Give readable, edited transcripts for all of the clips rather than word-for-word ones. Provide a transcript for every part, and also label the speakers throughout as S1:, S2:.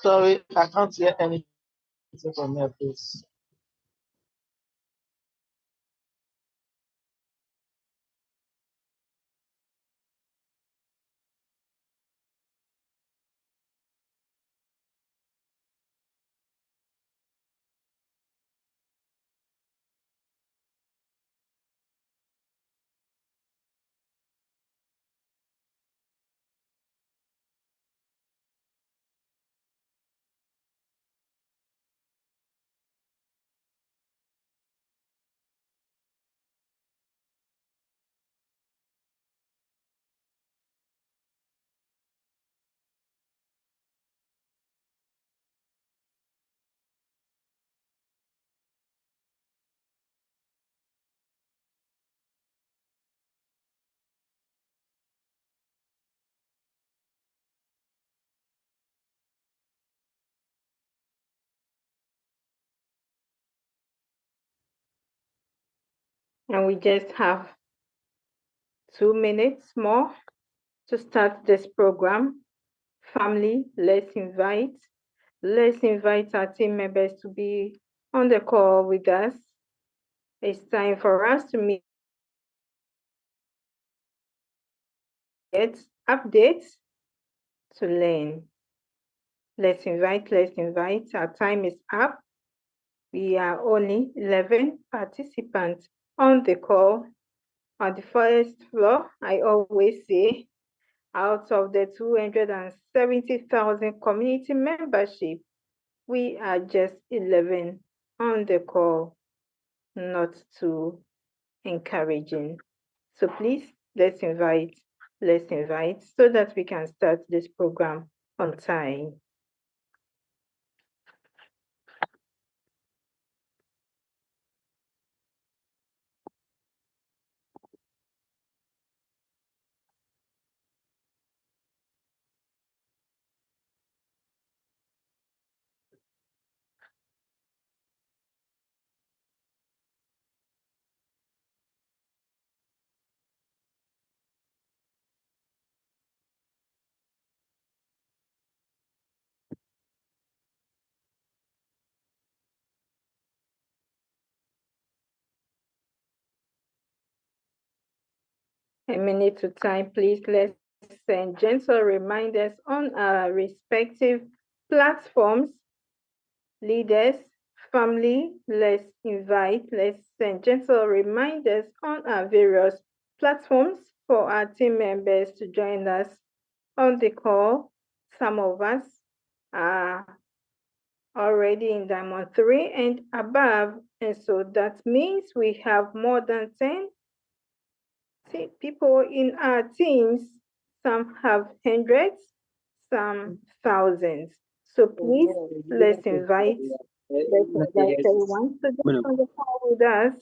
S1: Sorry, I can't hear anything from here, please.
S2: And we just have 2 minutes more to start this program. Family, let's invite our team members to be on the call with us. It's time for us to meet, get updates, to learn. Let's invite. Our time is up. We are only 11 participants on the call. On the first floor, I always say, out of the 270,000 community membership, we are just 11 on the call. Not too encouraging. So please, let's invite so that we can start this program on time. A minute to time, please. Let's send gentle reminders on our respective platforms. Leaders, family, let's send gentle reminders on our various platforms for our team members to join us on the call. Some of us are already in Diamond 3 and above, and so that means we have more than 10 people in our teams. Some have hundreds, some thousands. So please, let's invite everyone to get on the call with us.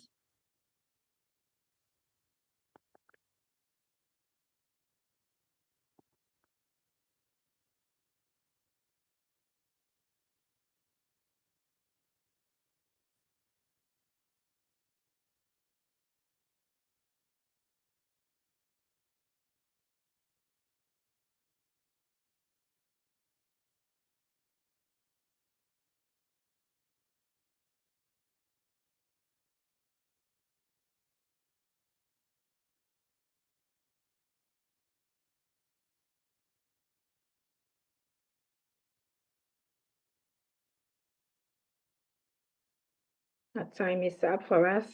S2: The time is up for us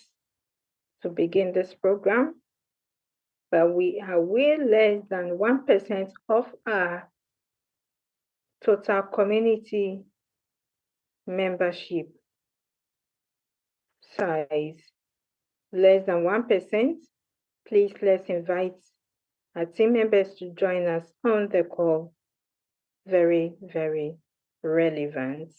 S2: to begin this program, but we are way less than 1% of our total community membership size. Less than 1%. Please, let's invite our team members to join us on the call. Very, very relevant.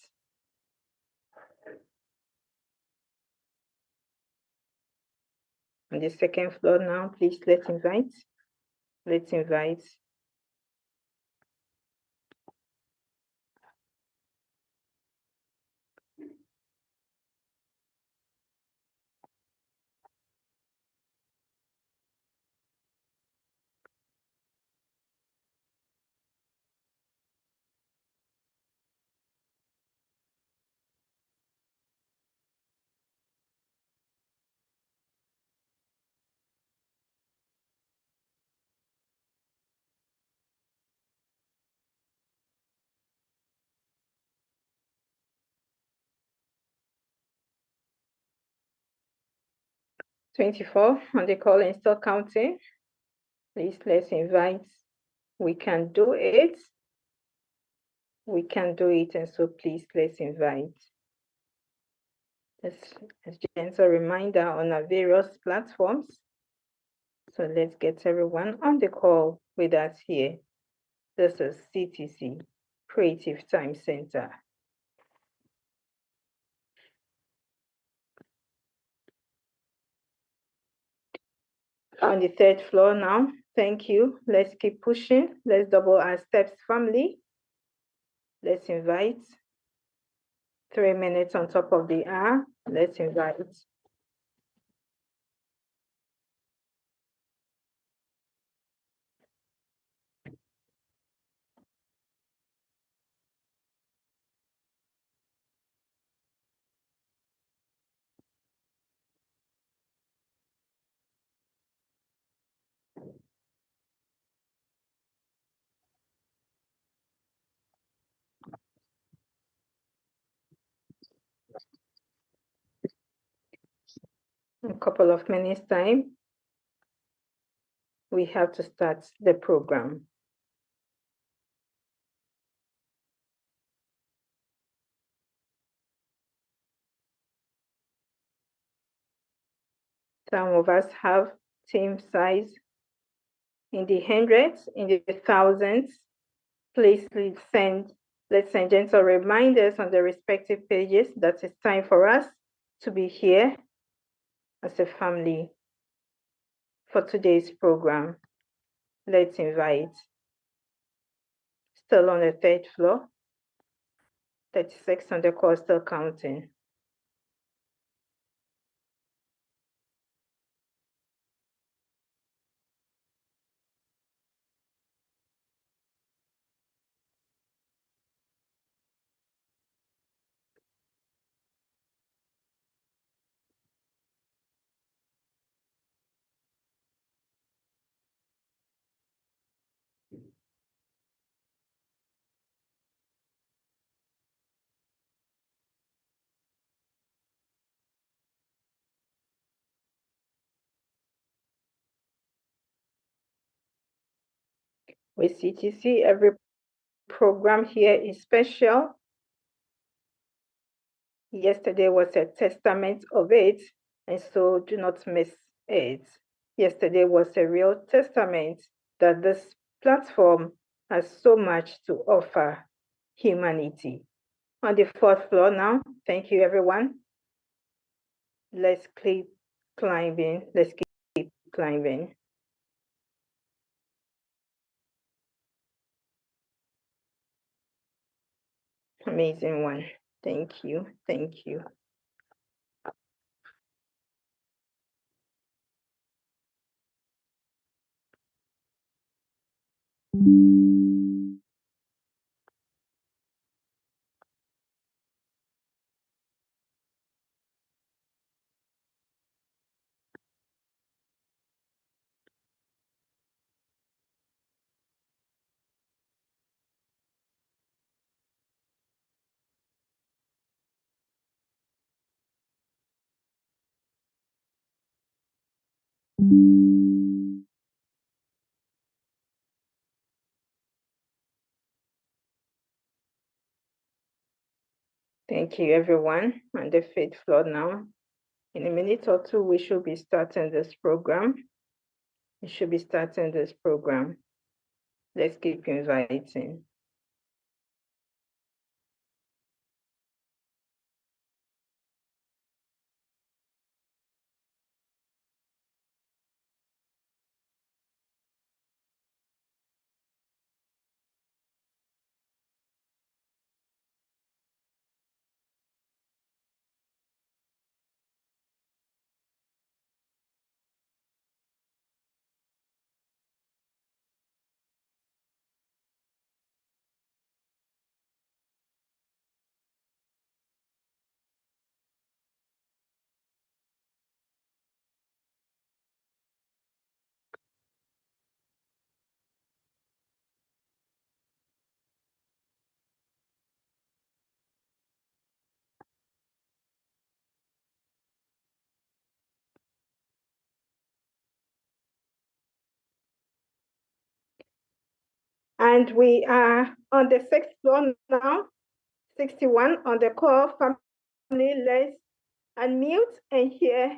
S2: On the second floor now, please, let's invite. 24 on the call and still counting. Please, let's invite. We can do it. We can do it, and so please, let's invite. Just a gentle reminder on our various platforms. So let's get everyone on the call with us here. This is CTC, Creative Time Center. On the third floor now. Thank you. Let's keep pushing. Let's double our steps, family. Let's invite. 3 minutes on top of the hour. Let's invite. A couple of minutes time, we have to start the program. Some of us have team size in the hundreds, in the thousands. Please let's send gentle reminders on the respective pages that it's time for us to be here as a family for today's program. Let's invite. Still on the third floor. 36 on the call, still counting. With CTC, every program here is special. Yesterday was a testament of it, and so do not miss it. Yesterday was a real testament that this platform has so much to offer humanity. On the fourth floor now, thank you everyone. Let's keep climbing, let's keep climbing. Amazing one. Thank you. Thank you. Thank you, everyone. On the fifth floor now. In a minute or two, we should be starting this program. We should be starting this program. Let's keep inviting. And we are on the 6th floor now, 61 on the call. Family, let's unmute and hear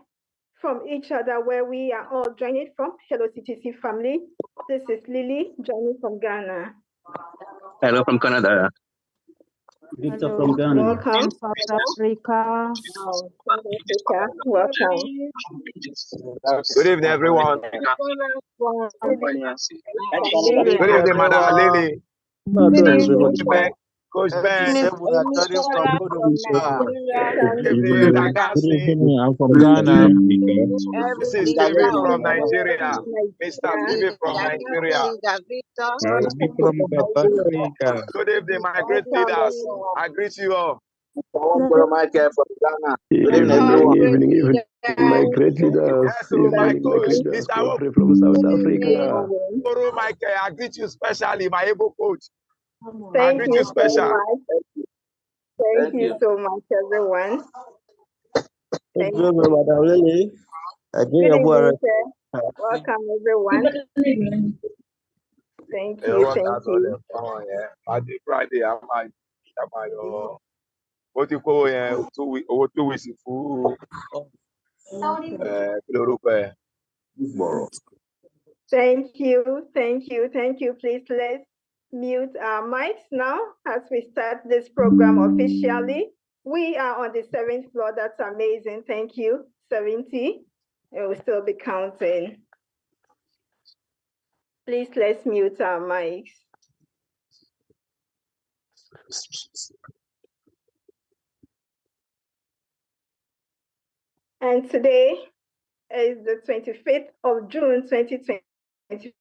S2: from each other where we are all joining from. Hello, CTC family. This is Lily joining from Ghana.
S3: Hello from Canada.
S4: Victor from Ghana.
S2: Welcome.
S5: South Africa.
S2: South Africa. Welcome.
S6: Good evening, everyone.
S2: Good
S6: Good evening, Madam Lily. Coach Ben.
S1: I'm
S4: from Ghana.
S6: This is David from Nigeria. Mr. David from Nigeria.
S4: From South Africa.
S6: Good evening, my great leaders. I greet you all.
S1: Michael from Ghana.
S7: Good evening, my great leaders.
S6: Yes, so my coach, Mr. Hope
S7: from South Africa.
S6: Guru Michael, I greet you specially, my able coach.
S2: Thank you so much. Thank you so much, everyone. Thank you. Good evening, sir. Welcome, everyone. Thank you. Thank you.
S6: Friday, what you call 2 weeks for
S2: Thank you. Please let's mute our mics now as we start this program officially. We are on the 7th floor. That's amazing. Thank you. 70. It will still be counting. Please let's mute our mics. And today is the 25th of June, 2025.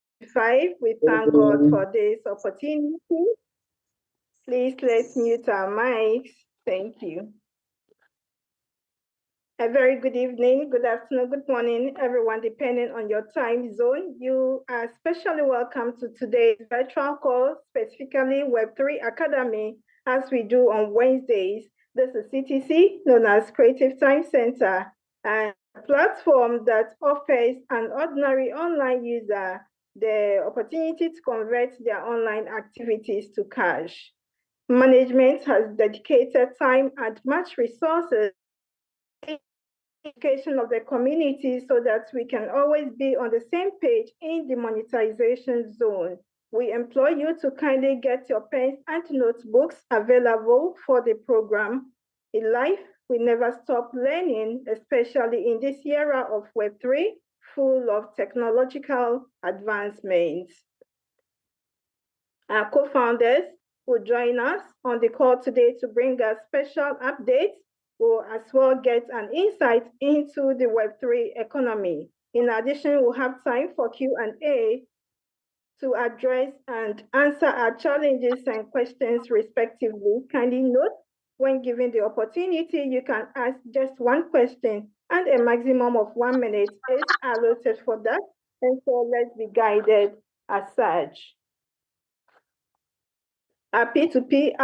S2: We thank God for this opportunity. Please let's mute our mics. Thank you. A very good evening, good afternoon, good morning, everyone, depending on your time zone. You are especially welcome to today's virtual call, specifically Web3 Academy, as we do on Wednesdays. This is CTC, known as Creative Time Center, and a platform that offers an ordinary online user the opportunity to convert their online activities to cash. Management has dedicated time and much resources education of the community so that we can always be on the same page in the monetization zone. We implore you to kindly get your pens and notebooks available for the program. In life, we never stop learning, especially in this era of Web3, full of technological advancements. Our co-founders will join us on the call today to bring us special updates. We'll as well get an insight into the Web3 economy. In addition, we'll have time for Q&A to address and answer our challenges and questions respectively. Kindly note, when given the opportunity, you can ask just one question and a maximum of 1 minute is allotted for that. And so let's be guided as such. Our P2P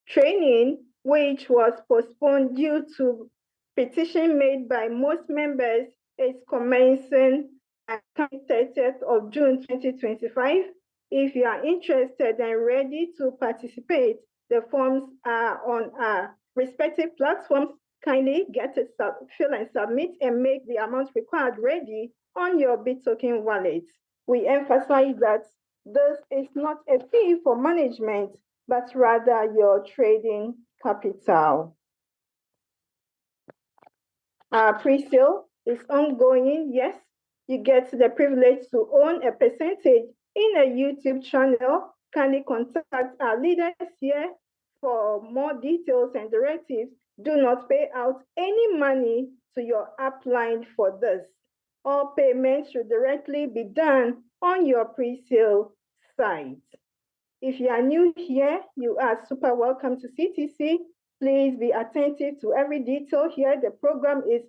S2: training, which was postponed due to petition made by most members, is commencing at 30th of June 2025. If you are interested and ready to participate, the forms are on our respective platforms. Kindly get it, fill and submit and make the amount required ready on your BitToken wallet. We emphasize that this is not a fee for management, but rather your trading capital. Our pre-sale is ongoing. Yes, you get the privilege to own a percentage in a YouTube channel. Kindly contact our leaders here for more details and directives. Do not pay out any money to your upline for this. All payments should directly be done on your pre-sale site. If you are new here, you are super welcome to CTC. Please be attentive to every detail here. The program is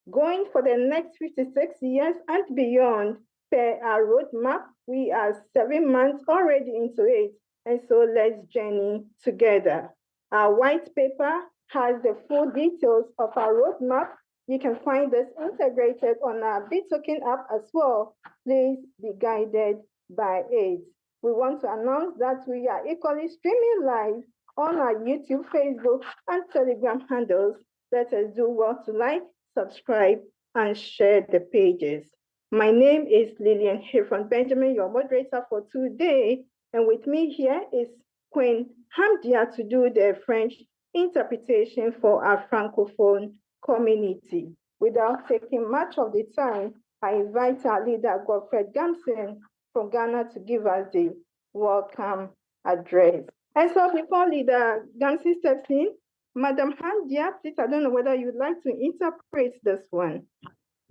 S2: going for the next 56 years and beyond per our roadmap. We are 7 months already into it, and so let's journey together. Our white paper has the full details of our roadmap. You can find this integrated on our BitToken app as well. Please be guided by it. we want to announce that we are equally streaming live on our YouTube, Facebook, and Telegram handles. Let us do well to like, subscribe, and share the pages. My name is Lillian Hifron Benjamin, your moderator for today. And with me here is Queen Hamdia to do the French interpretation for our Francophone community. Without taking much of the time, I invite our leader, Godfred Gamson from Ghana, to give us the welcome address. And so before Leader Gamson steps in, Madam Hamdia, please, I don't know whether you'd like to interpret this one.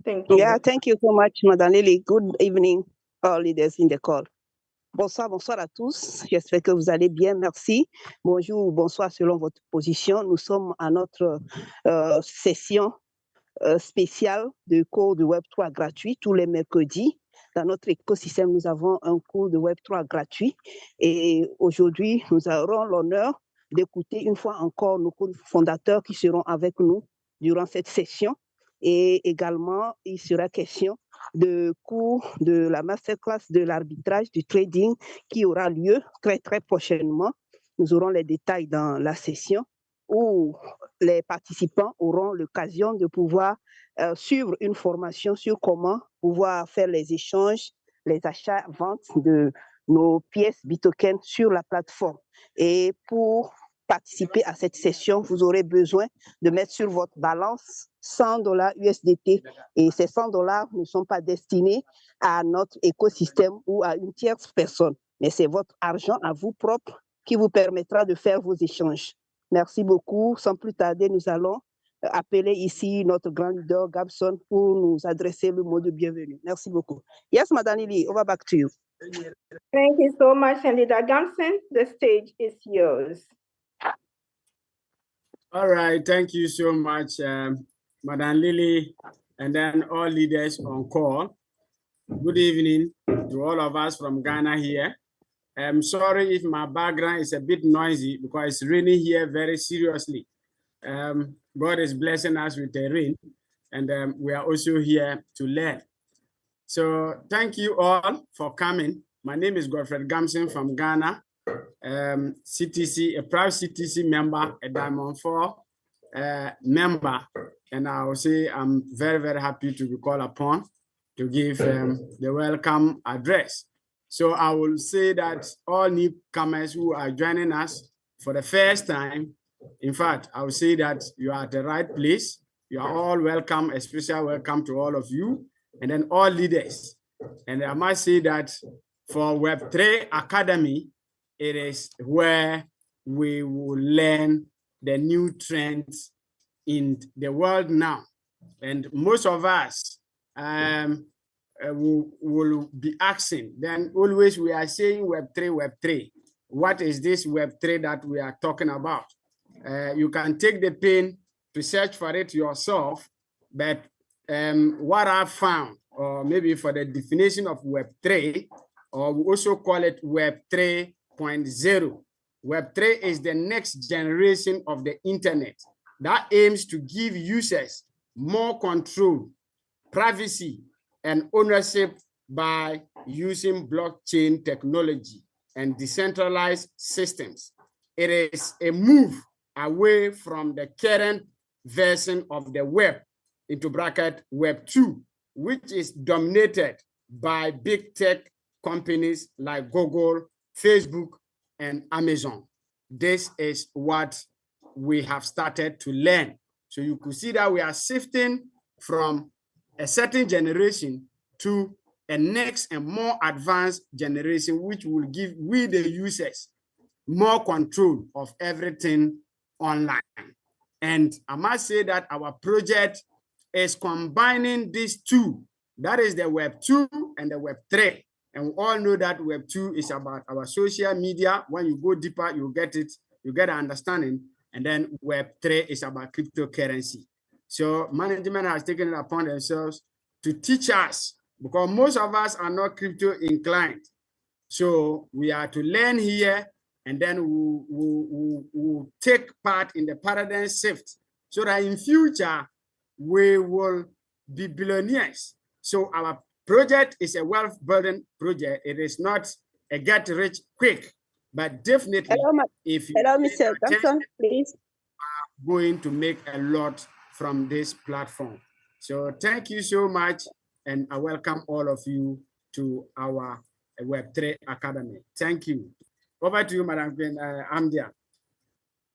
S2: Thank you.
S5: Yeah, thank you so much, Madame Lily. Good evening, all leaders in the call. Bonsoir, bonsoir à tous. J'espère que vous allez bien. Merci. Bonjour, bonsoir selon votre position. Nous sommes à notre session spéciale de cours de Web3 gratuit tous les mercredis. Dans notre écosystème, nous avons un cours de Web3 gratuit. Et aujourd'hui, nous aurons l'honneur d'écouter une fois encore nos fondateurs qui seront avec nous durant cette session. Et également, il sera question de cours de la masterclass de l'arbitrage du trading qui aura lieu très, très prochainement. Nous aurons les détails dans la session où les participants auront l'occasion de pouvoir suivre une formation sur comment pouvoir faire les échanges, les achats, ventes de nos pièces Btoken sur la plateforme. Et pour participer à cette session, vous aurez besoin de mettre sur votre balance $100 USDT. Et ces $100 ne sont pas destinés à notre écosystème ou à une tierce personne, mais c'est votre argent à vous propre qui vous permettra de faire vos échanges. Merci beaucoup. Sans plus tarder, nous allons appeler ici notre grand leader, Gabson, pour nous adresser le mot de bienvenue. Merci beaucoup. Yes, Madame Lily, over back to you.
S2: Thank you so much, and Leader Gamson, the stage is yours.
S8: All right, thank you so much, Madam Lily, and then all leaders on call. Good evening to all of us from Ghana here. I'm sorry if my background is a bit noisy because it's raining here very seriously. God is blessing us with the rain, and we are also here to learn. So thank you all for coming. My name is Godfred Gamson from Ghana. CTC, a proud CTC member, a Diamond 4 member, and I will say I'm very, very happy to be called upon to give the welcome address. So I will say that all newcomers who are joining us for the first time, in fact, I will say that you are at the right place. You are all welcome, a special welcome to all of you, and then all leaders. And I must say that for Web3 Academy, it is where we will learn the new trends in the world now. And most of us will be asking, then always we are saying Web3. What is this Web3 that we are talking about? You can take the pen to search for it yourself, but what I found, or maybe for the definition of Web3, or we also call it Web 3.0. Web 3 is the next generation of the internet that aims to give users more control, privacy, and ownership by using blockchain technology and decentralized systems. It is a move away from the current version of the web, into bracket Web 2, which is dominated by big tech companies like Google, Facebook, and Amazon. This is what we have started to learn. So you could see that we are shifting from a certain generation to a next and more advanced generation, which will give we the users more control of everything online. And I must say that our project is combining these two. That is the Web 2 and the Web 3. And we all know that Web 2 is about our social media. When you go deeper, you get it, you get an understanding. And then Web 3 is about cryptocurrency. So management has taken it upon themselves to teach us, because most of us are not crypto inclined. So we are to learn here, and then we'll take part in the paradigm shift so that in future we will be billionaires. So our project is a wealth building project. It is not a get rich quick, but definitely if you
S5: hello, Mr. Johnson, please.
S8: Going to make a lot from this platform. So thank you so much, and I welcome all of you to our Web3 Academy. Thank you. Over to you, Madam Queen Amdia.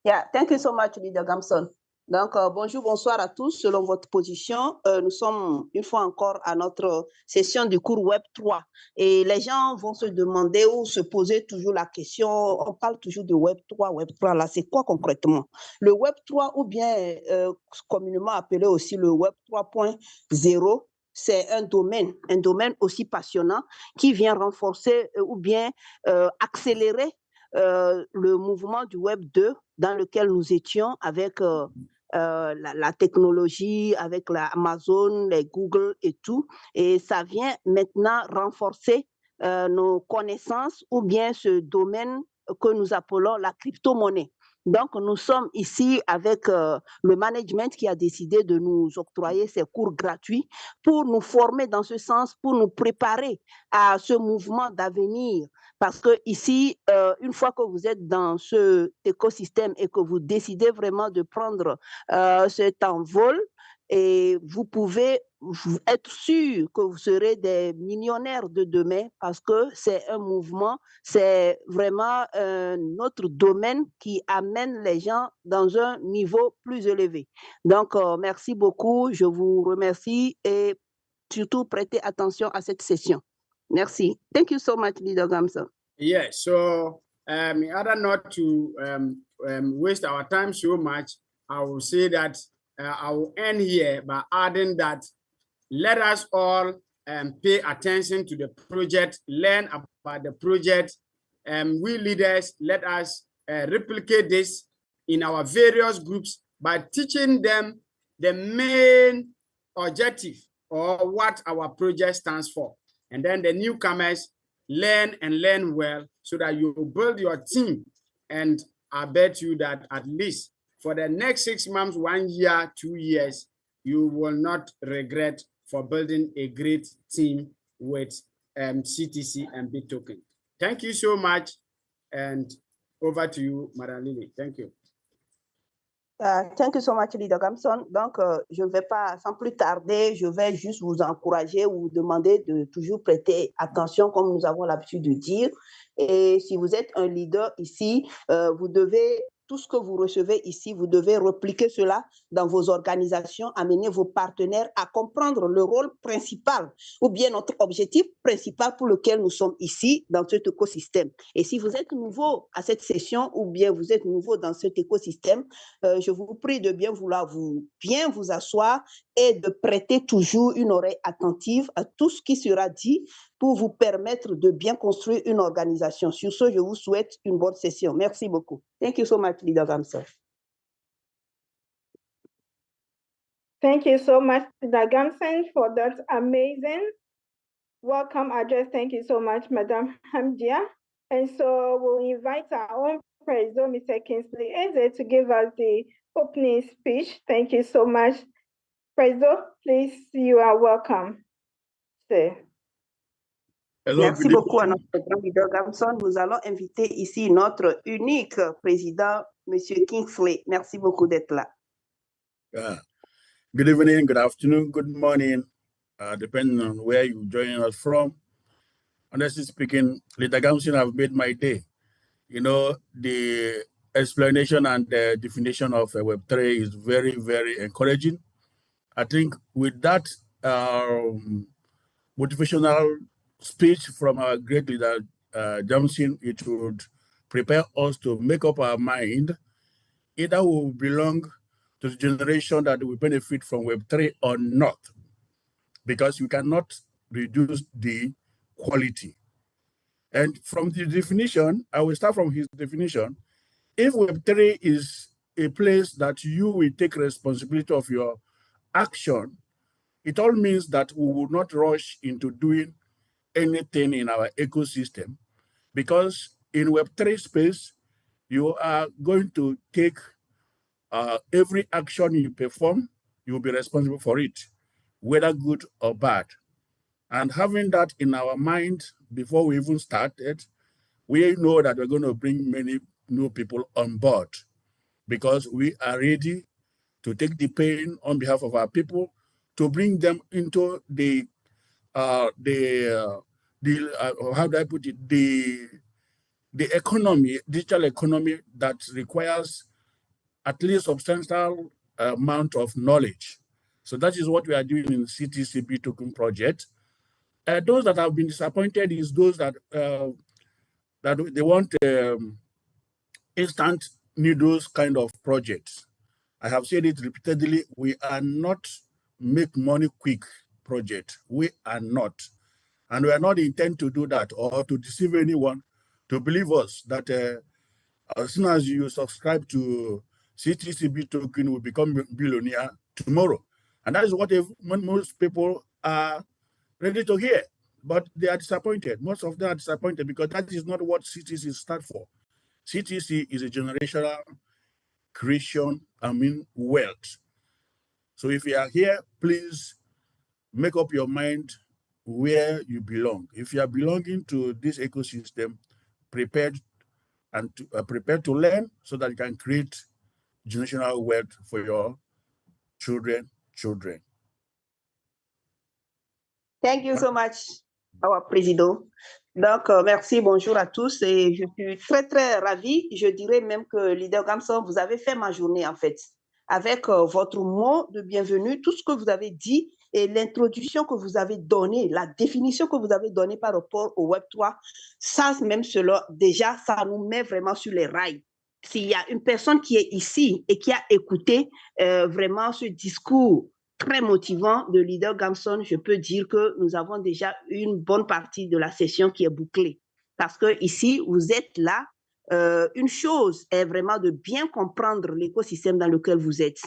S5: Yeah, thank you so much, Leader Gamson. Donc, bonjour, bonsoir à tous. Selon votre position, nous sommes une fois encore à notre session du cours Web 3. Et les gens vont se demander ou se poser toujours la question, on parle toujours de Web 3, là, c'est quoi concrètement? Le Web 3, ou bien communément appelé aussi le Web 3.0, c'est un domaine aussi passionnant qui vient renforcer ou bien accélérer le mouvement du Web 2 dans lequel nous étions avec la technologie, avec Amazon, les Google et tout. Et ça vient maintenant renforcer nos connaissances ou bien ce domaine que nous appelons la crypto-monnaie. Donc, nous sommes ici avec le management qui a décidé de nous octroyer ces cours gratuits pour nous former dans ce sens, pour nous préparer à ce mouvement d'avenir. Parce que ici, une fois que vous êtes dans cet écosystème et que vous décidez vraiment de prendre cet envol, et vous pouvez être sûr que vous serez des millionnaires de demain parce que c'est un mouvement, c'est vraiment notre domaine qui amène les gens dans un niveau plus élevé. Donc, merci beaucoup, je vous remercie et surtout prêtez attention à cette session. Merci. Thank you so much, Leader Gamson.
S8: Yeah, so in order not to waste our time so much, I will say that I will end here by adding that let us all pay attention to the project, learn about the project. We leaders, let us replicate this in our various groups by teaching them the main objective or what our project stands for. And then the newcomers learn and learn well so that you build your team. And I bet you that at least for the next 6 months, 1 year, 2 years, you will not regret for building a great team with CTC and Btt. Thank you so much. And over to you, Madam Lily. Thank you.
S5: Thank you so much, Leader Gamson. Donc, je ne vais pas, sans plus tarder, je vais juste vous encourager ou vous demander de toujours prêter attention, comme nous avons l'habitude de dire. Et si vous êtes un leader ici, vous devez, tout ce que vous recevez ici, vous devez repliquer cela dans vos organisations, amener vos partenaires à comprendre le rôle principal ou bien notre objectif principal pour lequel nous sommes ici dans cet écosystème. Et si vous êtes nouveau à cette session ou bien vous êtes nouveau dans cet écosystème, je vous prie de bien vouloir bien vous asseoir et de prêter toujours une oreille attentive à tout ce qui sera dit pour vous permettre de bien construire une organisation. Sur ce, je vous souhaite une bonne session. Merci beaucoup. Thank you so much, Leader Gamson.
S2: Thank you so much, Leader Gamson, for that amazing welcome address. Thank you so much, Madam Hamdia. And so we'll invite our own President, Mr. Kingsley Eze, to give us the opening speech. Thank you so much. President, please, you are welcome. Sir.
S4: Hello,
S5: Merci beaucoup à notre grand leader Gamson. Nous allons inviter ici notre unique président, M. Kingsley. Merci beaucoup d'être là.
S9: Good evening, good afternoon, good morning, depending on where you're joining us from. Honestly speaking, Leader Gamson have made my day. You know, the explanation and the definition of Web3 is very, very encouraging. I think with that motivational speech from our great leader, Johnson, it would prepare us to make up our mind either we will belong to the generation that will benefit from Web3 or not, because you cannot reduce the quality. And from the definition, I will start from his definition. If Web3 is a place that you will take responsibility of your action, it all means that we will not rush into doing anything in our ecosystem, because in Web3 space, you are going to take every action you perform, you will be responsible for it, whether good or bad. And having that in our mind before we even started, we know that we're going to bring many new people on board because we are ready to take the pain on behalf of our people to bring them into how do I put it, the economy, digital economy that requires at least substantial amount of knowledge. So that is what we are doing in CTCB token project. Those that have been disappointed is those that that they want instant needles kind of projects. I have said it repeatedly, we are not make money quick project. We are not. And we are not intent to do that or to deceive anyone to believe us that as soon as you subscribe to CTCB token, will become billionaire tomorrow. And that is what most people are ready to hear, but they are disappointed. Most of them are disappointed because that is not what CTC stands for. CTC is a generational creation, wealth. So if you are here, please make up your mind where you belong. If you are belonging to this ecosystem, prepared to learn so that you can create generational wealth for your children.
S5: Thank you so much, our président. Donc, merci, bonjour à tous. Et je suis très, très ravie. Je dirais même que, leader Gamson, vous avez fait ma journée, en fait, avec votre mot de bienvenue, tout ce que vous avez dit et l'introduction que vous avez donnée, la définition que vous avez donnée par rapport au Web3. Ça, même cela, déjà, ça nous met vraiment sur les rails. S'il y a une personne qui est ici et qui a écouté vraiment ce discours très motivant de leader Gamson, je peux dire que nous avons déjà une bonne partie de la session qui est bouclée. Parce que ici, vous êtes là. Une chose est vraiment de bien comprendre l'écosystème dans lequel vous êtes.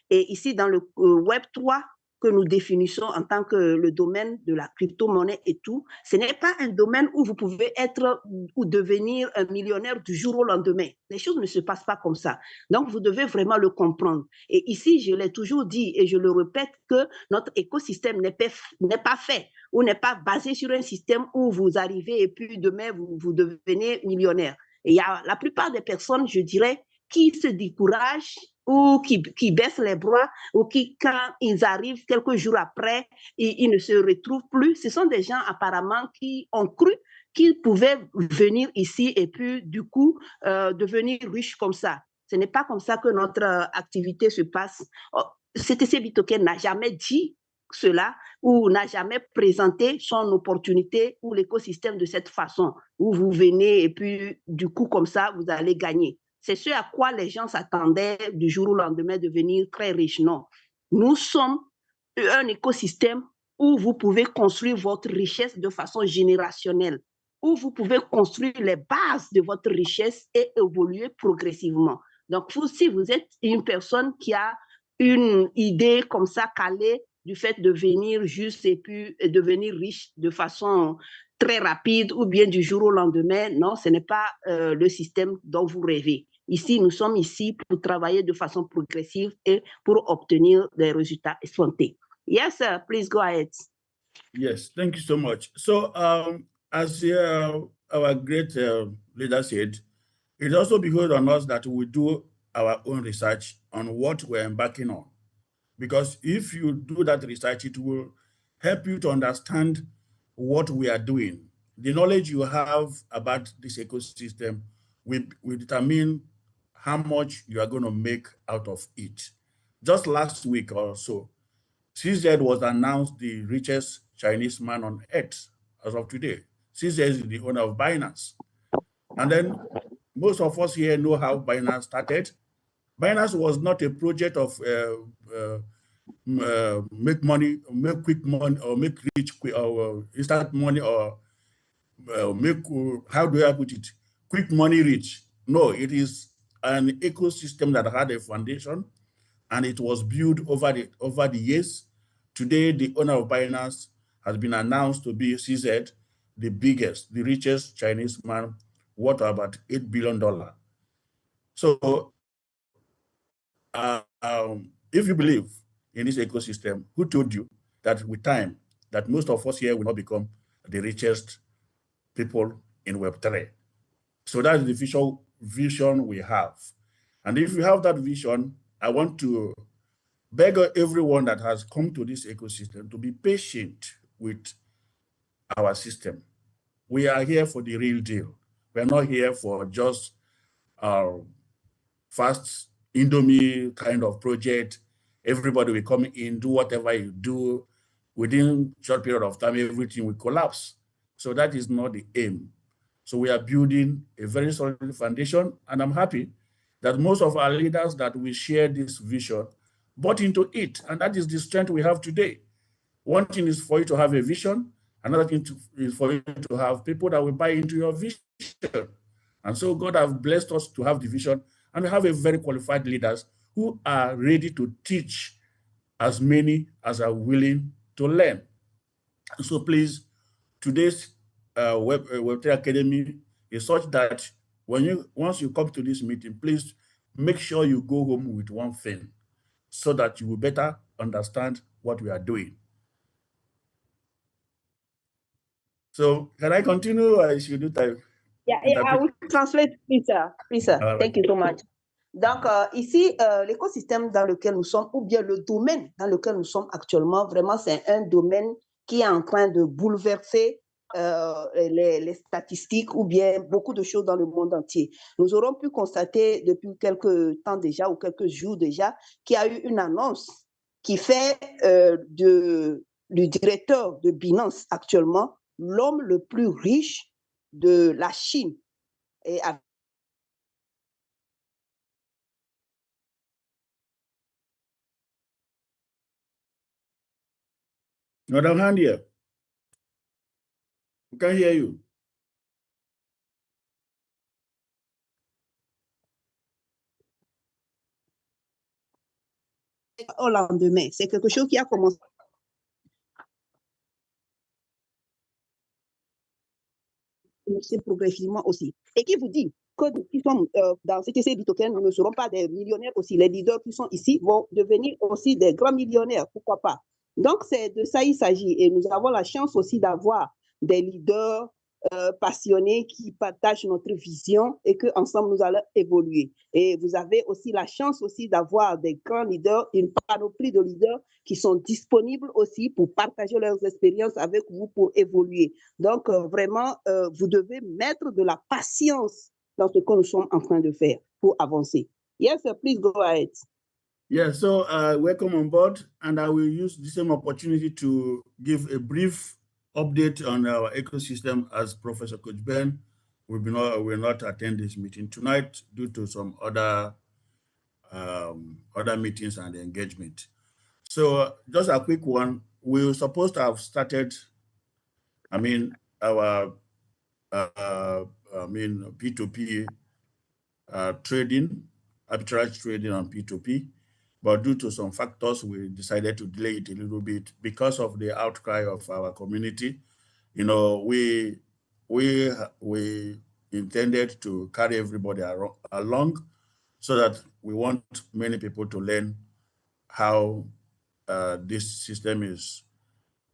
S5: Et ici, dans le Web3 que nous définissons en tant que le domaine de la crypto-monnaie et tout, ce n'est pas un domaine où vous pouvez être ou devenir un millionnaire du jour au lendemain. Les choses ne se passent pas comme ça. Donc, vous devez vraiment le comprendre. Et ici, je l'ai toujours dit et je le répète que notre écosystème n'est pas fait ou n'est pas basé sur un système où vous arrivez et puis demain, vous devenez millionnaire. Et il y a la plupart des personnes, je dirais, qui se découragent ou qui baissent les bras ou qui, quand ils arrivent quelques jours après, ils ne se retrouvent plus. Ce sont des gens apparemment qui ont cru qu'ils pouvaient venir ici et puis du coup devenir riches comme ça. Ce n'est pas comme ça que notre activité se passe. CTC Bitoken n'a jamais dit cela ou n'a jamais présenté son opportunité ou l'écosystème de cette façon, où vous venez et puis du coup comme ça, vous allez gagner. C'est ce à quoi les gens s'attendaient du jour au lendemain de devenir très riches. Non, nous sommes un écosystème où vous pouvez construire votre richesse de façon générationnelle, où vous pouvez construire les bases de votre richesse et évoluer progressivement. Donc, si vous êtes une personne qui a une idée comme ça calée du fait de venir juste et puis devenir riche de façon très rapide ou bien du jour au lendemain, non, ce n'est pas le système dont vous rêvez. Ici, nous sommes ici pour travailler de façon progressive et pour obtenir des résultats escomptés. Yes, sir, please go ahead.
S9: Yes, thank you so much. So, as our great leader said, it also behoves on us that we do our own research on what we're embarking on. Because if you do that research, it will help you to understand what we are doing. The knowledge you have about this ecosystem will determine how much you are going to make out of it. Just last week or so, CZ was announced the richest Chinese man on earth as of today. CZ is the owner of Binance. And then most of us here know how Binance started. Binance was not a project of make money, make quick money, or make rich quick, or instant money, or make, how do I put it, quick money rich. No, it is an ecosystem that had a foundation, and it was built over the years. Today, the owner of Binance has been announced to be CZ, the biggest, the richest Chinese man, worth about $8 billion. So, if you believe in this ecosystem, who told you that with time, that most of us here will not become the richest people in Web3? So that's the vision we have. And if you have that vision, I want to beg everyone that has come to this ecosystem to be patient with our system. We are here for the real deal. We're not here for just our fast Indomie kind of project. Everybody will come in, do whatever you do. Within a short period of time, everything will collapse. So that is not the aim. So we are building a very solid foundation, and I'm happy that most of our leaders that we share this vision bought into it, and that is the strength we have today. One thing is for you to have a vision, another thing is for you to have people that will buy into your vision. And so God has blessed us to have the vision, and we have a very qualified leaders who are ready to teach as many as are willing to learn. So please, today's Web3 Academy is such that once you come to this meeting, please make sure you go home with one thing so that you will better understand what we are doing. So can I continue or I should do time?
S5: Yeah, I will translate, please, sir. Please, sir.
S9: Right.
S5: Thank you so much. Donc, ici, l'écosystème dans lequel nous sommes, ou bien le domaine dans lequel nous sommes actuellement, vraiment, c'est un domaine qui est en train de bouleverser les statistiques ou bien beaucoup de choses dans le monde entier. Nous aurons pu constater depuis quelques temps déjà ou quelques jours déjà qu'il y a eu une annonce qui fait du directeur de Binance actuellement l'homme le plus riche de la Chine. Et
S9: Madam Handia, we can hear you.
S5: Au lendemain, c'est quelque chose qui a commencé progressivement aussi. Et qui vous dit que nous qui sommes dans CTC du token, nous ne serons pas des millionnaires aussi. Les leaders qui sont ici vont devenir aussi des grands millionnaires, pourquoi pas. Donc, c'est de ça il s'agit. Et nous avons la chance aussi d'avoir des leaders passionnés qui partagent notre vision et qu'ensemble, nous allons évoluer. Et vous avez aussi la chance aussi d'avoir des grands leaders, une panoplie de leaders qui sont disponibles aussi pour partager leurs expériences avec vous pour évoluer. Donc, vraiment, vous devez mettre de la patience dans ce que nous sommes en train de faire pour avancer. Yes, sir, please go ahead.
S9: Yeah, so welcome on board, and I will use the same opportunity to give a brief update on our ecosystem as Professor Coach Ben will not attend this meeting tonight due to some other meetings and engagement. So just a quick one, we were supposed to have started, our P2P trading, arbitrage trading on P2P, but due to some factors, we decided to delay it a little bit because of the outcry of our community. You know, we intended to carry everybody along so that we want many people to learn how this system is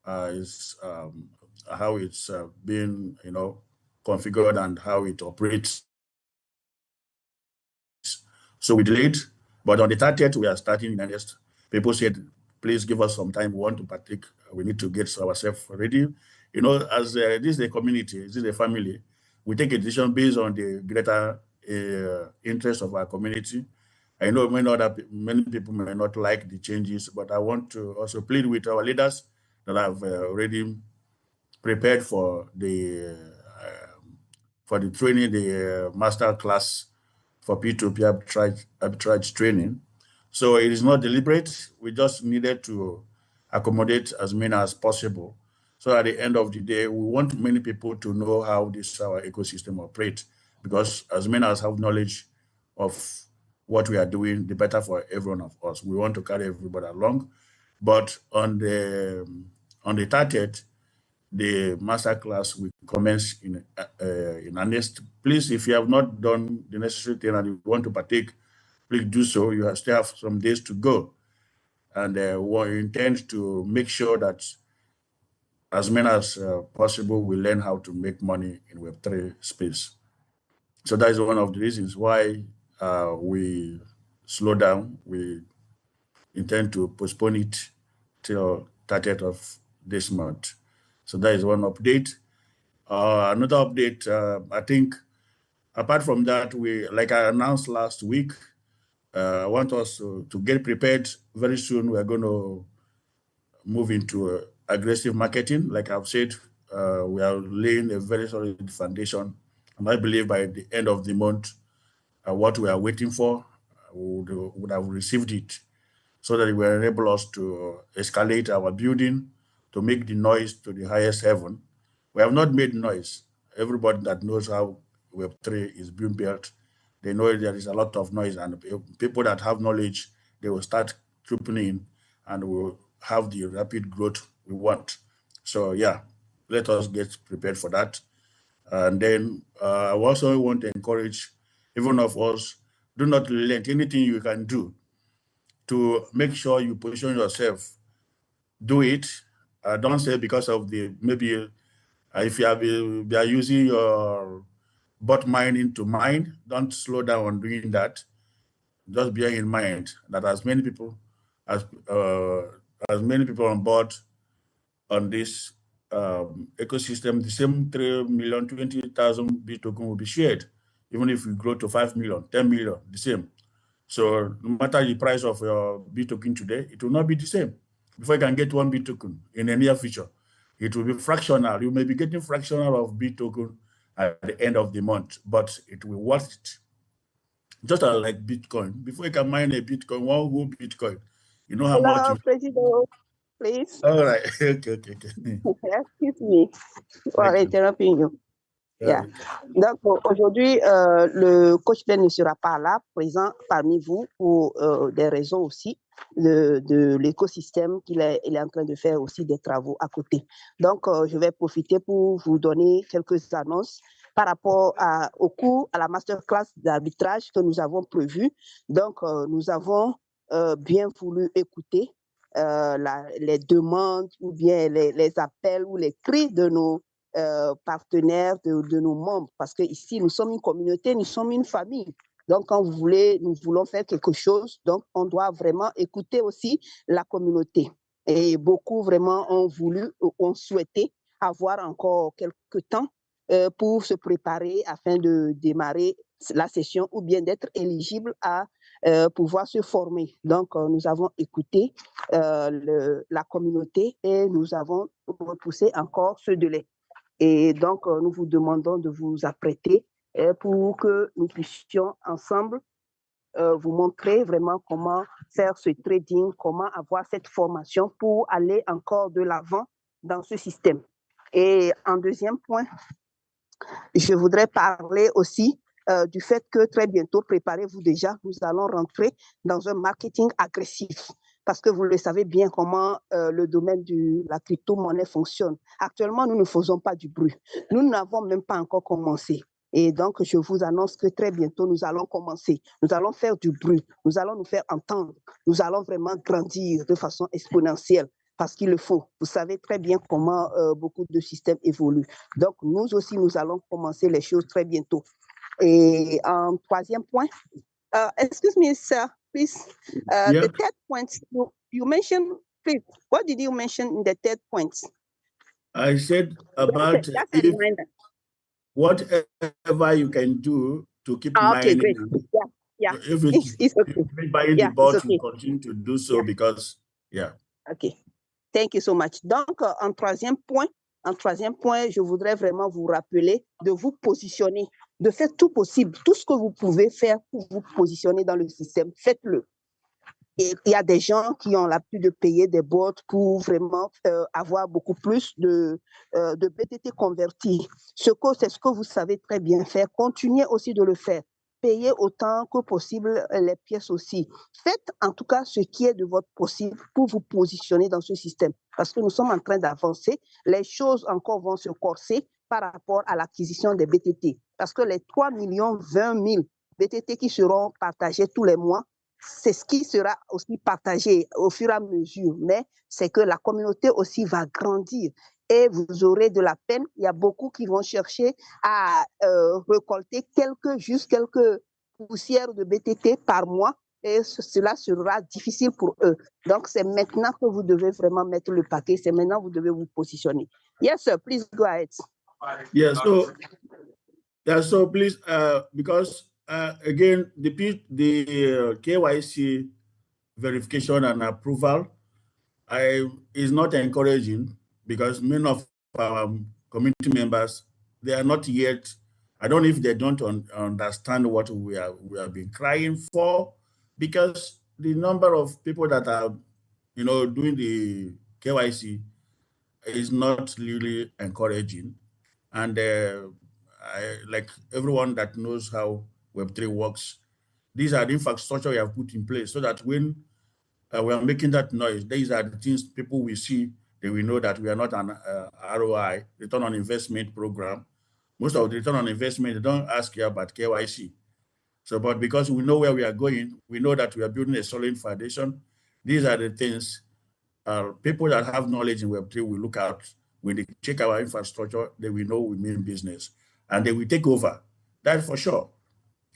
S9: how it's been, configured and how it operates. So we delayed, but on the 30th, we are starting in earnest. People said, please give us some time. We want to partake. We need to get ourselves ready. You know, as this is a community, this is a family, we take a decision based on the greater interest of our community. I know many people may not like the changes, but I want to also plead with our leaders that have already prepared for the training, the master class for P2P arbitrage training. So it is not deliberate. We just needed to accommodate as many as possible. So at the end of the day, we want many people to know how our ecosystem operates, because as many as have knowledge of what we are doing, the better for every one of us. We want to carry everybody along. But on the 30th, the master class will commence in earnest. Please, if you have not done the necessary thing and you want to partake, please do so. You still have some days to go. And we intend to make sure that as many as possible will learn how to make money in Web3 space. So that is one of the reasons why we slow down. We intend to postpone it till 30th of this month. So that is one update. Another update, I think, apart from that, we, like I announced last week, I want us to get prepared very soon. We're going to move into aggressive marketing. Like I've said, we are laying a very solid foundation. And I believe by the end of the month, what we are waiting for, would have received it, so that it will enable us to escalate our building, to make the noise to the highest heaven. We have not made noise. Everybody that knows how Web3 is being built, they know there is a lot of noise, and people that have knowledge, they will start trooping in, and we will have the rapid growth we want. So yeah, let us get prepared for that. And then I also want to encourage even of us, do not relent. Anything you can do to make sure you position yourself, do it. Don't say because of the, maybe if you are using your bot mining to mine, don't slow down on doing that. Just bear in mind that as many people on board on this ecosystem, the same 3,020,000 Btt token will be shared, even if we grow to 5 million, 10 million, the same. So no matter the price of your Btt token today, it will not be the same. Before you can get 1 Btt token in the near future, it will be fractional. You may be getting fractional of Btt token at the end of the month, but it will worth it. Just like Bitcoin. Before you can mine a Bitcoin, one whole Bitcoin, you know how much you...
S5: President, please.
S9: All right. Okay.
S5: Excuse me for interrupting you. Yeah.
S9: Okay.
S5: Donc aujourd'hui, le coach Ben ne sera pas là, présent parmi vous pour des raisons aussi de l'écosystème il est en train de faire aussi des travaux à côté. Donc, je vais profiter pour vous donner quelques annonces par rapport au cours, à la masterclass d'arbitrage que nous avons prévu. Donc, nous avons bien voulu écouter les demandes ou bien les appels ou les cris de nos partenaires, de nos membres, parce que ici nous sommes une communauté, nous sommes une famille. Donc, quand nous voulons faire quelque chose, donc on doit vraiment écouter aussi la communauté. Et beaucoup vraiment ont souhaité avoir encore quelques temps pour se préparer afin de démarrer la session ou bien d'être éligible à pouvoir se former. Donc, nous avons écouté la communauté et nous avons repoussé encore ce délai. Et donc, nous vous demandons de vous apprêter pour que nous puissions ensemble vous montrer vraiment comment faire ce trading, comment avoir cette formation pour aller encore de l'avant dans ce système. Et en deuxième point, je voudrais parler aussi du fait que très bientôt, préparez-vous déjà, nous allons rentrer dans un marketing agressif. Parce que vous le savez bien comment le domaine de la crypto-monnaie fonctionne. Actuellement, nous ne faisons pas du bruit. Nous n'avons même pas encore commencé. Et donc, je vous annonce que très bientôt, nous allons commencer. Nous allons faire du bruit. Nous allons nous faire entendre. Nous allons vraiment grandir de façon exponentielle. Parce qu'il le faut. Vous savez très bien comment beaucoup de systèmes évoluent. Donc, nous aussi, nous allons commencer les choses très bientôt. Et en troisième point, excuse me, sir, please. The third point, you mentioned, please, what did you mention in the third point?
S9: I said about whatever you can do to keep mining.
S5: Okay, great. Yeah.
S9: If it's okay. Buying the bot, you continue to do so because,
S5: Okay. Thank you so much. Donc, en troisième point, je voudrais vraiment vous rappeler de vous positionner, de faire tout possible, tout ce que vous pouvez faire pour vous positionner dans le système, faites-le. Et il y a des gens qui ont l'habitude de payer des bots pour vraiment avoir beaucoup plus de BTT convertis. C'est ce que vous savez très bien faire. Continuez aussi de le faire. Payez autant que possible les pièces aussi. Faites en tout cas ce qui est de votre possible pour vous positionner dans ce système. Parce que nous sommes en train d'avancer. Les choses encore vont se corser par rapport à l'acquisition des BTT. Parce que les 3 020 000 BTT qui seront partagés tous les mois, c'est ce qui sera aussi partagé au fur et à mesure. Mais c'est que la communauté aussi va grandir. et vous aurez de la peine. Il y a beaucoup qui vont chercher à récolter quelques poussières de BTT par mois et cela sera difficile pour eux. Donc, c'est maintenant que vous devez vraiment mettre le paquet. C'est maintenant que vous devez vous positionner. Yes, sir. Please go ahead.
S9: Yeah, so please, because again, the KYC verification and approval is not encouraging because many of our community members, they are not yet, I don't know if they don't understand what we have been crying for, because the number of people that are, doing the KYC is not really encouraging. And like everyone that knows how Web3 works, these are the infrastructure we have put in place so that when we are making that noise, these are the things people will see, they will know that we are not an ROI, return on investment program. Most of the return on investment, they don't ask you about KYC. So, but because we know where we are going, we know that we are building a solid foundation. These are the things people that have knowledge in Web3 will look out. When they check our infrastructure, they will know we mean business. And they will take over. That's for sure.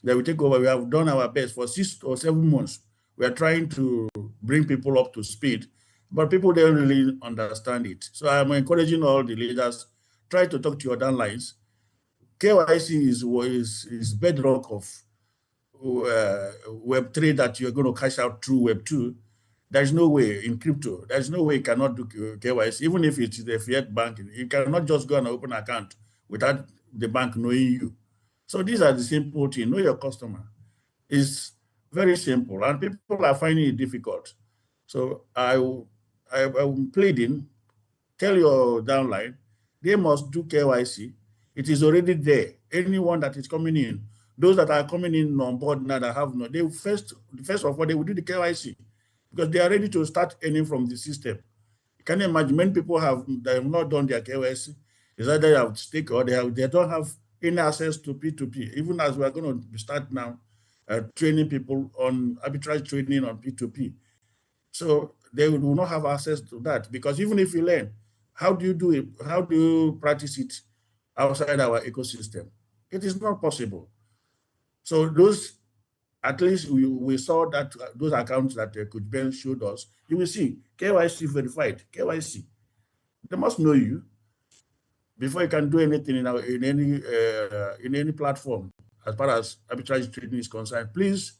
S9: They will take over. We have done our best for 6 or 7 months. We are trying to bring people up to speed, but people don't really understand it. So I'm encouraging all the leaders, try to talk to your downlines. KYC is bedrock of Web3 that you're going to cash out through Web2. There's no way in crypto. There's no way you cannot do KYC, even if it's the fiat bank. You cannot just go and open an account without the bank knowing you. So these are the simple things. Know your customer. It's very simple, and people are finding it difficult. So I'm pleading, tell your downline, they must do KYC. It is already there. Anyone that is coming in, those that are coming in on board now that have no, they first of all, they will do the KYC because they are ready to start earning from the system. Can you imagine many people they have not done their KYC? It's either they have stake or they don't have any access to P2P. Even as we are going to start now, training people on arbitrage trading on P2P. So they will not have access to that because even if you learn, how do you do it? How do you practice it outside our ecosystem? It is not possible. So those, at least we saw that those accounts that Coach Ben showed us, you will see KYC verified, KYC. They must know you before you can do anything in any platform as far as arbitrage trading is concerned. Please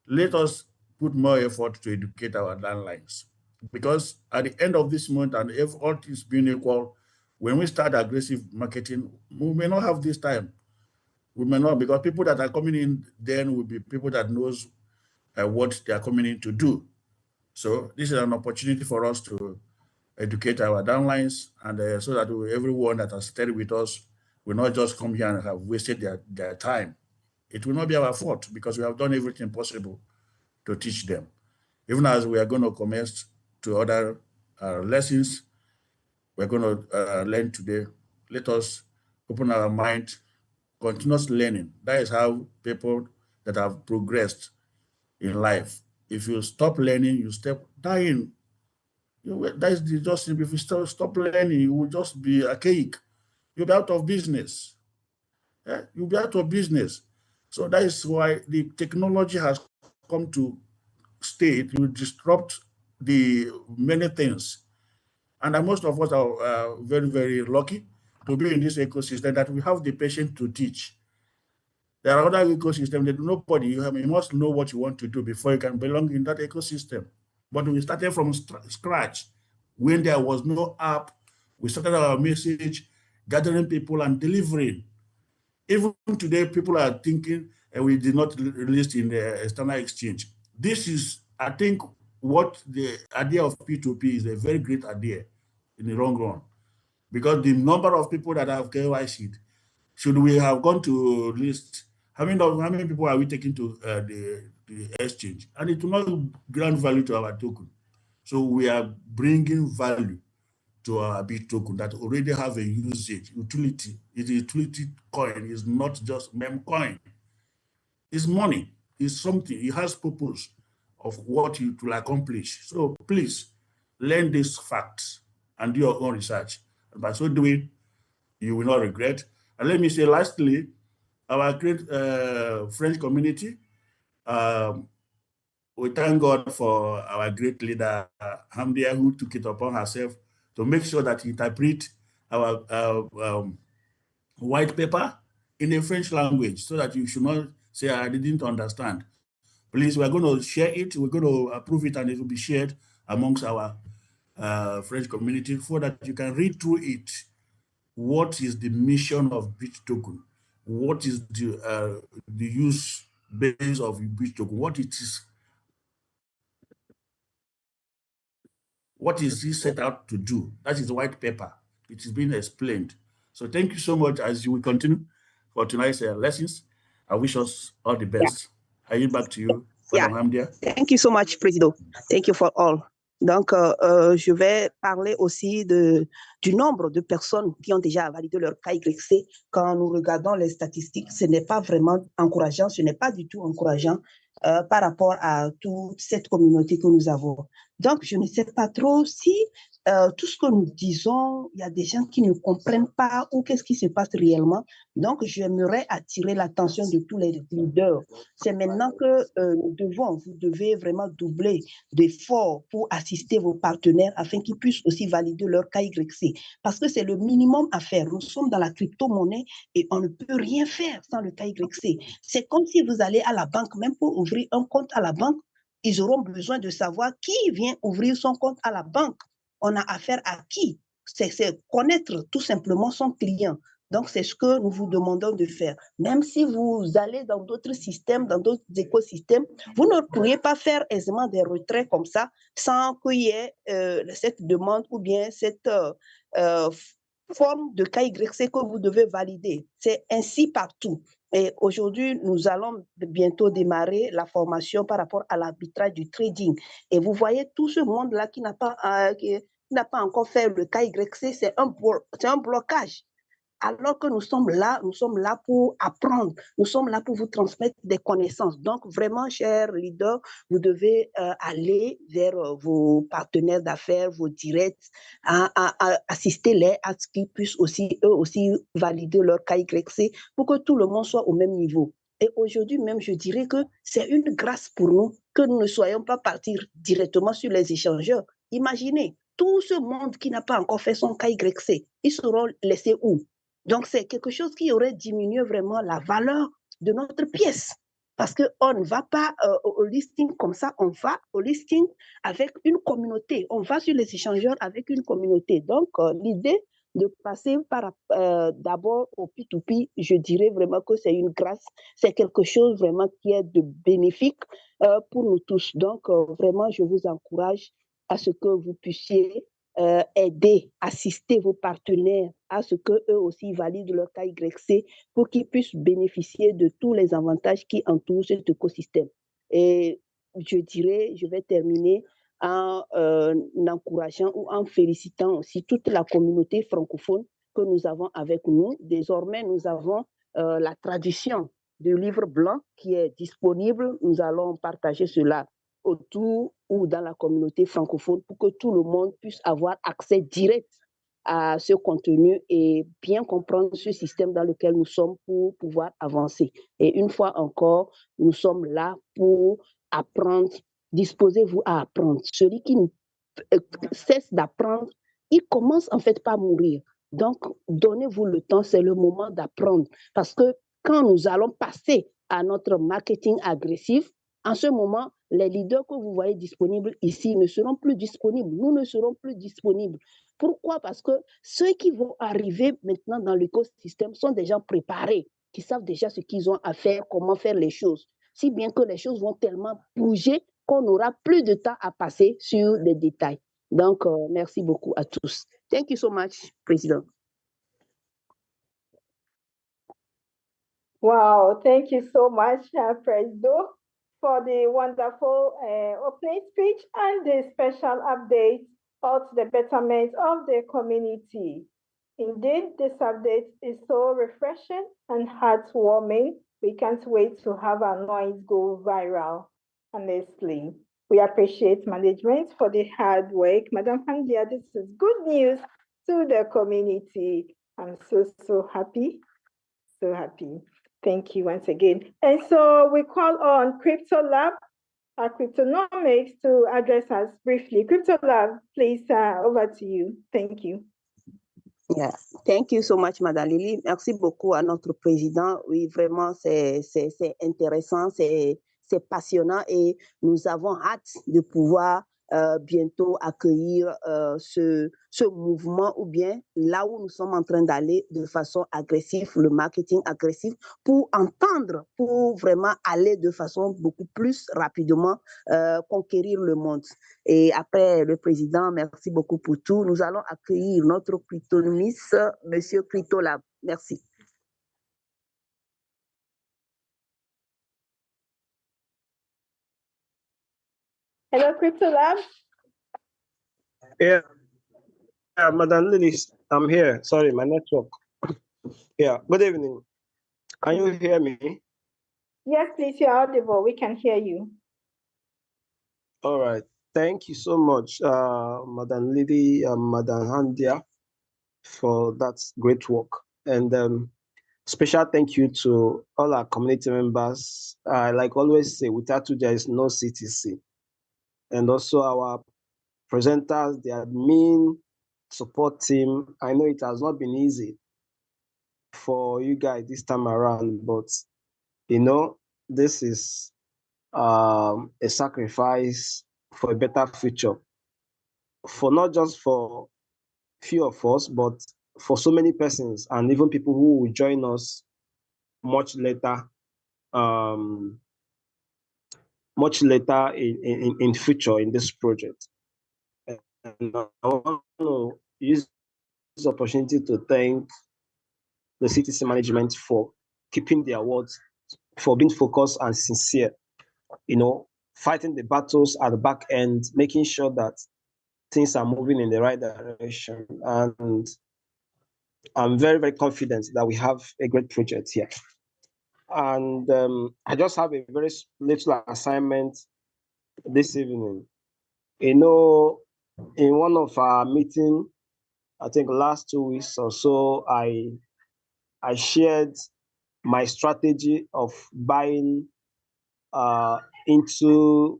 S9: let us put more effort to educate our landlines, because at the end of this month, and if all things being equal, when we start aggressive marketing, we may not have this time. We may not, because people that are coming in then will be people that knows what they are coming in to do. So this is an opportunity for us to educate our downlines, and so that everyone that has stayed with us will not just come here and have wasted their time. It will not be our fault because we have done everything possible to teach them. Even as we are going to commence to other lessons, we're going to learn today. Let us open our mind, continuous learning. That is how people that have progressed in life. If you stop learning, you stop dying. That's just if you stop learning, you will just be archaic. You'll be out of business. Yeah? You'll be out of business. So that is why the technology has come to stay. It will disrupt the many things. And most of us are very, very lucky to be in this ecosystem that we have the patience to teach. There are other ecosystems that nobody, you must know what you want to do before you can belong in that ecosystem. But we started from scratch. When there was no app, we started our message, gathering people and delivering. Even today, people are thinking, and we did not release in the external exchange. This is, I think, what the idea of P2P is a very great idea in the long run, because the number of people that have KYC'd, should we have gone to list, how many people are we taking to the exchange? And it will not grant value to our token. So we are bringing value to our Btt token that already have a usage, utility. It's a utility coin. It's not just meme coin. It's money. It's something. It has purpose of what it will accomplish. So please learn these facts and do your own research. By so doing, you will not regret. And let me say, lastly, our great French community, we thank God for our great leader, Hamdia, who took it upon herself to make sure that he interpret our white paper in a French language so that you should not say, I didn't understand. Please, we're going to share it. We're going to approve it, and it will be shared amongst our French community so that you can read through it. What is the mission of Btt token? What is the use base of Btt token? What is he set out to do? That is the white paper. It is being explained. So thank you so much as you will continue for tonight's lessons. I wish us all the best. I yield back to you, Madam Hamdia.
S5: Thank you so much, Président. Thank you for all. Donc, je vais parler aussi du nombre de personnes qui ont déjà validé leur KYC. Quand nous regardons les statistiques, ce n'est pas vraiment encourageant, ce n'est pas du tout encourageant par rapport à toute cette communauté que nous avons. Donc, je ne sais pas trop si tout ce que nous disons, il y a des gens qui ne comprennent pas ou qu'est-ce qui se passe réellement. Donc, j'aimerais attirer l'attention de tous les leaders. C'est maintenant que vous devez vraiment doubler d'efforts pour assister vos partenaires afin qu'ils puissent aussi valider leur KYC. Parce que c'est le minimum à faire. Nous sommes dans la crypto-monnaie et on ne peut rien faire sans le KYC. C'est comme si vous allez à la banque, même pour ouvrir un compte à la banque, ils auront besoin de savoir qui vient ouvrir son compte à la banque. On a affaire à qui? C'est connaître tout simplement son client. Donc, c'est ce que nous vous demandons de faire. Même si vous allez dans d'autres systèmes, dans d'autres écosystèmes, vous ne pourriez pas faire aisément des retraits comme ça sans qu'il y ait cette demande ou bien cette forme de KYC que vous devez valider. C'est ainsi partout. Et aujourd'hui, nous allons bientôt démarrer la formation par rapport à l'arbitrage du trading. Et vous voyez tout ce monde-là qui n'a pas encore fait le KYC, c'est un blocage. Alors que nous sommes là pour apprendre, nous sommes là pour vous transmettre des connaissances. Donc, vraiment, chers leaders, vous devez aller vers vos partenaires d'affaires, vos directs, assister-les à ce qu'ils puissent aussi, eux aussi, valider leur KYC pour que tout le monde soit au même niveau. Et aujourd'hui même, je dirais que c'est une grâce pour nous que nous ne soyons pas partis directement sur les échangeurs. Imaginez, tout ce monde qui n'a pas encore fait son KYC, ils seront laissés où? Donc, c'est quelque chose qui aurait diminué vraiment la valeur de notre pièce. Parce qu'on ne va pas au listing comme ça, on va au listing avec une communauté. On va sur les échangeurs avec une communauté. Donc, l'idée de passer d'abord au P2P, je dirais vraiment que c'est une grâce. C'est quelque chose vraiment qui est de bénéfique pour nous tous. Donc, vraiment, je vous encourage à ce que vous puissiez aider, assister vos partenaires à ce qu'eux aussi valident leur KYC pour qu'ils puissent bénéficier de tous les avantages qui entourent cet écosystème. Et je vais terminer en encourageant ou en félicitant aussi toute la communauté francophone que nous avons avec nous. Désormais, nous avons la traduction du livre blanc qui est disponible. Nous allons partager cela autour ou dans la communauté francophone pour que tout le monde puisse avoir accès direct à ce contenu et bien comprendre ce système dans lequel nous sommes pour pouvoir avancer. Et une fois encore, nous sommes là pour apprendre. Disposez-vous à apprendre. Celui qui cesse d'apprendre, il commence en fait par mourir. Donc, donnez-vous le temps, c'est le moment d'apprendre. Parce que quand nous allons passer à notre marketing agressif, en ce moment, les leaders que vous voyez disponibles ici ne seront plus disponibles. Nous ne serons plus disponibles. Pourquoi? Parce que ceux qui vont arriver maintenant dans l'écosystème sont des gens préparés, qui savent déjà ce qu'ils ont à faire, comment faire les choses. Si bien que les choses vont tellement bouger qu'on n'aura plus de temps à passer sur les détails. Donc, merci beaucoup à tous. Thank you so much, Président.
S2: Wow, thank you so much, President, for the wonderful opening speech and the special update of the betterment of the community. Indeed, this update is so refreshing and heartwarming. We can't wait to have our noise go viral, honestly. We appreciate management for the hard work. Madam Handia, this is good news to the community. I'm so happy. So happy. Thank you once again. And so we call on Crypto Lab, our cryptonomics, to address us briefly. Crypto Lab, please, over to you. Thank you.
S5: Yeah. Thank you so much, Madame Lily. Merci beaucoup à notre président. Oui, vraiment, c'est intéressant, c'est passionnant et nous avons hâte de pouvoir bientôt accueillir ce mouvement ou bien là où nous sommes en train d'aller de façon agressive, le marketing agressif, pour entendre, pour vraiment aller de façon beaucoup plus rapidement conquérir le monde. Et après le président, merci beaucoup pour tout. Nous allons accueillir notre cryptonomiste, Monsieur Cryptolab. Merci.
S2: Hello, Cryptolab.
S10: Yeah, Madam Lily, I'm here. Sorry, my network. Yeah, good evening. Can you hear me?
S2: Yes, please, you're audible. We can hear you.
S10: All right. Thank you so much, Madam Lily and Madam Handia, for that great work. And special thank you to all our community members. I like always say, without you, there is no CTC. And also our presenters, the admin support team. I know it has not been easy for you guys this time around, but you know, this is a sacrifice for a better future, for not just for few of us, but for so many persons and even people who will join us much later, in future in this project. And I want to use this opportunity to thank the CTC management for keeping their words, for being focused and sincere, you know, fighting the battles at the back end, making sure that things are moving in the right direction. And I'm very, very confident that we have a great project here. And I just have a very little assignment this evening. You know, in one of our meetings, I think last 2 weeks or so, I shared my strategy of buying into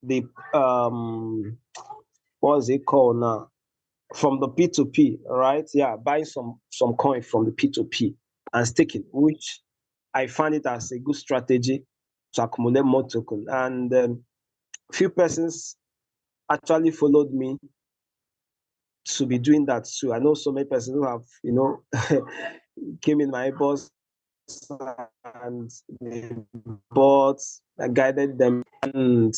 S10: the what's it called now? From the P2P, right? Yeah, buying some coin from the P2P and staking, which I find it as a good strategy to accumulate more token. And few persons actually followed me to be doing that too. I know so many persons who have, you know, came in my boss and bought, I guided them. And,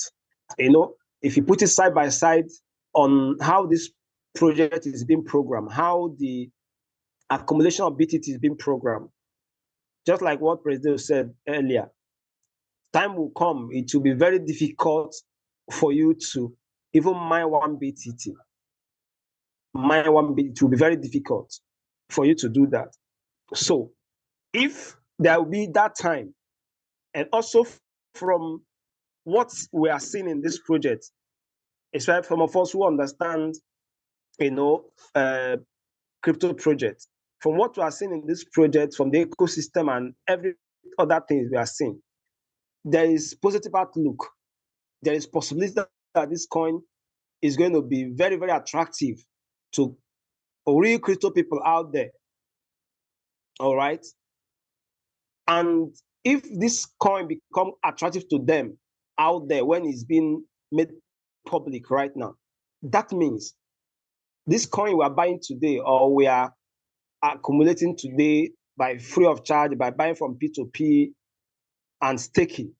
S10: you know, if you put it side by side on how this project is being programmed, how the accumulation of BTT is being programmed, just like what President said earlier, time will come, it will be very difficult for you to even mine one BTT. Mine one BTT, it will be very difficult for you to do that. So if there will be that time, and also from what we are seeing in this project, especially from of us who understand, you know, crypto project, from what we are seeing in this project, from the ecosystem and every other thing we are seeing, there is positive outlook. There is possibility that this coin is going to be very, very attractive to real crypto people out there. All right. And if this coin become attractive to them out there when it's being made public right now, that means this coin we are buying today or we are accumulating today by free of charge, by buying from P2P and staking,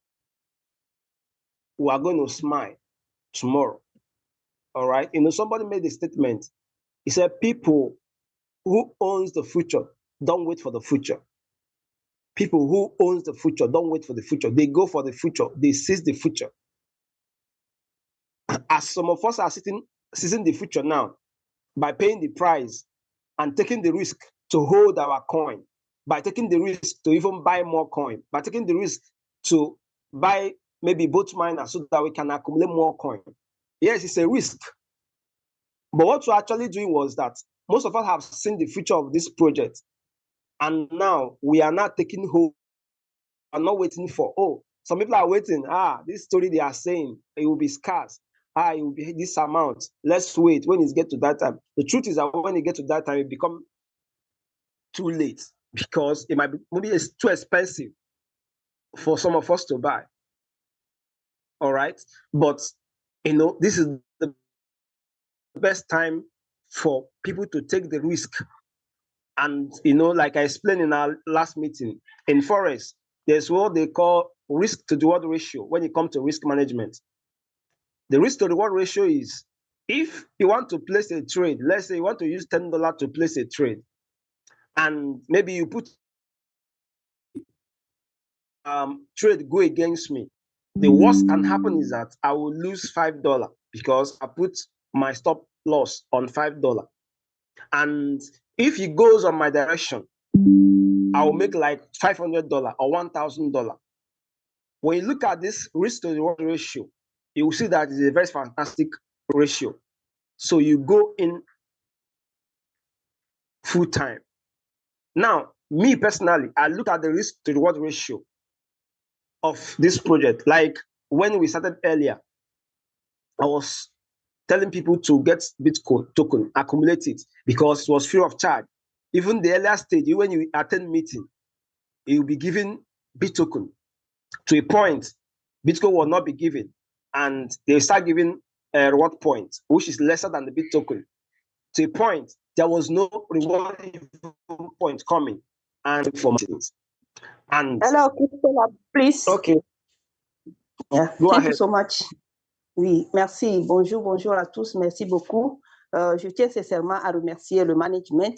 S10: we are going to smile tomorrow. All right. You know, somebody made a statement. He said, people who owns the future don't wait for the future. People who owns the future don't wait for the future. They go for the future. They seize the future. As some of us are seizing the future now by paying the price and taking the risk to hold our coin, by taking the risk to even buy more coin, by taking the risk to buy maybe both miners so that we can accumulate more coin. Yes, it's a risk, But what we're actually doing was that most of us have seen the future of this project. And now we are not taking hope. I'm not waiting for, oh, some people are waiting. This story they are saying, it will be scarce. It will be this amount. Let's wait when it gets to that time. The truth is that when it gets to that time, it becomes too late because it might be, maybe it's too expensive for some of us to buy. All right. But, this is the best time for people to take the risk. And, like I explained in our last meeting, in Forex, there's what they call risk to reward ratio when it comes to risk management. The risk to reward ratio is if you want to place a trade, let's say you want to use $10 to place a trade, and maybe you put trade go against me. The worst can happen is that I will lose $5 because I put my stop loss on $5. And if it goes on my direction, I will make like $500 or $1,000. When you look at this risk to reward ratio, you will see that it's a very fantastic ratio. So you go in full time. Now, me personally, I look at the risk to reward ratio of this project. Like when we started earlier, I was telling people to get Bitcoin token, accumulate it, because it was free of charge. Even the earlier stage, when you attend meeting, you will be given Bit token. To a point, Bitcoin will not be given, and they start giving a reward point, which is lesser than the Bit token. To a point, there was no reward point coming, and informations. And
S5: Alors, Christella, please.
S10: okay,
S5: Yeah,
S10: go
S5: thank
S10: ahead.
S5: you so much. Oui, merci. Bonjour à tous. Merci beaucoup. Je tiens sincèrement à remercier le management,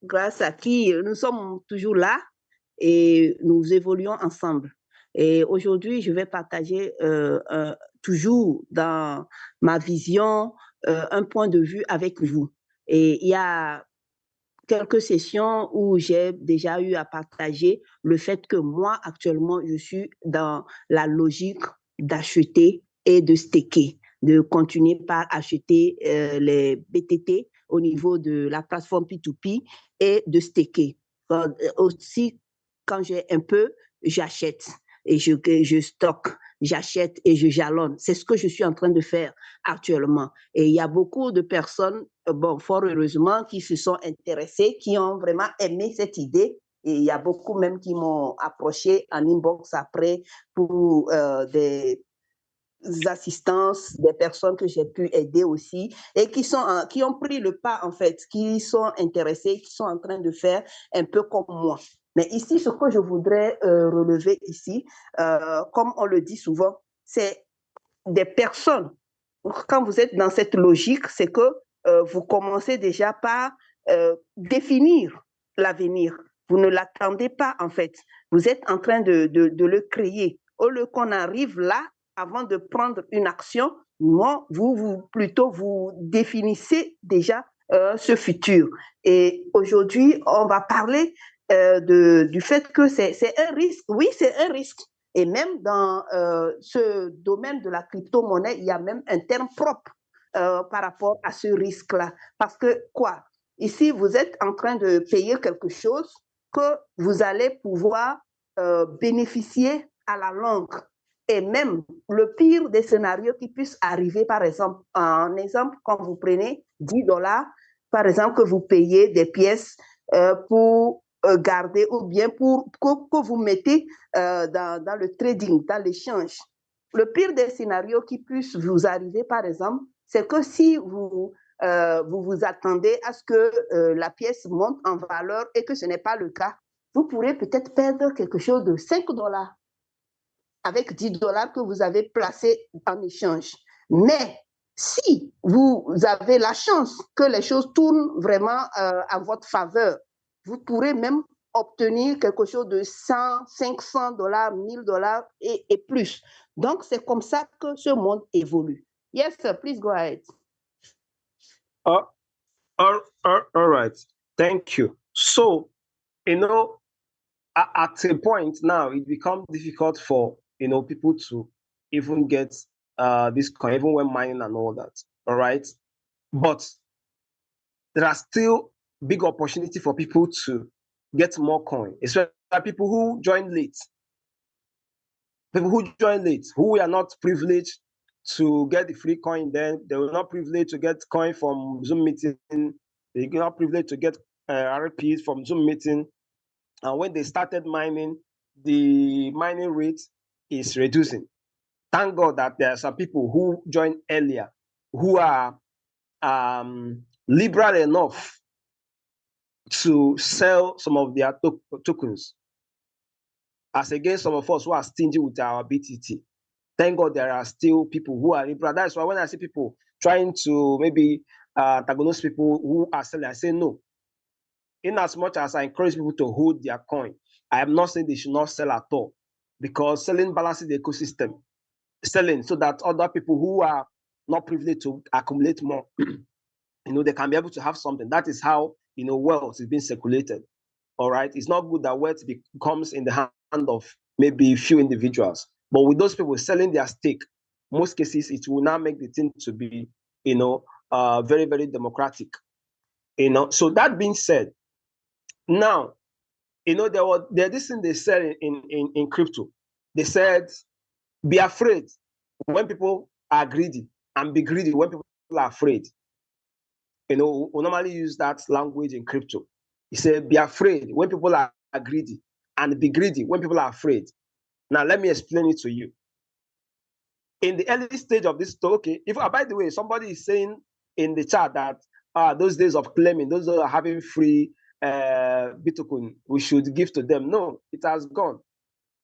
S5: grâce à qui nous sommes toujours là et nous évoluons ensemble. Et aujourd'hui, je vais partager toujours dans ma vision un point de vue avec vous. Et il y a quelques sessions où j'ai déjà eu à partager le fait que moi, actuellement, je suis dans la logique d'acheter et de staker, de continuer par acheter les BTT au niveau de la plateforme P2P et de staker. Aussi, quand j'ai un peu, j'achète et je stocke, j'achète et je jalonne. C'est ce que je suis en train de faire actuellement. Et il y a beaucoup de personnes, fort heureusement, qui se sont intéressées, qui ont vraiment aimé cette idée. Et il y a beaucoup même qui m'ont approché en inbox après pour des assistances, des personnes que j'ai pu aider aussi et qui ont pris le pas en fait, qui sont intéressés, qui sont en train de faire un peu comme moi. Mais ici, ce que je voudrais relever ici, comme on le dit souvent, c'est des personnes. Quand vous êtes dans cette logique, c'est que vous commencez déjà par définir l'avenir. Vous ne l'attendez pas, en fait. Vous êtes en train de le créer. Au lieu qu'on arrive là, avant de prendre une action, moi, plutôt, vous définissez déjà ce futur. Et aujourd'hui, on va parler du fait que c'est un risque. Oui, c'est un risque. Et même dans ce domaine de la crypto-monnaie, il y a même un terme propre par rapport à ce risque-là. Parce que quoi? Ici, vous êtes en train de payer quelque chose que vous allez pouvoir bénéficier à la longue. Et même le pire des scénarios qui puissent arriver, par exemple, en exemple, quand vous prenez $10, par exemple, que vous payez des pièces pour garder ou bien que vous mettez dans le trading, dans l'échange. Le pire des scénarios qui puissent vous arriver, par exemple, c'est que si vous vous attendez à ce que la pièce monte en valeur et que ce n'est pas le cas, vous pourrez peut-être perdre quelque chose de $5 avec $10 que vous avez placé en échange. Mais si vous avez la chance que les choses tournent vraiment à votre faveur, vous pourrez même obtenir quelque chose de $100, $500, $1000 et plus. Donc, c'est comme ça que ce monde évolue. Yes, sir, please go ahead.
S10: All right. Thank you. So, at a point now, it becomes difficult for, people to even get this coin, even when mining and all that. All right. But there are still big opportunity for people to get more coin, especially people who join late. People who join late, who are not privileged to get the free coin, then they were not privileged to get coin from Zoom meeting. They were not privileged to get RPs from Zoom meeting. And when they started mining, the mining rate is reducing. Thank God that there are some people who joined earlier, who are liberal enough to sell some of their tokens, as against some of us who are stingy with our BTT. Thank God there are still people who are liberal. That's why when I see people trying to maybe antagonize people who are selling, I say no. In as much as I encourage people to hold their coin, I am not saying they should not sell at all, because selling balances the ecosystem. Selling so that other people who are not privileged to accumulate more, they can be able to have something. That is how, wealth is being circulated. All right. It's not good that wealth becomes in the hand of maybe few individuals. But with those people selling their stake, most cases it will now make the thing to be, very, very democratic. So that being said, now, there's this thing they said in crypto. They said, be afraid when people are greedy, and be greedy when people are afraid. We normally use that language in crypto. He said, be afraid when people are greedy, and be greedy when people are afraid. Now, let me explain it to you. In the early stage of this talk, okay, by the way, somebody is saying in the chat that those days of claiming, those who are having free Bitcoin, we should give to them. No, it has gone.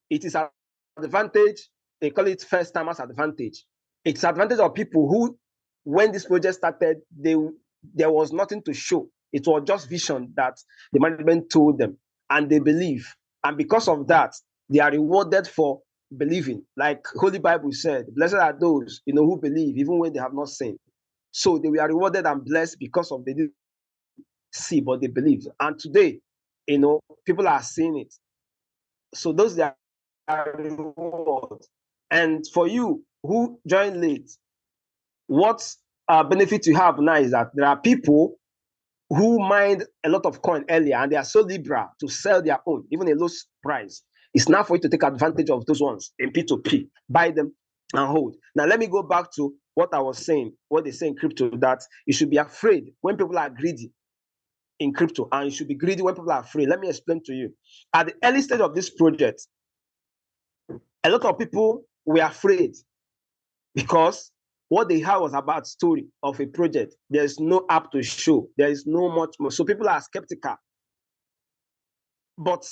S10: It is an advantage. They call it first timers advantage. It's advantage of people who, when this project started, there was nothing to show. It was just vision that the management told them, and they believe. And because of that, they are rewarded for believing. Like Holy Bible said, blessed are those who believe, even when they have not seen. So they were rewarded and blessed because of they didn't see, but they believed. And today, people are seeing it. So those are rewards. And for you who join late, what benefit you have now is that there are people who mined a lot of coin earlier, and they are so liberal to sell their own, even a low price. It's now for you to take advantage of those ones in P2P, buy them and hold. Now, let me go back to what I was saying, what they say in crypto, that you should be afraid when people are greedy in crypto, and you should be greedy when people are afraid. Let me explain to you. At the early stage of this project, a lot of people were afraid because what they had was about story of a project. There's no app to show. There is no much more. So people are skeptical. But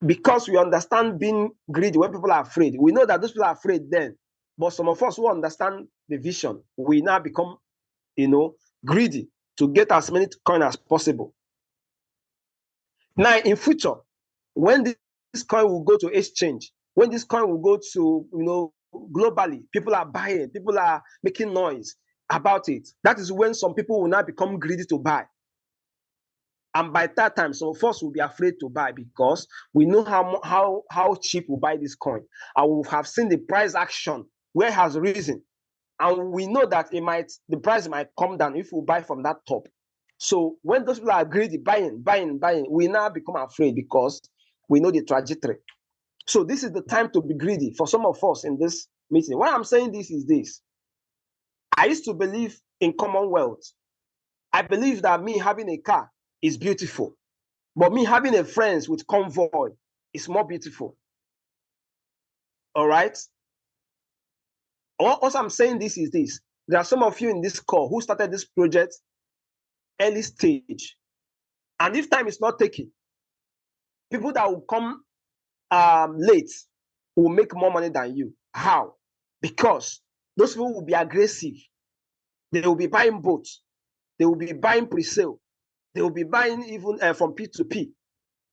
S10: because we understand being greedy when people are afraid, we know that those people are afraid then. But some of us who understand the vision, we now become, greedy to get as many coins as possible. Now, in future, when this coin will go to exchange, when this coin will go to, globally, people are buying, people are making noise about it. That is when some people will now become greedy to buy. And by that time, some of us will be afraid to buy because we know how cheap we buy this coin. And we have seen the price action where it has risen. And we know that the price might come down if we buy from that top. So when those people are greedy, buying, we now become afraid because we know the trajectory. So this is the time to be greedy for some of us in this meeting. Why I'm saying this is this. I used to believe in commonwealth. I believe that me having a car is beautiful, but me having a friends with convoy is more beautiful. All right? Also, I'm saying this is this. There are some of you in this call who started this project early stage. And if time is not taken, people that will come late will make more money than you. How? Because those people will be aggressive. They will be buying boats. They will be buying pre-sale. They will be buying even from P2P.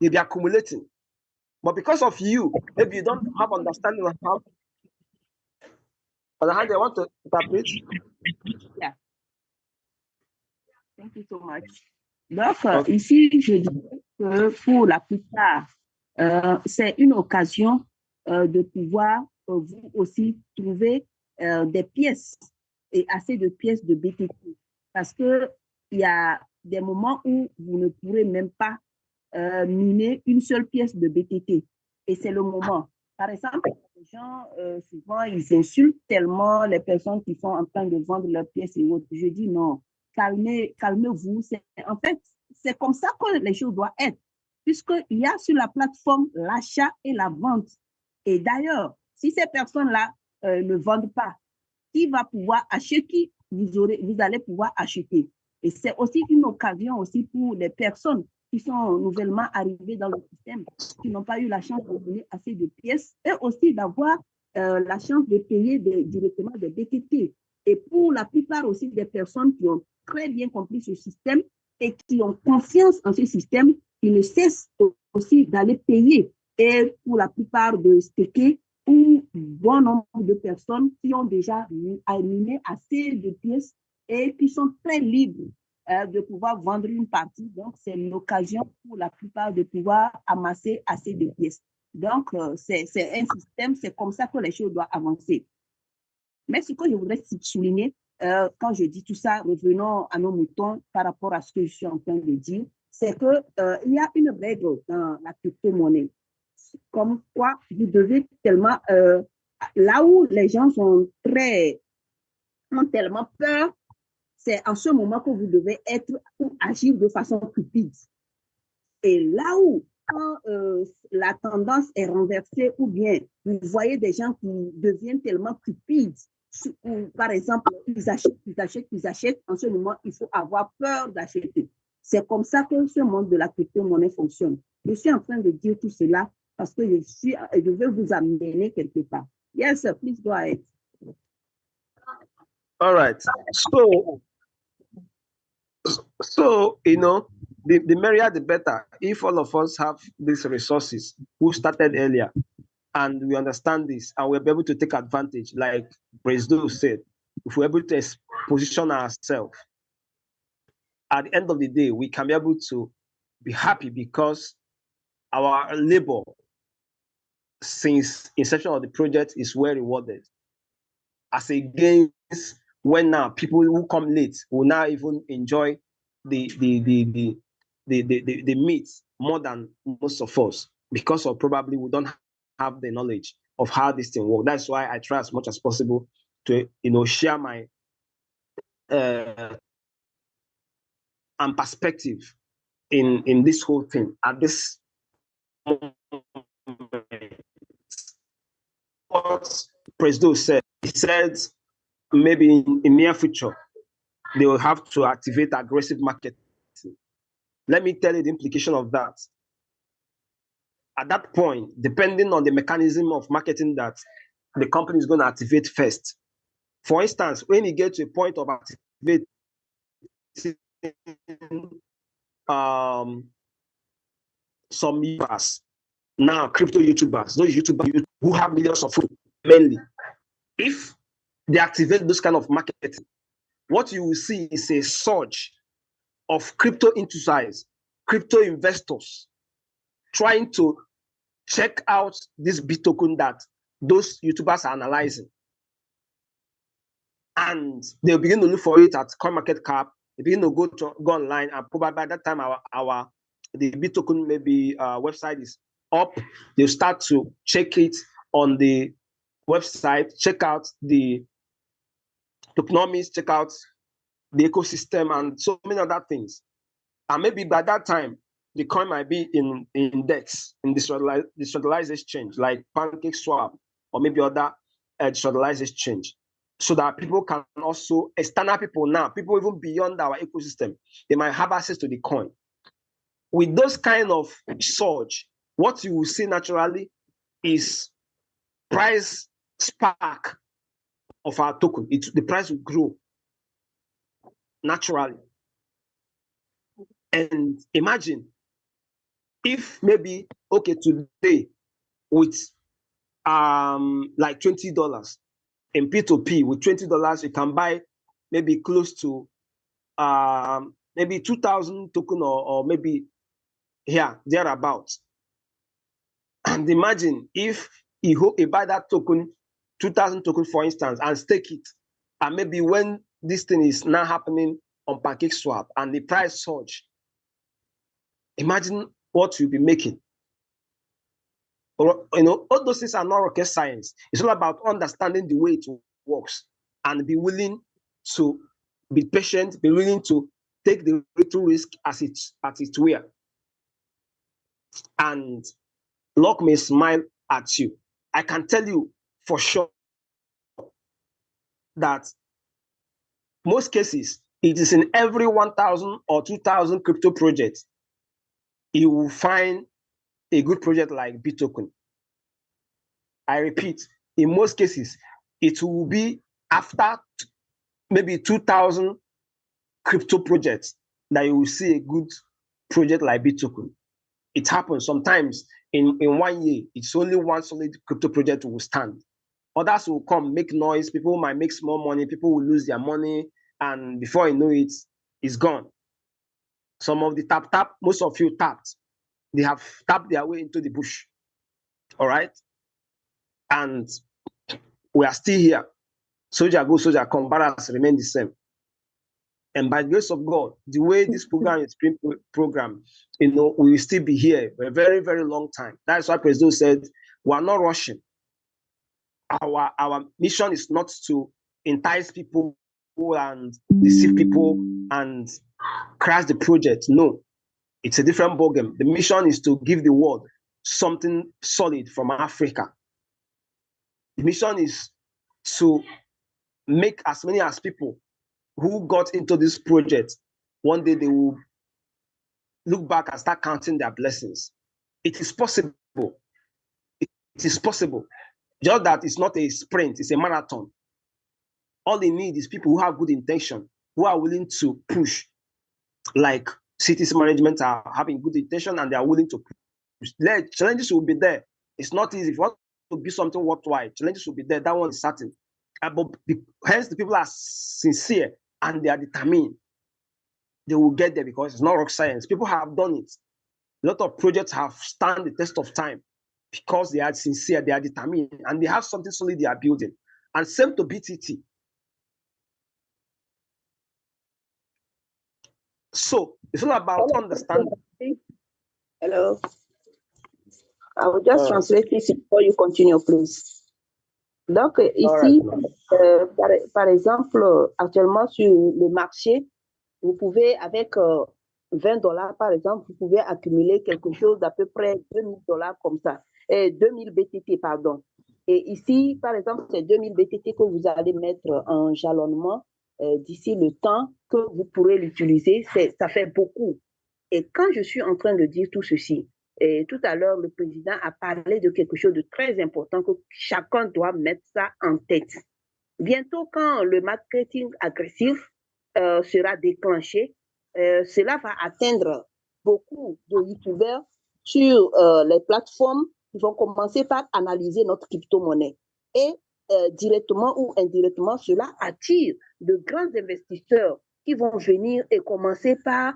S10: They'll be accumulating. But because of you, maybe you don't have understanding of how. On the hand, they want to interpret.
S11: Yeah. Thank you so much. Donc, ici, je dirais que pour la plupart, c'est une occasion de pouvoir vous aussi trouver des pièces et assez de pièces de BTC. Parce que il y a des moments où vous ne pourrez même pas miner une seule pièce de BTT. Et c'est le moment. Par exemple, les gens, souvent, ils insultent tellement les personnes qui sont en train de vendre leurs pièces et autres. Je dis non, calmez-vous. En fait, c'est comme ça que les choses doivent être. Puisqu'il y a sur la plateforme l'achat et la vente. Et d'ailleurs, si ces personnes-là ne vendent pas, qui va pouvoir acheter, qui vous allez pouvoir acheter. Et c'est aussi une occasion aussi pour les personnes qui sont nouvellement arrivées dans le système, qui n'ont pas eu la chance de donner assez de pièces, et aussi d'avoir la chance de payer directement des BTT. Et pour la plupart aussi des personnes qui ont très bien compris ce système et qui ont confiance en ce système, ils ne cessent aussi d'aller payer. Et pour la plupart de staker, ou bon nombre de personnes qui ont déjà miné assez de pièces et qui sont très libres de pouvoir vendre une partie. Donc, c'est l'occasion pour la plupart de pouvoir amasser assez de pièces. Donc, c'est un système, c'est comme ça que les choses doivent avancer. Mais ce que je voudrais souligner, quand je dis tout ça, revenons à nos moutons par rapport à ce que je suis en train de dire, c'est qu'il y a une règle dans la crypto-monnaie, comme quoi vous devez tellement, là où les gens ont tellement peur, c'est en ce moment que vous devez être ou agir de façon cupide. Et là où, quand la tendance est renversée, ou bien vous voyez des gens qui deviennent tellement cupides, par exemple, ils achètent, en ce moment, il faut avoir peur d'acheter. C'est comme ça que ce monde de la crypto-monnaie fonctionne. Je suis en train de dire tout cela parce que je veux vous amener quelque part. Yes, sir, please go ahead.
S10: All right. So you know, the merrier the better. If all of us have these resources who started earlier and we understand this and we're able to take advantage, like Brazil said, if we're able to position ourselves, at the end of the day, we can be able to be happy because our labor since inception of the project is well rewarded. As against when now people who come late will now even enjoy the meat more than most of us because of probably we don't have the knowledge of how this thing works. That's why I try as much as possible to share my and perspective in this whole thing at this moment. What President said, he said maybe in near future they will have to activate aggressive marketing. Let me tell you the implication of that. At that point, depending on the mechanism of marketing that the company is going to activate first. For instance, when you get to a point of activating some YouTubers, now crypto YouTubers, those YouTubers who have millions of followers, mainly, if they activate this kind of marketing, what you will see is a surge of crypto enthusiasts, crypto investors trying to check out this Btt token that those YouTubers are analyzing. And they'll begin to look for it at CoinMarketCap. They begin to go online, and probably by that time the Btt token maybe website is up. They'll start to check it on the website, check out the tokenomics, check out the ecosystem, and so many other things. And maybe by that time, the coin might be in DEX, in decentralized exchange, like PancakeSwap, or maybe other decentralized exchange, so that people can also, external people now, people even beyond our ecosystem, they might have access to the coin. With those kind of surge, what you will see naturally is price spark of our token. The price will grow naturally. And imagine if maybe, okay, today with like $20 in P2P, with $20 you can buy maybe close to maybe 2,000 token or maybe thereabouts. And imagine if you buy that token, 2,000 token for instance, and stake it, and maybe when this thing is now happening on pancake swap and the price surge, imagine what you'll be making. Or, you know, all those things are not rocket science. It's all about understanding the way it works and be willing to be patient, be willing to take the little risk as it were. And luck may smile at you. I can tell you for sure that most cases, it is in every 1,000 or 2,000 crypto projects, you will find a good project like Btt. I repeat, in most cases, it will be after maybe 2,000 crypto projects that you will see a good project like Btt. It happens sometimes in 1 year, it's only one solid crypto project will stand. Others will come, make noise, people might make small money, people will lose their money, and before you know it, it's gone. Some of the tap, most of you tapped, they have tapped their way into the bush. All right? And we are still here. Soldier go, soldier come, barracks remain the same. And by the grace of God, the way this program is being programmed, you know, we will still be here for a very, very long time. That's why President said, we are not rushing. Our mission is not to entice people and deceive people and crash the project. No, it's a different ballgame. The mission is to give the world something solid from Africa. The mission is to make as many as people who got into this project, one day they will look back and start counting their blessings. It is possible. It is possible. Just that it's not a sprint, it's a marathon. All they need is people who have good intention, who are willing to push, like cities management are having good intention and they are willing to push. Challenges will be there. It's not easy. If you want to be something worthwhile, challenges will be there. That one is certain. But hence, the people are sincere and they are determined. They will get there because it's not rock science. People have done it. A lot of projects have stand the test of time because they are sincere, they are determined, and they have something solid they are building. And same to BTT. So it's all about understanding.
S11: Hello. I will just translate this before you continue, please. Donc, ici, par exemple, actuellement sur le marché, vous pouvez, avec $20, par exemple, vous pouvez accumuler quelque chose d'à peu près $2,000 comme ça. 2000 BTT, pardon. Et ici, par exemple, c'est 2000 BTT que vous allez mettre en jalonnement d'ici le temps que vous pourrez l'utiliser. Ça fait beaucoup. Et quand je suis en train de dire tout ceci, et tout à l'heure, le président a parlé de quelque chose de très important que chacun doit mettre ça en tête. Bientôt, quand le marketing agressif sera déclenché, cela va atteindre beaucoup de youtubeurs sur les plateformes qui vont commencer par analyser notre crypto-monnaie. Et directement ou indirectement, cela attire de grands investisseurs qui vont venir et commencer par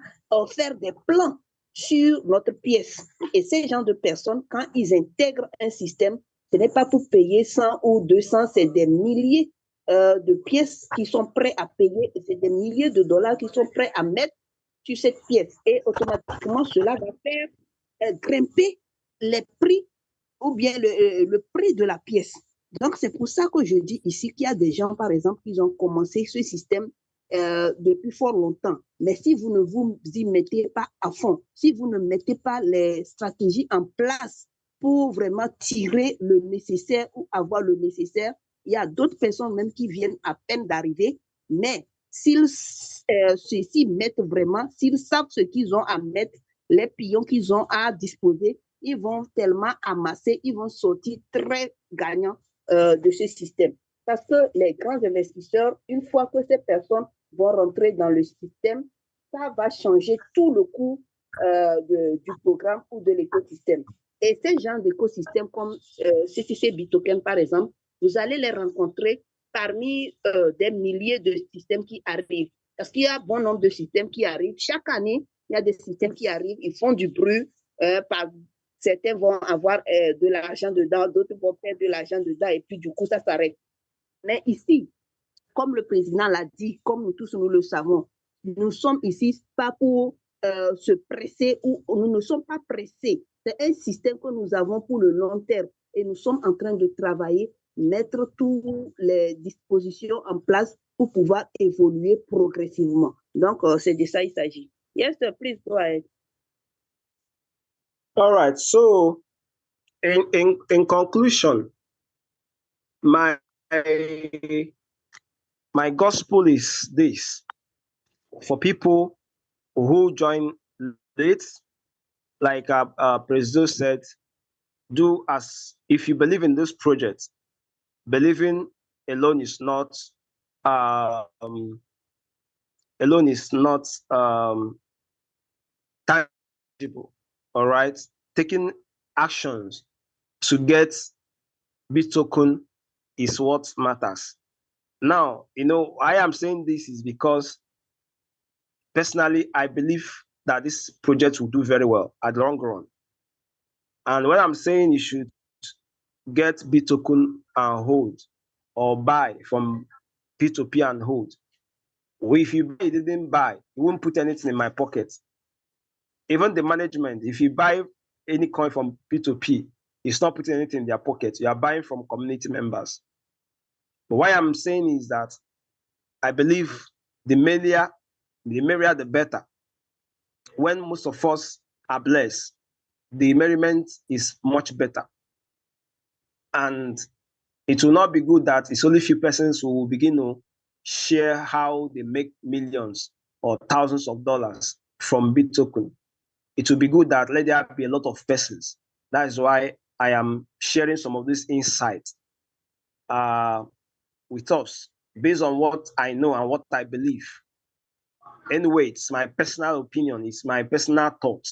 S11: faire des plans sur notre pièce. Et ces gens de personnes, quand ils intègrent un système, ce n'est pas pour payer 100 ou 200, c'est des milliers de pièces qui sont prêts à payer, c'est des milliers de dollars qui sont prêts à mettre sur cette pièce. Et automatiquement, cela va faire grimper les prix ou bien le prix de la pièce. Donc, c'est pour ça que je dis ici qu'il y a des gens, par exemple, qui ont commencé ce système depuis fort longtemps. Mais si vous ne vous y mettez pas à fond, si vous ne mettez pas les stratégies en place pour vraiment tirer le nécessaire ou avoir le nécessaire, il y a d'autres personnes même qui viennent à peine d'arriver, mais s'ils s'y mettent vraiment, s'ils savent ce qu'ils ont à mettre, les pions qu'ils ont à disposer, ils vont tellement amasser, ils vont sortir très gagnants de ce système. Parce que les grands investisseurs, une fois que ces personnes vont rentrer dans le système, ça va changer tout le cours du programme ou de l'écosystème. Et ces gens d'écosystèmes comme CCC Btt, par exemple, vous allez les rencontrer parmi des milliers de systèmes qui arrivent. Parce qu'il y a un bon nombre de systèmes qui arrivent. Chaque année, il y a des systèmes qui arrivent, ils font du bruit. Certains vont avoir de l'argent dedans, d'autres vont perdre de l'argent dedans, et puis du coup, ça s'arrête. Mais ici, comme le président l'a dit, comme nous tous nous le savons, Nous sommes ici pas pour se presser ou nous ne sommes pas pressés. C'est un système que nous avons pour le long terme et nous sommes en train de travailler, mettre toutes les dispositions en place pour pouvoir évoluer progressivement. Donc, c'est de ça il s'agit. Yes, sir, please go ahead.
S10: All right. So, in conclusion, my gospel is this: for people who join late, like President said, do as if you believe in this project. Believing alone is not tangible. All right, taking actions to get Btt token is what matters. Now, I am saying this is because personally, I believe that this project will do very well at the long run. And when I'm saying you should get Btt token and hold, or buy from P2P and hold, if you didn't buy, you won't put anything in my pocket. Even the management, if you buy any coin from P2P, it's not putting anything in their pocket. You are buying from community members. But what I'm saying is that I believe the merrier, the better. When most of us are blessed, the merriment is much better. And it will not be good that it's only few persons who will begin to share how they make millions or thousands of dollars from Btt token. It will be good that let there be a lot of persons. That is why I am sharing some of this insight with us based on what I know and what I believe. Anyway, it's my personal opinion, it's my personal thought,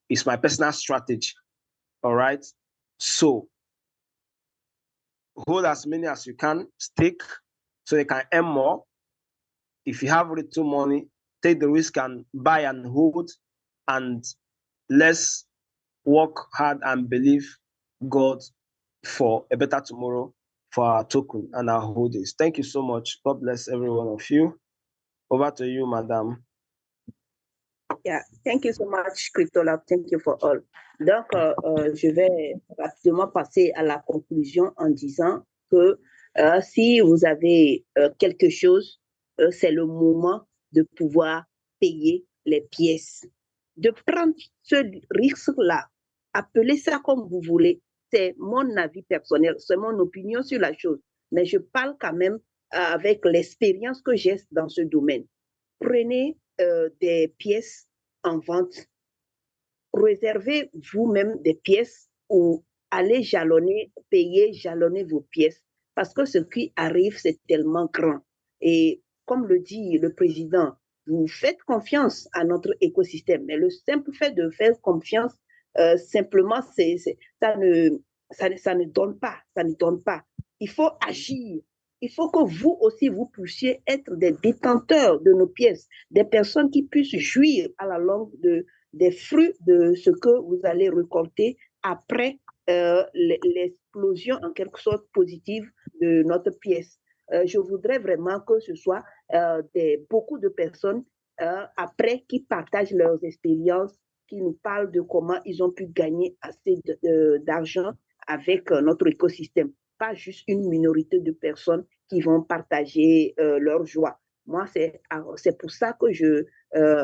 S10: it's my personal strategy. All right. So hold as many as you can, stake so they can earn more. If you have little money, take the risk and buy and hold, and let's work hard and believe God for a better tomorrow for our token and our holdings. Thank you so much. God bless every one of you. Over to you, madam.
S11: Yeah, thank you so much, CryptoLab. Thank you for all. Donc, je vais rapidement passer à la conclusion en disant que si vous avez quelque chose, c'est le moment de pouvoir payer les pièces. De prendre ce risque-là, appelez ça comme vous voulez, c'est mon avis personnel, c'est mon opinion sur la chose. Mais je parle quand même avec l'expérience que j'ai dans ce domaine. Prenez des pièces en vente, réservez vous-même des pièces ou allez jalonner, payer, jalonner vos pièces parce que ce qui arrive, c'est tellement grand. Et comme le dit le président, vous faites confiance à notre écosystème, mais le simple fait de faire confiance, simplement, ça ne donne pas, ça ne donne pas. Il faut agir. Il faut que vous aussi, vous puissiez être des détenteurs de nos pièces, des personnes qui puissent jouir à la longue des fruits de ce que vous allez récolter après l'explosion en quelque sorte positive de notre pièce. Je voudrais vraiment que ce soit beaucoup de personnes après qui partagent leurs expériences, qui nous parlent de comment ils ont pu gagner assez d'argent avec notre écosystème. Pas juste une minorité de personnes qui vont partager leur joie. Moi, c'est pour ça que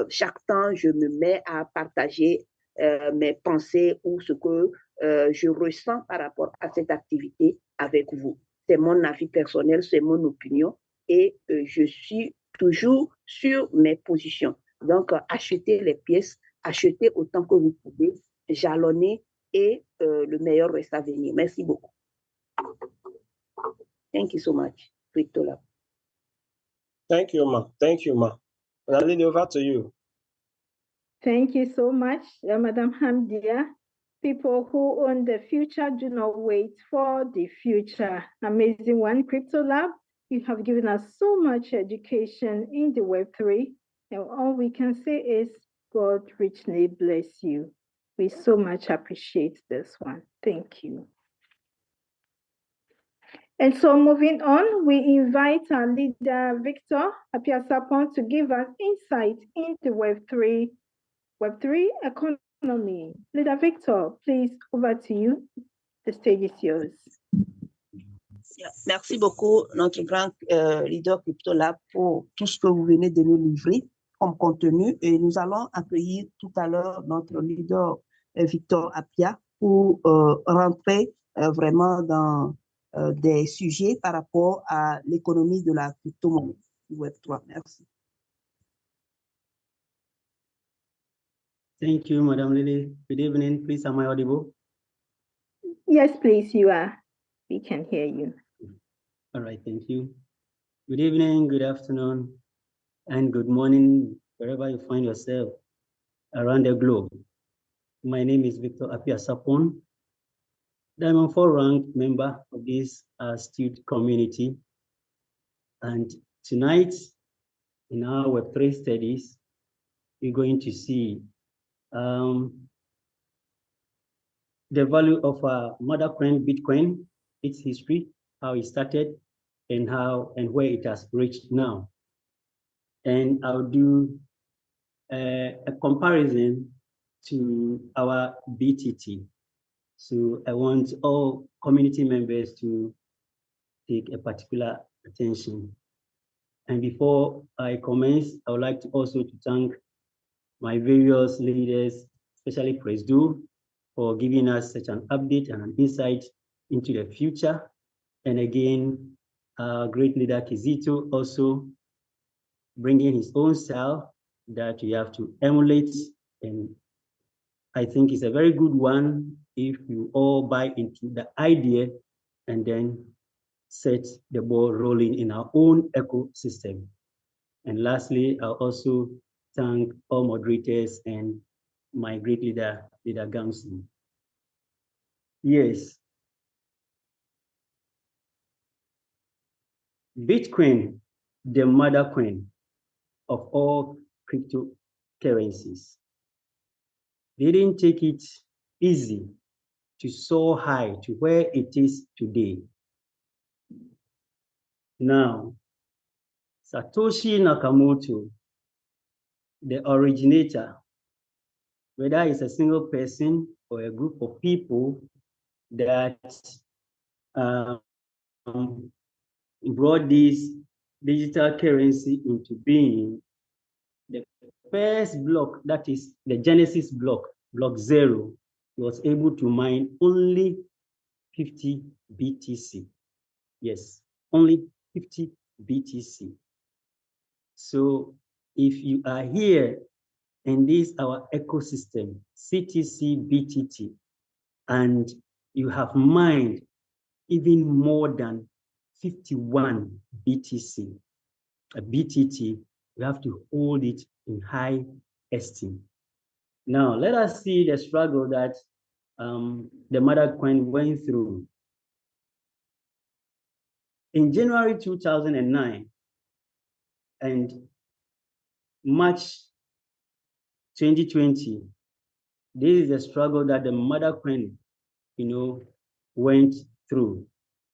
S11: chaque temps, je me mets à partager mes pensées ou ce que je ressens par rapport à cette activité avec vous. C'est mon avis personnel, c'est mon opinion et je suis toujours sur mes positions. Donc, achetez les pièces, achetez autant que vous pouvez, jalonnez et le meilleur reste à venir. Merci beaucoup. Thank you so much, CryptoLab.
S10: Thank you, ma. Thank you, ma. Lily, over to you.
S2: Thank you so much, Madam Hamdia. People who own the future do not wait for the future. Amazing one, CryptoLab. You have given us so much education in the Web3. And all we can say is God richly bless you. We so much appreciate this one. Thank you. And so moving on, we invite our leader, Victor Apiasapon, to give us insight into Web3 economy. Leader Victor, please, over to you. The stage is yours.
S11: Merci beaucoup, notre grand leader Crypto Lab, pour tout ce que vous venez de nous livrer comme contenu. Et nous allons accueillir tout à l'heure notre leader Victor Apia pour rentrer vraiment dans des sujets par rapport à l'économie de la crypto-monnaie Web3. Merci.
S12: Thank you, Madam Lily. Good evening. Please, am I audible?
S2: Yes, please, you are. We can hear you.
S12: All right, thank you. Good evening, good afternoon, and good morning, wherever you find yourself around the globe. My name is Victor Apiasapon. I'm a 4-ranked member of this astute community. And tonight, in our Web3 studies, we're going to see the value of mother coin, Bitcoin, its history, how it started, and where it has reached now. And I'll do a comparison to our BTT. So I want all community members to take a particular attention. And before I commence, I would like to also to thank my various leaders, especially Presdo, for giving us such an update and an insight into the future. And again, great leader Kizito also bringing his own style that you have to emulate. And I think it's a very good one if you all buy into the idea and then set the ball rolling in our own ecosystem. And lastly, I'll also thank all moderators and my great leader, Leader Gamson. Yes. Bitcoin, the mother coin of all cryptocurrencies. They didn't take it easy to soar high to where it is today. Now, Satoshi Nakamoto, the originator, whether it's a single person or a group of people that brought this digital currency into being, the first block, that is the Genesis block, block 0, was able to mine only 50 BTC. Yes, only 50 BTC. So if you are here in this our ecosystem, CTC, BTT, and you have mined even more than 51 BTC, a BTT, you have to hold it in high esteem. Now, let us see the struggle that the mother coin went through. In January 2009 and March 2020, this is the struggle that the mother coin, went through.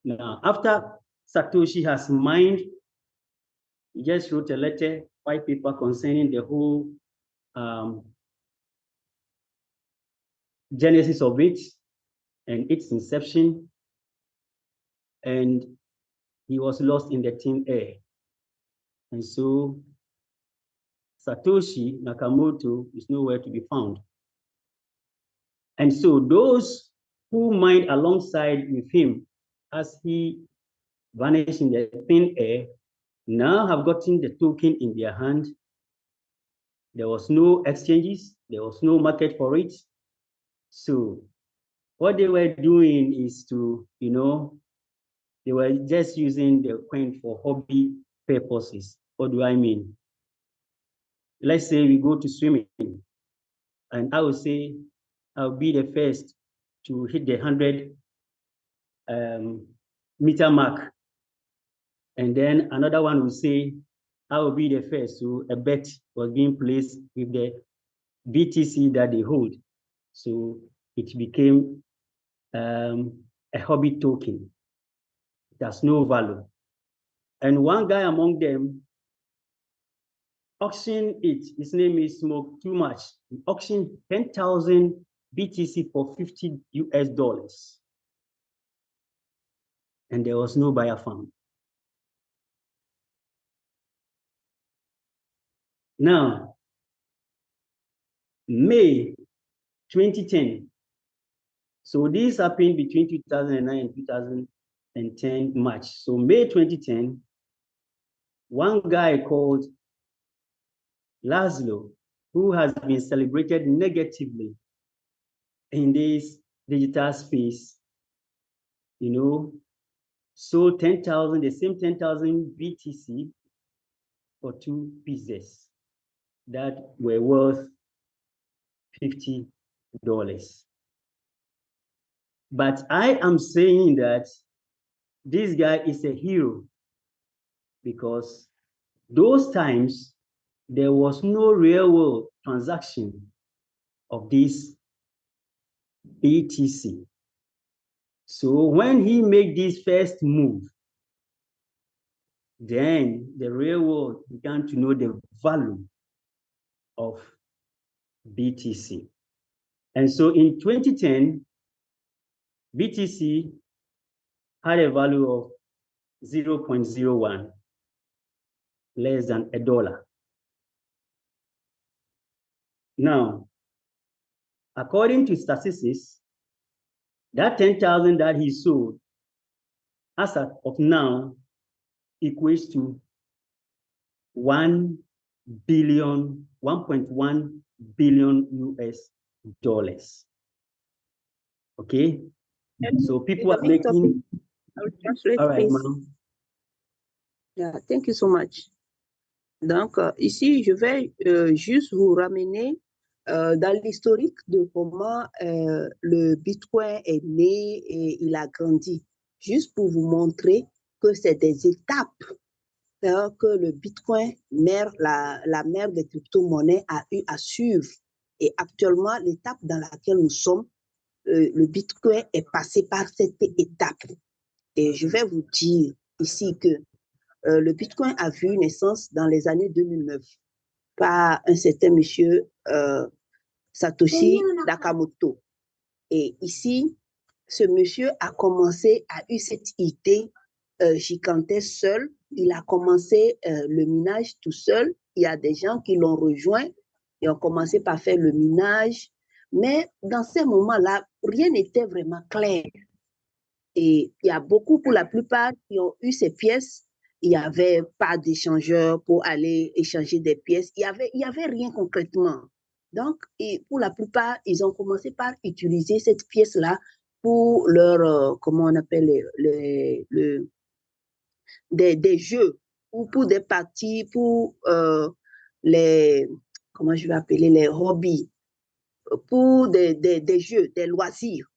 S12: Now, after Satoshi has mined, he just wrote a letter, white paper concerning the whole genesis of it and its inception, and he was lost in the thin air. And so Satoshi Nakamoto is nowhere to be found. And so those who mined alongside with him as he vanished in the thin air now have gotten the token in their hand. There was no exchanges, there was no market for it. So what they were doing is to, they were just using the coin for hobby purposes. What do I mean? Let's say we go to swimming, and I will say I'll be the first to hit the 100 meter mark. And then another one will say, I will be the first. So a bet was being placed with the BTC that they hold. So it became a hobby token. It has no value. And one guy among them auctioned it. His name is Smoke Too Much. He auctioned 10,000 BTC for $50 US. And there was no buyer found. Now, May 2010. So this happened between 2009 and 2010 March. So May 2010, one guy called Laszlo, who has been celebrated negatively in this digital space, you know, sold 10,000, the same 10,000 BTC for 2 pieces that were worth $50. But I am saying that this guy is a hero because those times there was no real world transaction of this BTC. So when he made this first move, then the real world began to know the value of BTC. And so in 2010, BTC had a value of 0.01, less than $1. Now, according to statistics, that 10,000 that he sold, as of now, equates to 1.1 billion US dollars. Okay, so people are making.
S5: I will translate,
S12: All right,
S5: please.
S12: ma'am.
S5: Yeah, thank you so much. Donc, ici, je vais juste vous ramener dans l'historique de comment le Bitcoin est né et il a grandi. Juste pour vous montrer que c'est des étapes que le Bitcoin, la mère des crypto-monnaies, a eu à suivre. Et actuellement, l'étape dans laquelle nous sommes, le Bitcoin est passé par cette étape. Et je vais vous dire ici que le Bitcoin a vu naissance dans les années 2009 par un certain monsieur Satoshi Nakamoto. Et ici, ce monsieur a eu cette idée gigantesque seul. Il a commencé le minage tout seul. Il y a des gens qui l'ont rejoint et ont commencé par faire le minage. Mais dans ces moments-là, rien n'était vraiment clair. Et il y a beaucoup, pour la plupart, qui ont eu ces pièces. Il n'y avait pas d'échangeur pour aller échanger des pièces. Il y avait rien concrètement. Donc, et pour la plupart, ils ont commencé par utiliser cette pièce-là pour leur, comment on appelle, des jeux ou pour des parties, pour comment je vais appeler, les hobbies, pour des jeux, des loisirs,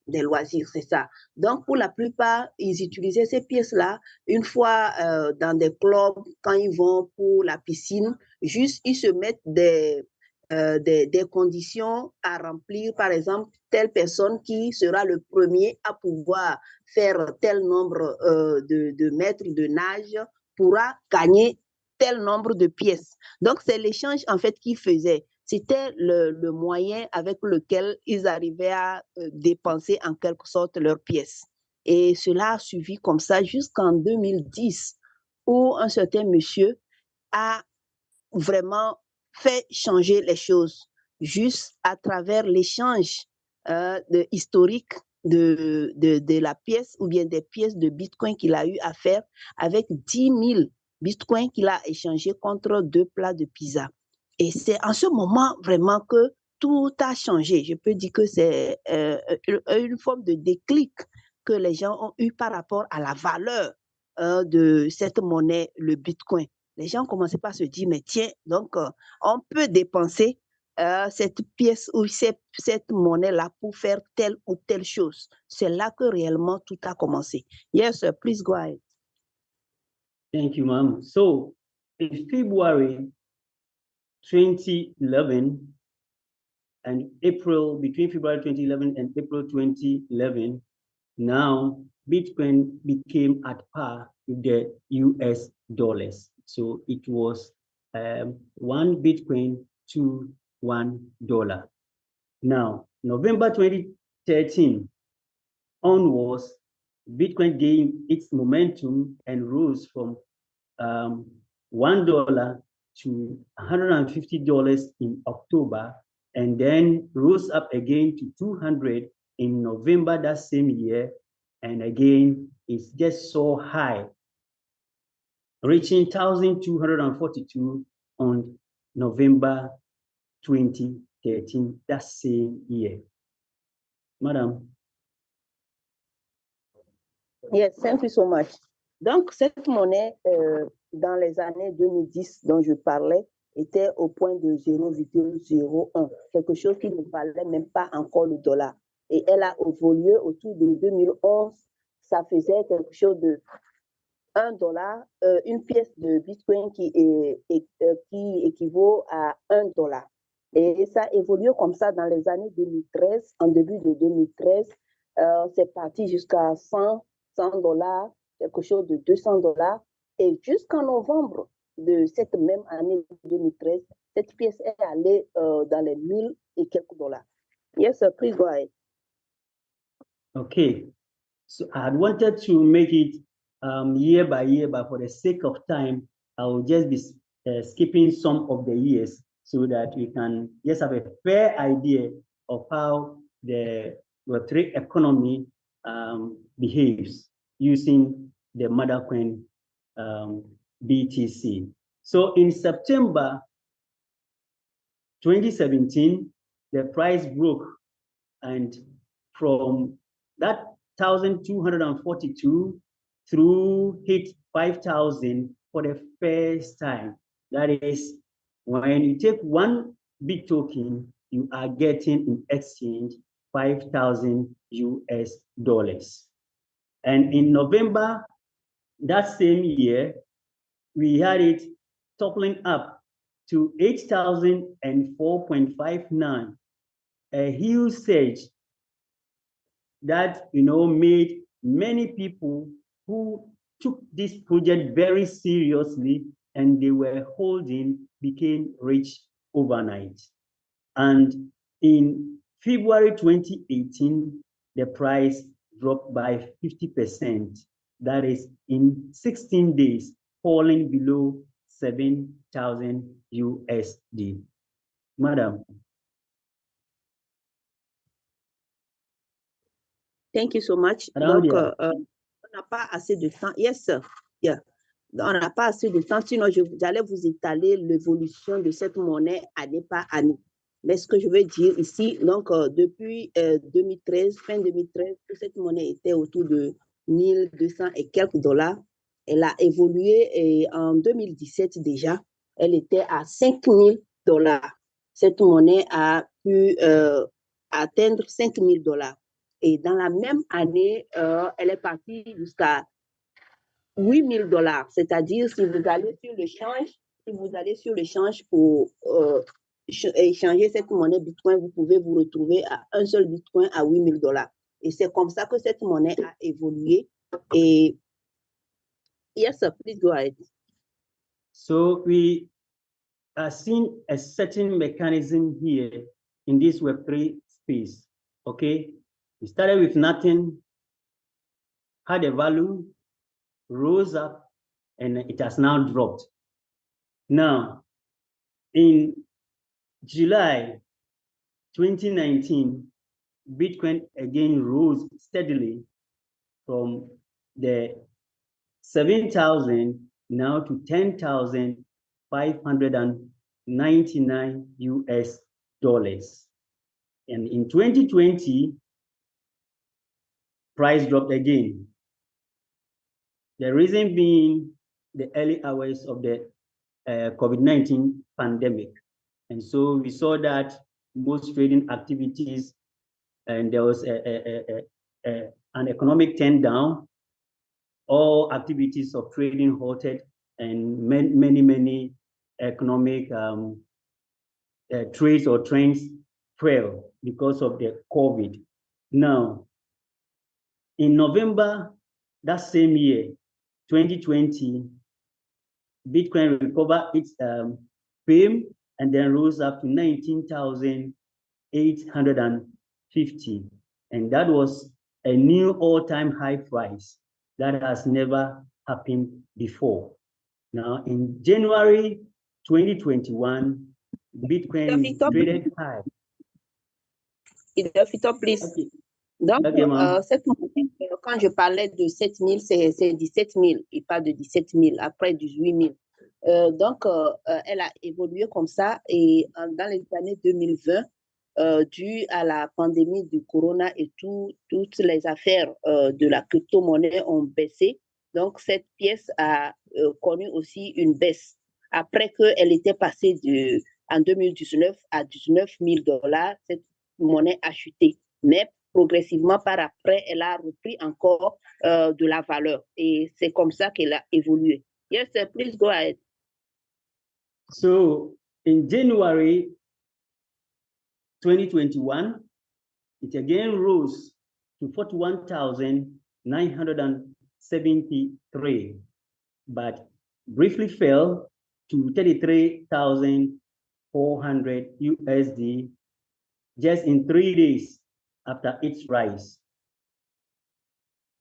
S5: c'est ça. Donc, pour la plupart, ils utilisaient ces pièces-là une fois dans des clubs, quand ils vont pour la piscine, juste ils se mettent des conditions à remplir, par exemple, telle personne qui sera le premier à pouvoir faire tel nombre de mètres de nage pourra gagner tel nombre de pièces. Donc, c'est l'échange, en fait, qu'ils faisaient. C'était le moyen avec lequel ils arrivaient à dépenser en quelque sorte leurs pièces. Et cela a suivi comme ça jusqu'en 2010, où un certain monsieur a vraiment fait changer les choses, juste à travers l'échange historique de la pièce ou bien des pièces de Bitcoin qu'il a eu à faire avec 10 000 Bitcoins qu'il a échangé contre 2 plats de pizza. Et c'est en ce moment vraiment que tout a changé. Je peux dire que c'est une forme de déclic que les gens ont eu par rapport à la valeur de cette monnaie, le Bitcoin. Les gens commençaient par se dire, mais tiens, donc on peut dépenser cette pièce ou cette monnaie-là pour faire telle ou telle chose. C'est là que réellement tout a commencé. Yes, sir, please go ahead.
S12: Thank you, ma'am. So, in February 2011 and April, between February 2011 and April 2011, now Bitcoin became at par with the US dollars. So it was 1 Bitcoin to $1. Now, November 2013 onwards, Bitcoin gained its momentum and rose from $1 to $150 in October, and then rose up again to 200 in November that same year, and again it's just so high, reaching 1,242 on November 2013 that same year. Madam.
S5: Yes, thank you so much. Donc, cette monnaie, dans les années 2010 dont je parlais, était au point de 0,01, quelque chose qui ne valait même pas encore le dollar. Et elle a évolué autour de 2011, ça faisait quelque chose de $1, une pièce de Bitcoin qui équivaut à $1. Et ça évolue comme ça dans les années 2013, en début de 2013, c'est parti jusqu'à $100, quelque chose de $200. Et jusqu'en novembre de cette même année 2013, cette pièce est allée dans les 1000 et quelques dollars. Yes, sir, please go ahead.
S12: Okay, so I had wanted to make it year by year, but for the sake of time, I will just be skipping some of the years so that we can just have a fair idea of how the Web3 economy behaves using the mother coin BTC. So in September 2017, the price broke, and from that 1,242 through hit 5,000 for the first time. That is, when you take one big token, you are getting in exchange 5,000 US dollars. And in November that same year, we had it toppling up to 8,004.59, a huge surge that made many people who took this project very seriously and they were holding became rich overnight. And in February 2018, the price dropped by 50%. That is in 16 days, falling below 7,000 USD. Madam.
S5: Thank you so much. Donc, on n'a pas assez de temps. Yes, sir. Yeah. On n'a pas assez de temps, sinon j'allais vous étaler l'évolution de cette monnaie année par année. Mais ce que je veux dire ici, donc depuis 2013, fin 2013, cette monnaie était autour de 1,200 et quelques dollars. Elle a évolué et en 2017 déjà, elle était à 5,000 dollars. Cette monnaie a pu atteindre 5,000 dollars. Et dans la même année, elle est partie jusqu'à 8,000 dollars. C'est-à-dire, si vous allez sur le change pour échanger cette monnaie Bitcoin, vous pouvez vous retrouver à un seul Bitcoin à 8,000 dollars. Et c'est comme ça que cette monnaie a évolué. Et yes, sir, please go ahead.
S12: So we are seeing a certain mechanism here in this Web3 space. Okay, we started with nothing, had a value, rose up, and it has now dropped. Now, in July 2019, Bitcoin again rose steadily from the 7,000 now to 10,599 US dollars. And in 2020, price dropped again. The reason being the early hours of the COVID-19 pandemic. And so we saw that most trading activities, and there was an economic turn down. All activities of trading halted, and many economic trades or trends fell because of the COVID. Now, In November that same year, 2020, Bitcoin recovered its fame and then rose up to 19,850. And that was a new all-time high price that has never happened before. Now, in January 2021, Bitcoin traded high.
S11: Please.
S12: Okay.
S11: Donc,
S12: Okay,
S11: cette monnaie, quand je parlais de 7 000, c'est 17 000 et pas de 17 000, après 18 000. Donc, elle a évolué comme ça et dans les années 2020, dû à la pandémie du corona et toutes les affaires de la crypto-monnaie ont baissé. Donc, cette pièce a connu aussi une baisse. Après qu'elle était passée en 2019 à 19 000 $, cette monnaie a chuté. Mais progressivement, par après, elle a repris encore de la valeur. Et c'est comme ça qu'elle a évolué. Yes, sir, please go ahead.
S12: So, in January 2021, it again rose to 41,973, but briefly fell to 33,400 USD just in 3 days after its rise.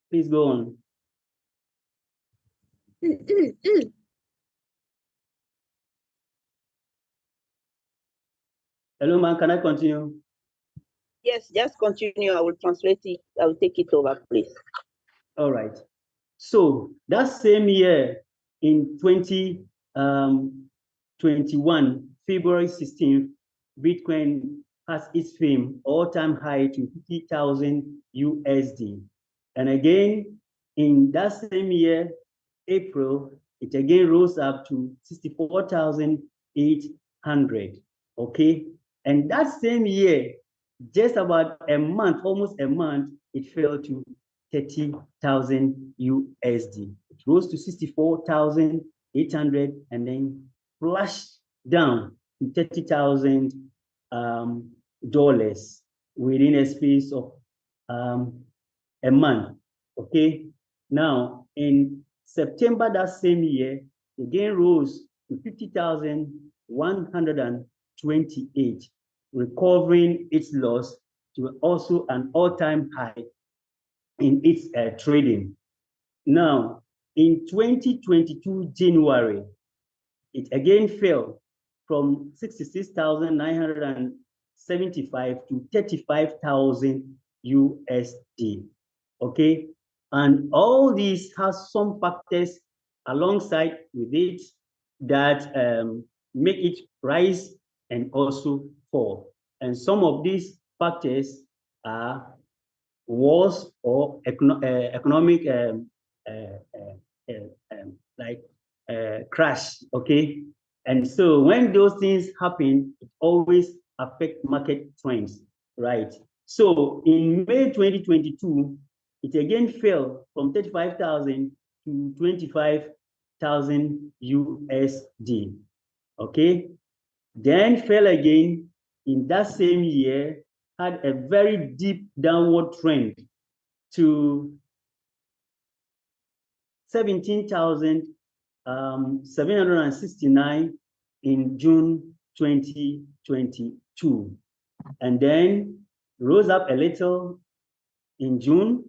S12: Please go on. Hello, man, can I continue?
S11: Yes, just continue. I will translate it. I will take it over, please.
S12: All right. So that same year in 2021, February 16th, Bitcoin has its fame all-time high to 50,000 USD. And again, in that same year, April, it again rose up to 64,800. Okay. And that same year, just about a month, almost a month, it fell to 30,000 USD. It rose to 64,800 and then flashed down to $30,000 within a space of a month. Okay. Now, in September that same year, again rose to 50,128, recovering its loss to also an all-time high in its trading. Now, in 2022 January, it again fell from 66,975 to 35,000 USD. Okay, and all these has some factors alongside with it that make it rise and also fall. And some of these factors are wars or economic crash. Okay, and so when those things happen, it always affect market trends, right? So in May 2022, it again fell from 35,000 to 25,000 USD. Okay, then fell again in that same year, had a very deep downward trend to 17,769 in June 2022, and then rose up a little in June,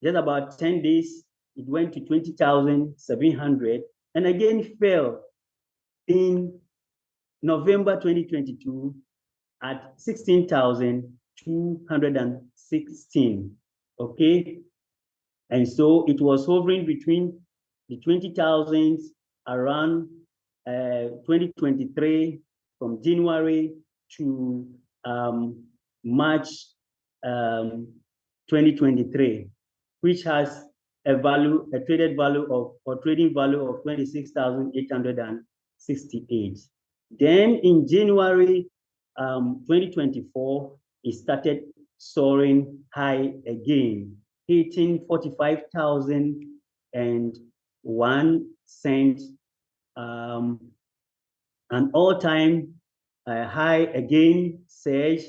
S12: just about 10 days, it went to 20,700, and again fell in November 2022 at 16,216. Okay, and so it was hovering between the 20,000s around 2023, from January to March 2023, which has a traded value of, or trading value of 26,868. Then in January 2024, it started soaring high again, hitting 45,001 cents, an all-time high again, surge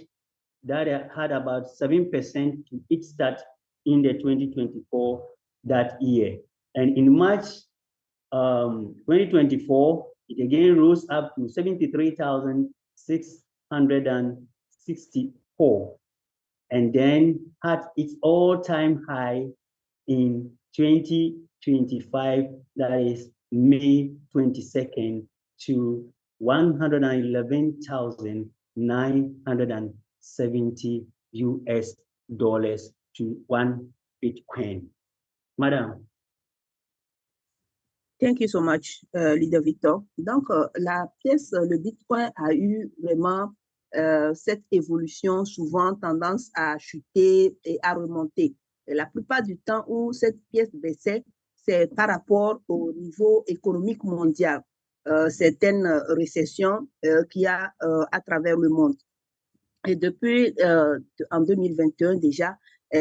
S12: that had about 7% to its start in the 2024 that year. And in March 2024, it again rose up to 73,664, and then had its all-time high in 2025, that is May 22nd, to 111,970 US dollars to one Bitcoin. Madam.
S11: Thank you so much, Leader Victor. Donc, la pièce, le Bitcoin a eu vraiment cette évolution, souvent tendance à chuter et à remonter. Et la plupart du temps où cette pièce baissait, c'est par rapport au niveau économique mondial, certaines récessions qu'il y a à travers le monde. Et depuis en 2021 déjà,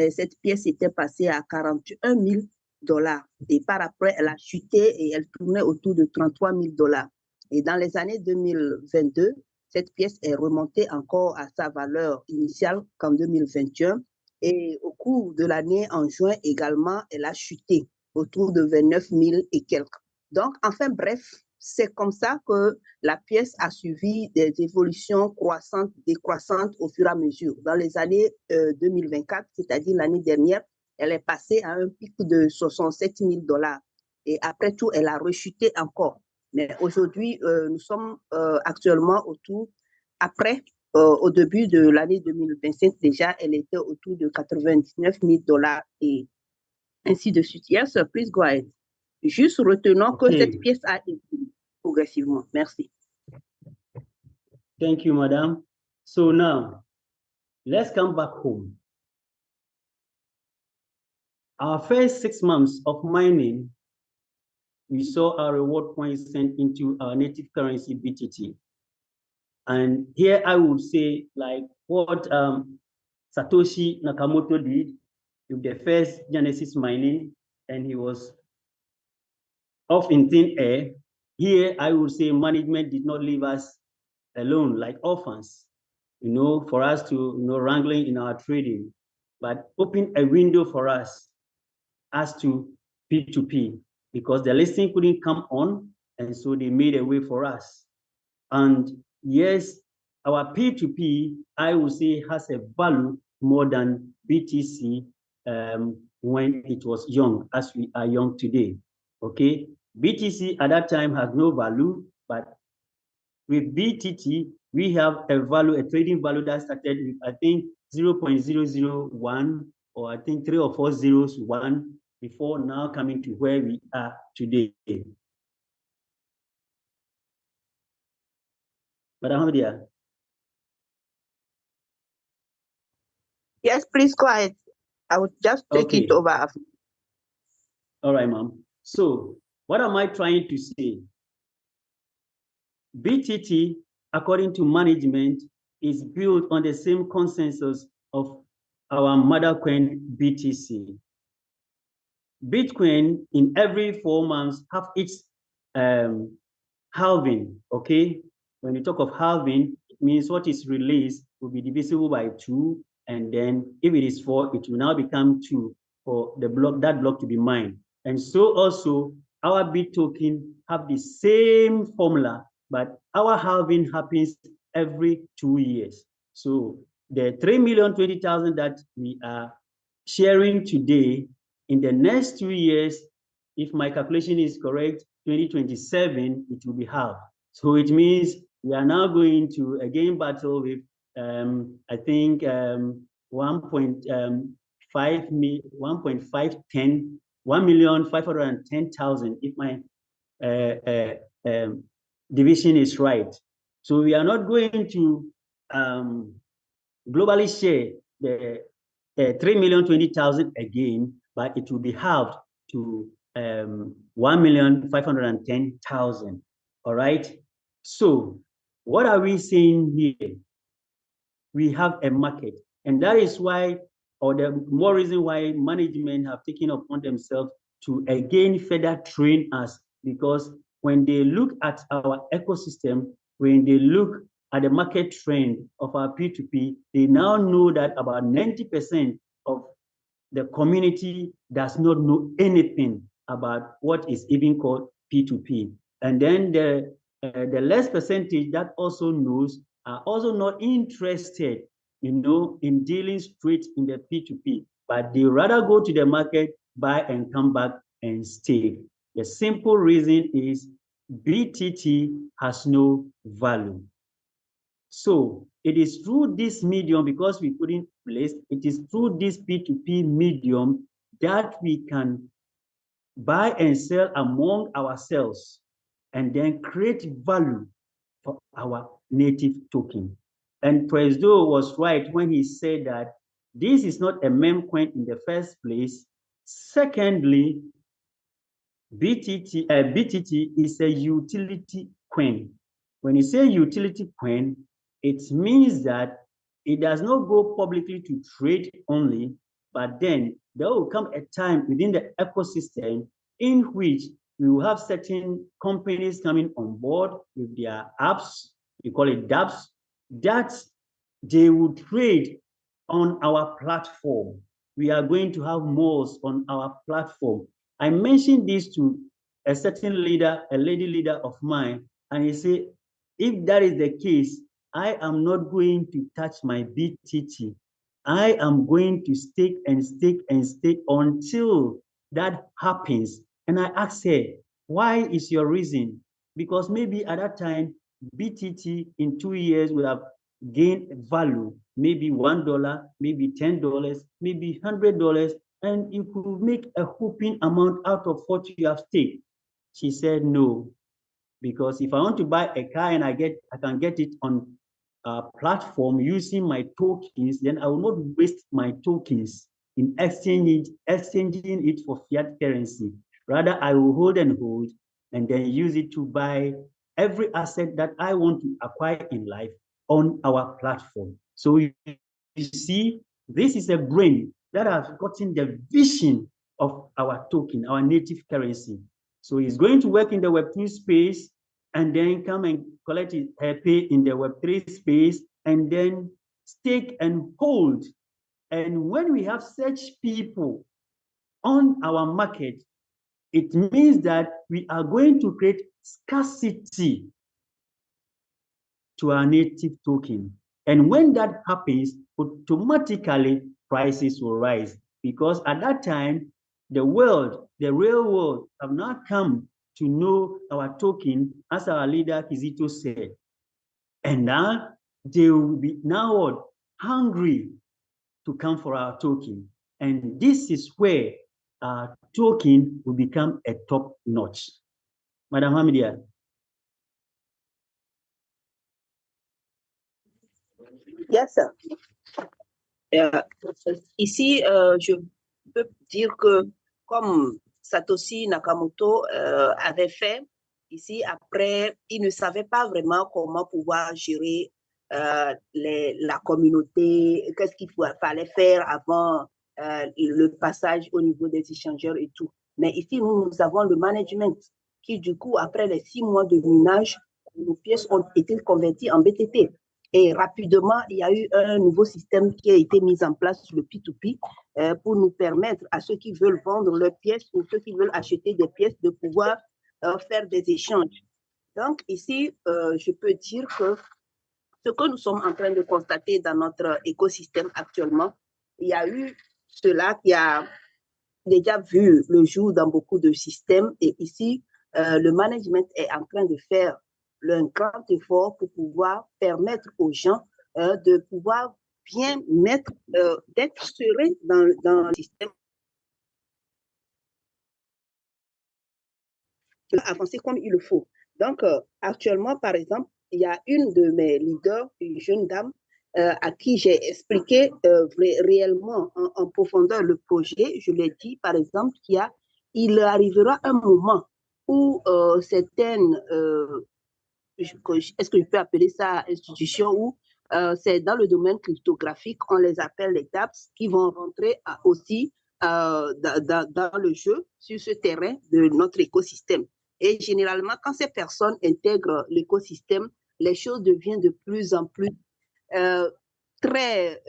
S11: cette pièce était passée à 41 000 dollars. Et par après, elle a chuté et elle tournait autour de 33 000 dollars. Et dans les années 2022, cette pièce est remontée encore à sa valeur initiale qu'en 2021. Et au cours de l'année, en juin également, elle a chuté autour de 29 000 et quelques. Donc, enfin bref, c'est comme ça que la pièce a suivi des évolutions croissantes, décroissantes au fur et à mesure. Dans les années 2024, c'est-à-dire l'année dernière, elle est passée à un pic de 67 000 dollars. Et après tout, elle a rechuté encore. Mais aujourd'hui, nous sommes actuellement au début de l'année 2025, déjà, elle était autour de 99 000 dollars et ainsi de suite. Yes, please go ahead. Juste retenons que cette pièce a évolué progressivement. Merci.
S12: Thank you, madam. So now, let's come back home. Our first 6 months of mining, we saw our reward points sent into our native currency, BTT. And here I would say, like what Satoshi Nakamoto did with the first Genesis mining, and he was off in thin air. Here I would say management did not leave us alone like orphans, for us to, wrangling in our trading, but open a window for us as to P2P, because the listing couldn't come on, and so they made a way for us. And yes, our P2P, I would say, has a value more than BTC when it was young, as we are young today, okay? BTC at that time has no value, but with BTT, we have a value, a trading value that started with, I think, 0.001, or I think 3 or 4 zeros, 1, before now coming to where we are today. Madam Hamadia.
S11: Yes, please go ahead. I would just take it over.
S12: All right, ma'am. So what am I trying to say? BTT, according to management, is built on the same consensus of our mother coin BTC. Bitcoin in every 4 months have its halving, okay? When we talk of halving, it means what is released will be divisible by 2, and then if it is 4, it will now become 2 for the block, that block to be mined. And so also our Bit token have the same formula, but our halving happens every 2 years. So the 3,020,000 that we are sharing today, in the next 2 years, if my calculation is correct, 2027, it will be halved. So it means we are now going to again battle with, I think, 1,510,000, if my division is right. So we are not going to globally share the 3,020,000 again, but it will be halved to 1,510,000. All right. So what are we saying here? We have a market, and that is why, or the more reason why management have taken upon themselves to again further train us, because when they look at our ecosystem, when they look at the market trend of our P2P, they now know that about 90% of the community does not know anything about what is even called P2P. And then the less percentage that also knows are also not interested, in dealing straight in the P2P, but they rather go to the market, buy and come back and stay. The simple reason is BTT has no value. So it is through this medium, because we put in place, it is through this P2P medium that we can buy and sell among ourselves and then create value for our native token. And Presdo was right when he said that this is not a meme coin in the first place. Secondly, BTT is a utility coin. When you say utility coin, it means that it does not go publicly to trade only, but then there will come a time within the ecosystem in which we will have certain companies coming on board with their apps, we call it dApps, that they will trade on our platform. We are going to have malls on our platform. I mentioned this to a certain leader, a lady leader of mine, and he said, if that is the case, I am not going to touch my BTT. I am going to stake and stake and stake until that happens. And I asked her, why is your reason? Because maybe at that time, BTT in 2 years will have gained value, maybe $1, maybe $10, maybe $100, and you could make a whooping amount out of what you have staked. She said no, because if I want to buy a car and I can get it on a platform using my tokens, then I will not waste my tokens in exchanging it for fiat currency. Rather, I will hold and then use it to buy every asset that I want to acquire in life on our platform. So you see, this is a brain that has gotten the vision of our token, our native currency. So it's going to work in the Web2 space and then come and collect it, pay in the Web3 space, and then stake and hold. And when we have such people on our market, it means that we are going to create scarcity to our native token. And when that happens, automatically prices will rise, because at that time, the real world have now come to know our token, as our leader Kizito said. And now they will be now hungry to come for our token. And this is where our token will become a top notch. Madam Hamidia.
S5: Yes, sir. Ici, je peux dire que comme Satoshi Nakamoto avait fait, ici, après, il ne savait pas vraiment comment pouvoir gérer la communauté, qu'est-ce qu'il fallait faire avant le passage au niveau des échangeurs et tout. Mais ici, nous avons le management qui, du coup, après les 6 mois de minage, nos pièces ont été converties en BTT. Et rapidement, il y a eu un nouveau système qui a été mis en place sur le P2P pour nous permettre à ceux qui veulent vendre leurs pièces ou ceux qui veulent acheter des pièces de pouvoir faire des échanges. Donc ici, je peux dire que ce que nous sommes en train de constater dans notre écosystème actuellement, il y a eu cela qui a déjà vu le jour dans beaucoup de systèmes. Et ici, le management est en train de faire un grand effort pour pouvoir permettre aux gens de pouvoir bien mettre, d'être sereins dans le système. Avancer comme il le faut. Donc, actuellement, par exemple, il y a une de mes leaders, une jeune dame, à qui j'ai expliqué réellement en profondeur le projet. Je lui ai dit, par exemple, qu'il arrivera un moment où certaines, est-ce que je peux appeler ça institution, où c'est dans le domaine cryptographique, on les appelle les dApps, qui vont rentrer aussi dans le jeu sur ce terrain de notre écosystème. Et généralement, quand ces personnes intègrent l'écosystème, les choses deviennent de plus en plus très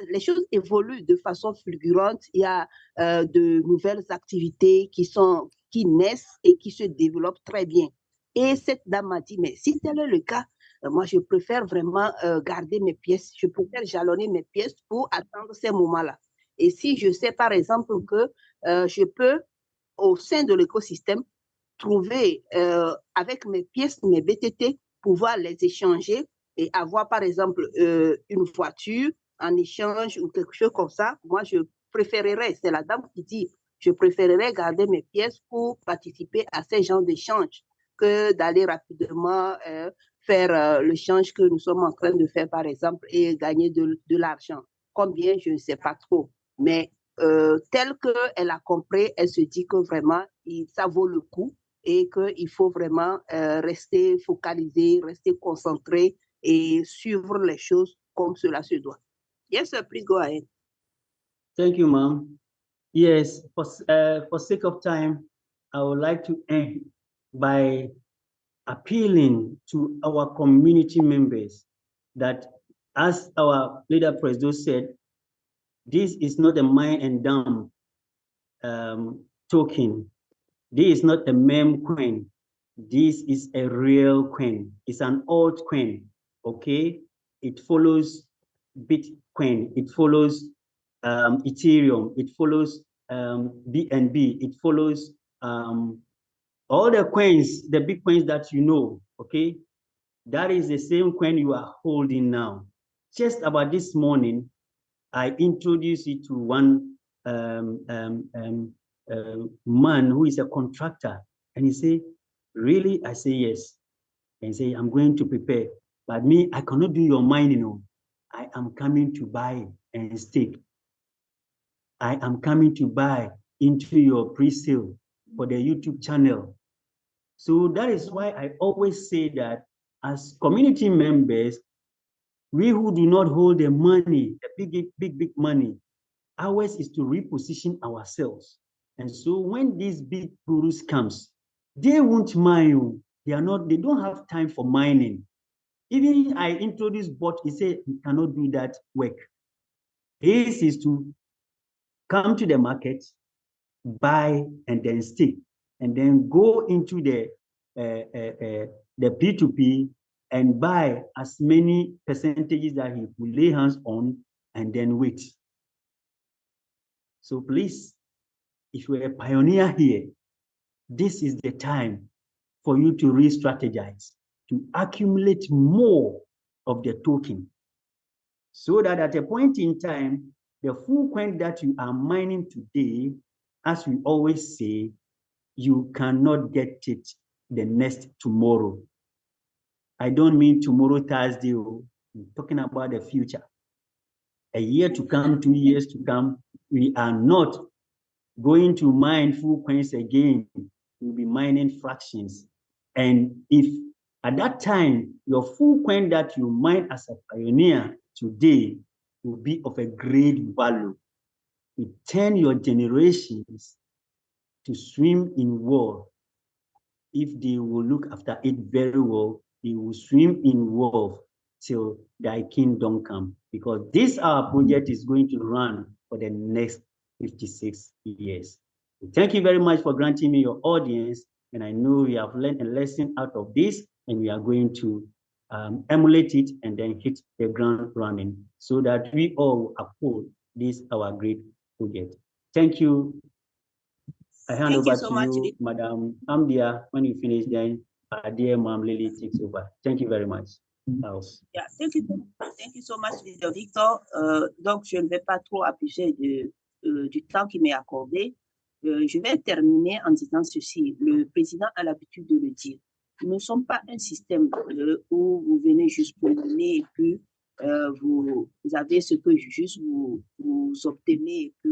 S5: les choses évoluent de façon fulgurante. Il y a de nouvelles activités qui naissent et qui se développent très bien. Et cette dame m'a dit, mais si tel est le cas, moi, je préfère vraiment garder mes pièces. Je préfère jalonner mes pièces pour attendre ces moments-là. Et si je sais, par exemple, que je peux, au sein de l'écosystème, trouver avec mes pièces, mes BTT, pouvoir les échanger et avoir, par exemple, une voiture en échange ou quelque chose comme ça, moi, je préférerais, c'est la dame qui dit, je préférerais garder mes pièces pour participer à ces genres d'échanges que d'aller rapidement faire l'échange que nous sommes en train de faire, par exemple, et gagner de l'argent. Combien, je ne sais pas trop. Mais tel qu'elle a compris, elle se dit que vraiment, ça vaut le coup et qu'il faut vraiment rester focalisé, rester concentré et suivre les choses comme cela se doit. Yes, sir, please go ahead.
S12: Thank you, ma'am. Yes, for sake of time, I would like to end by appealing to our community members that, as our leader President said, this is not a mine and dump token. This is not a meme coin. This is a real coin. It's an altcoin, okay? It follows Bitcoin. It follows Ethereum. It follows BNB. It follows all the coins, the big coins that you know, okay? That is the same coin you are holding now. Just about this morning, I introduced you to one man who is a contractor. And he said, really? I say, yes. And he say, I'm going to prepare. But me, I cannot do your mining. You know. I am coming to buy and stake. I am coming to buy into your pre-sale for the YouTube channel. So that is why I always say that as community members, we who do not hold the money, the big money, ours is to reposition ourselves. And so when these big gurus comes, they won't mine. They don't have time for mining. Even I introduced bot, he said he cannot do that work. His is to come to the market, buy and then stake, and then go into the P2P and buy as many percentages that he will lay hands on and then wait. So please, if you're a pioneer here, this is the time for you to re-strategize, to accumulate more of the token, so that at a point in time, the full coin that you are mining today, as we always say, you cannot get it the next tomorrow. I don't mean tomorrow, Thursday. I'm talking about the future. A year to come, 2 years to come, we are not going to mine full coins again. We'll be mining fractions. And if at that time, your full coin that you mine as a pioneer today will be of a great value, you turn your generations to swim in wealth. If they will look after it very well, they will swim in wealth till thy kingdom come. Because this our project is going to run for the next 56 years. Thank you very much for granting me your audience. And I know we have learned a lesson out of this, and we are going to emulate it and then hit the ground running so that we all uphold this our great project. Thank you. I hand over to you, Madam Amdia. When you finish, then dear Ma'am Lily takes over. Thank you very much.
S11: Yeah, thank you so much, Leader Victor. Donc, je ne vais pas trop abuser du temps qui m'est accordé. Je vais terminer en disant ceci. Le président a l'habitude de le dire. Nous ne sommes pas un système où vous venez juste pour mener et puis vous avez ce que juste vous obtenez et puis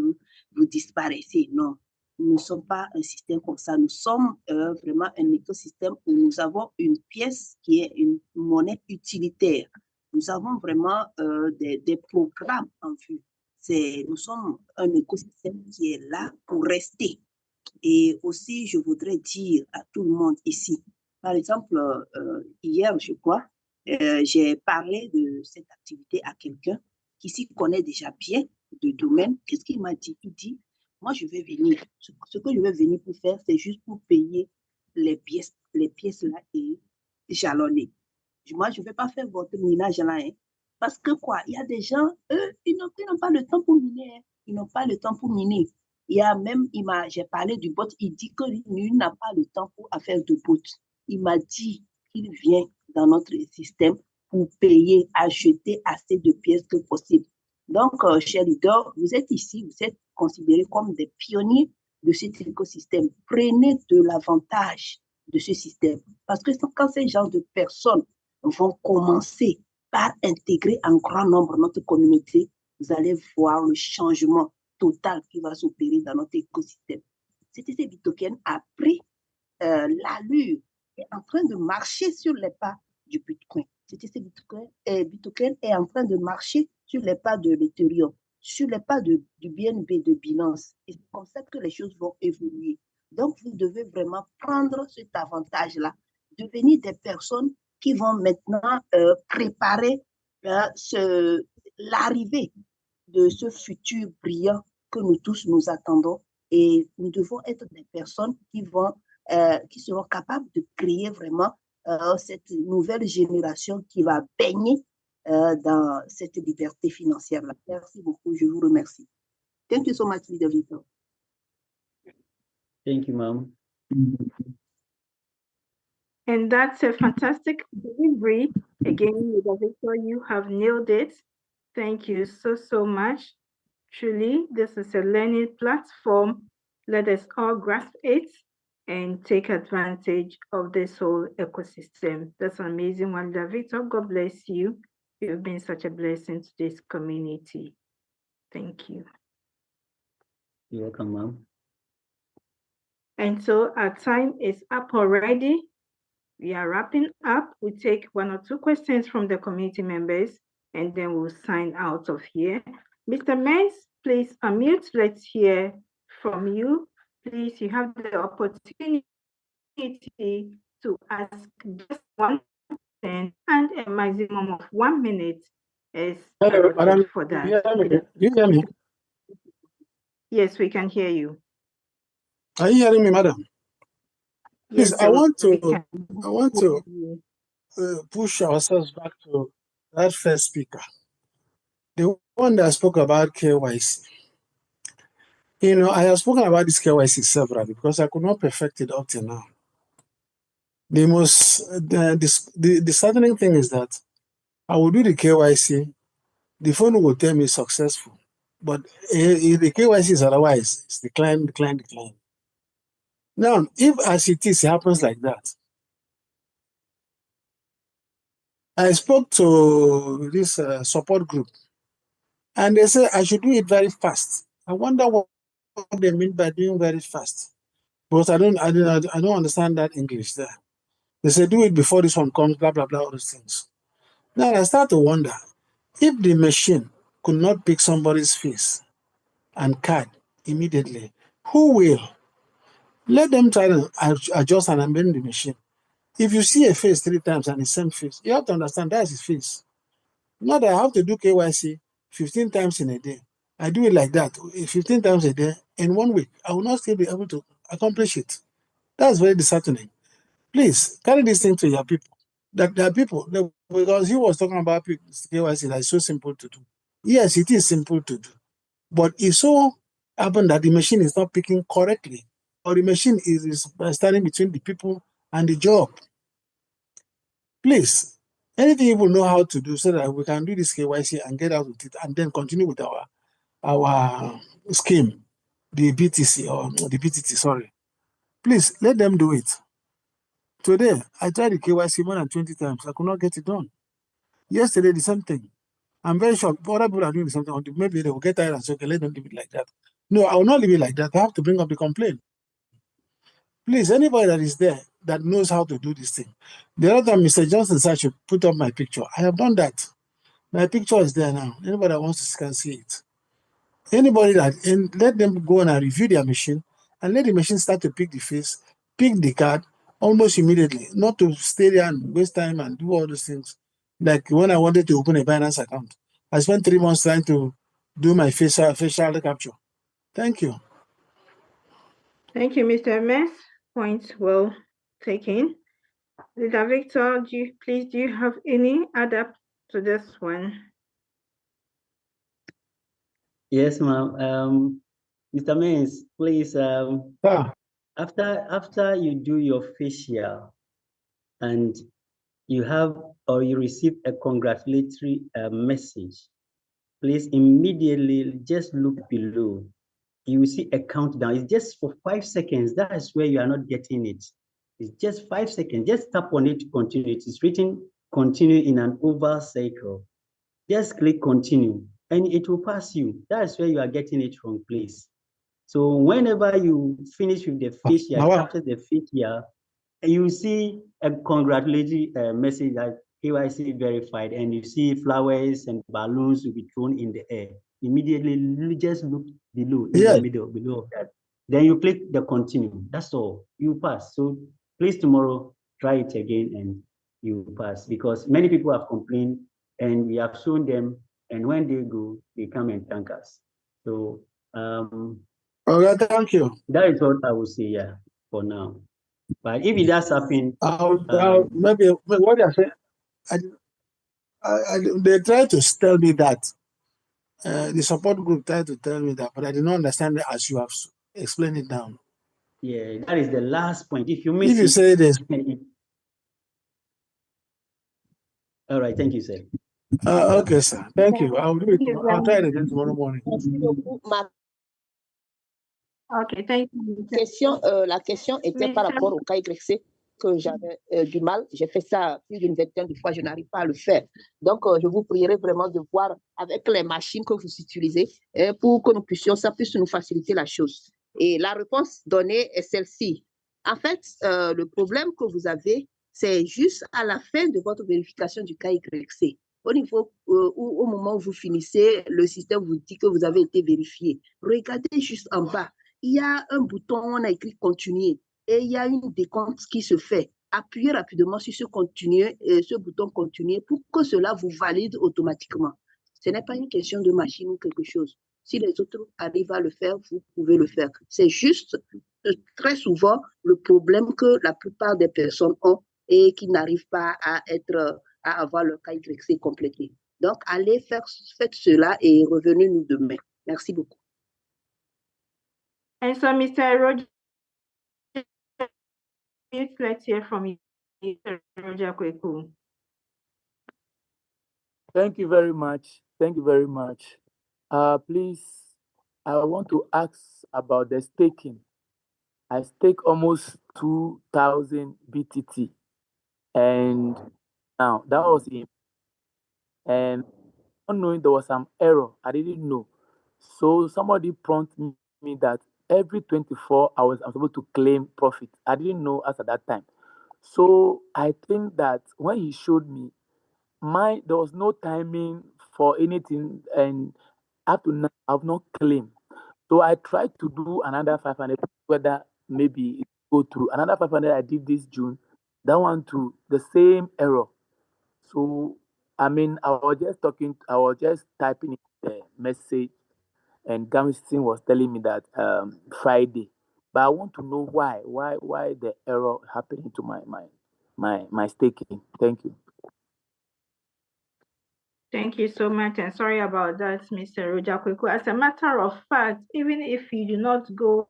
S11: vous disparaissez. Non, nous ne sommes pas un système comme ça. Nous sommes vraiment un écosystème où nous avons une pièce qui est une monnaie utilitaire. Nous avons vraiment des programmes en vue. Nous sommes un écosystème qui est là pour rester. Et aussi, je voudrais dire à tout le monde ici, par exemple, hier, je crois, j'ai parlé de cette activité à quelqu'un qui s'y connaît déjà bien de domaine, qu'est-ce qu'il m'a dit? Il dit, moi, je vais venir. Ce que je vais venir pour faire, c'est juste pour payer les pièces là et jalonner. Moi, je ne vais pas faire votre minage là. Hein. Parce que quoi, il y a des gens, eux, ils n'ont pas le temps pour miner. Hein. Ils n'ont pas le temps pour miner. Il y a même, j'ai parlé du bot, il dit que lui n'a pas le temps pour faire de bot. Il m'a dit qu'il vient dans notre système pour payer, acheter assez de pièces que possible. Donc, chers leaders, vous êtes ici, vous êtes considérés comme des pionniers de cet écosystème. Prenez de l'avantage de ce système. Parce que quand ces genres de personnes vont commencer par intégrer en grand nombre notre communauté, vous allez voir le changement total qui va s'opérer dans notre écosystème. CTC Bitoken a pris l'allure et est en train de marcher sur les pas du Bitcoin. CTC Bitoken est en train de marcher sur les pas de l'Ethereum, sur les pas du BNB de Binance. Et c'est comme ça que les choses vont évoluer. Donc, vous devez vraiment prendre cet avantage-là, devenir des personnes qui vont maintenant préparer l'arrivée de ce futur brillant que nous tous nous attendons. Et nous devons être des personnes qui seront capables de créer vraiment cette nouvelle génération qui va baigner dans cette liberté financière-là. Merci beaucoup, je vous remercie. Thank you so much, Leader Victor.
S12: Thank you, ma'am.
S2: And that's a fantastic delivery. Again, Leader Victor, you have nailed it. Thank you so much. Truly, this is a learning platform. Let us all grasp it and take advantage of this whole ecosystem. That's an amazing one, Victor. God bless you. You've been such a blessing to this community. Thank you.
S12: You're welcome, ma'am.
S2: And so our time is up already. We are wrapping up. We take 1 or 2 questions from the community members, and then we'll sign out of here. Mr. Mens, please unmute. Let's hear from you. Please, you have the opportunity to ask just one question, and a maximum of 1 minute is allotted for that.
S13: Do you hear me?
S2: Yes, we can hear you.
S13: Are you hearing me, madam? Please,
S2: Yes,
S13: I want to push ourselves back to that first speaker, the one that spoke about KYC. You know, I have spoken about this KYC severally because I could not perfect it up till now. The most disheartening thing is that I will do the KYC, the phone will tell me successful, but if the KYC is otherwise, it's decline. Now, if as it is, it happens like that, I spoke to this support group, and they said I should do it very fast. I wonder what they mean by doing very fast, because I don't understand that English there. They say do it before this one comes, blah blah blah, all those things. Now I start to wonder if the machine could not pick somebody's face and card immediately, who will? Let them try to adjust and amend the machine. If you see a face 3 times and the same face, you have to understand that's his face. Not that I have to do KYC 15 times in a day. I do it like that, 15 times a day in 1 week. I will not still be able to accomplish it. That's very disheartening. Please carry this thing to your people. That there are people, because he was talking about KYC that is so simple to do. Yes, it is simple to do. But it so happened that the machine is not picking correctly, or the machine is standing between the people and the job. Please, anything you will know how to do so that we can do this KYC and get out with it and then continue with our scheme, the BTC or the BTT, sorry. Please, let them do it. Today, I tried the KYC more than 20 times. I could not get it done. Yesterday, the same thing. I'm very sure other people are doing the same thing. Maybe they will get tired and say, okay, let them leave it like that. No, I will not leave it like that. I have to bring up the complaint. Please, anybody that is there that knows how to do this thing. The other time, Mr. Johnson said I should put up my picture. I have done that. My picture is there now. Anybody that wants to can see it. Anybody and let them go and review their machine and let the machine start to pick the face, pick the card almost immediately, not to stay there and waste time and do all those things. Like when I wanted to open a Binance account, I spent 3 months trying to do my facial capture. Thank you.
S2: Thank you, Mr. Mess. Point well taken. Leader Victor, do you have any add-up to this one?
S12: Yes, ma'am. Mr. Mens, please, after you do your facial and you have or you receive a congratulatory message, please immediately just look below. You will see a countdown. It's just for 5 seconds. That is where you are not getting it. It's just 5 seconds. Just tap on it to continue. It is written continue in an oval circle. Just click continue and it will pass you. That's where you are getting it from, please. So whenever you finish with the facial, after the facial, you see a congratulatory message that KYC verified, and you see flowers and balloons will be thrown in the air. Immediately, just look below, in the middle, below that. Then you click the continue. That's all. You pass. So please tomorrow try it again and you pass, because many people have complained and we have shown them, and when they go, they come and thank us. So
S13: okay, thank you.
S12: that is what I would say, yeah, for now. But if it does happen,
S13: maybe what they're saying, they try to tell me that. The support group tried to tell me that, but I did not understand it as you have explained it down.
S12: Yeah, that is the last point. If you miss
S13: if you say this.
S12: All right, thank you, sir.
S13: Okay, sir. Thank you. I'll do it. I'll try it again tomorrow morning.
S2: Okay, thank you.
S11: La question était par rapport au cas YC que j'avais du mal. J'ai fait ça plus d'une vingtaine de fois, je n'arrive pas à le faire. Donc, je vous prierai vraiment de voir avec les machines que vous utilisez pour que nous puissions, ça puisse nous faciliter la chose. Et la réponse donnée est celle-ci. En fait, le problème que vous avez, c'est juste à la fin de votre vérification du cas YC. Au niveau au moment où vous finissez, le système vous dit que vous avez été vérifié. Regardez juste en bas. Il y a un bouton où on a écrit continuer et il y a une décompte qui se fait. Appuyez rapidement sur ce bouton continuer pour que cela vous valide automatiquement. Ce n'est pas une question de machine ou quelque chose. Si les autres arrivent à le faire, vous pouvez le faire. C'est juste très souvent le problème que la plupart des personnes ont et qui n'arrivent pas à avoir leur cas YC complété. Donc, faites cela et revenez-nous demain. Merci beaucoup.
S2: And so, Mr. Roger, let's hear from you, Mr. Roger Kweku.
S14: Thank you very much. Thank you very much. Please, I want to ask about the staking. I stake almost 2,000 BTT, and now that was it. And unknowing there was some error, I didn't know. So somebody prompted me that every 24 hours I'm supposed to claim profit. I didn't know as at that time. So I think that when he showed me, there was no timing for anything, and up to now I've not claimed. So I tried to do another 500, whether maybe it go through. Another 500 I did this June. That one too, the same error. So I mean, I was just typing in the message, and Gamston was telling me that Friday. But I want to know why the error happening to my staking. Thank you.
S2: Thank you so much, and sorry about that, Mr. Roger Kweku. As a matter of fact, even if you do not go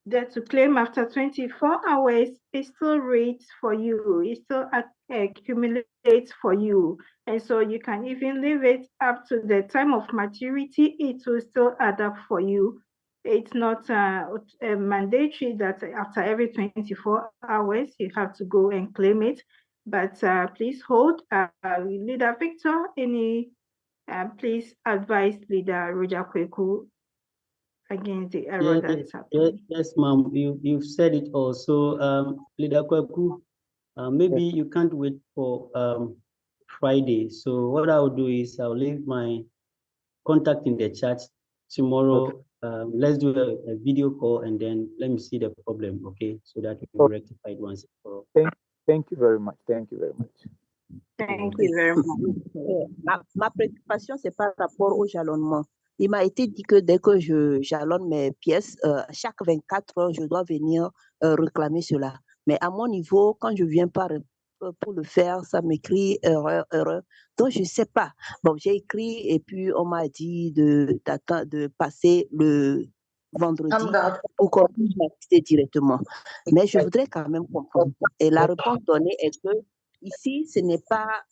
S2: there to claim after 24 hours, it still rates for you. It still accumulates for you. And so you can even leave it up to the time of maturity. It will still add up for you. It's not mandatory that after every 24 hours, you have to go and claim it. But please hold. Leader Victor, please advise Leader Roger Kweku against the error that is happening.
S12: Yes, ma'am. You've said it also. Leader Kweku, maybe you can't wait for Friday. So what I'll do is I'll leave my contact in the chat tomorrow. Okay. Let's do a video call and then let me see the problem, okay? So that we rectify it once and for all.
S14: Thank you very much. Thank you very much.
S2: Thank you very much.
S11: Ma préoccupation, c'est par rapport au jalonnement. Il m'a été dit que dès que je jalonne mes pièces, chaque 24 heures, je dois venir réclamer cela. Mais à mon niveau, quand je viens pour le faire, ça m'écrit erreur, erreur. Donc, je ne sais pas. Bon, j'ai écrit et puis on m'a dit de passer le vendredi pour qu'on puisse m'assister directement. Mais je voudrais quand même comprendre. Et la réponse donnée est que ici, ce n'est pas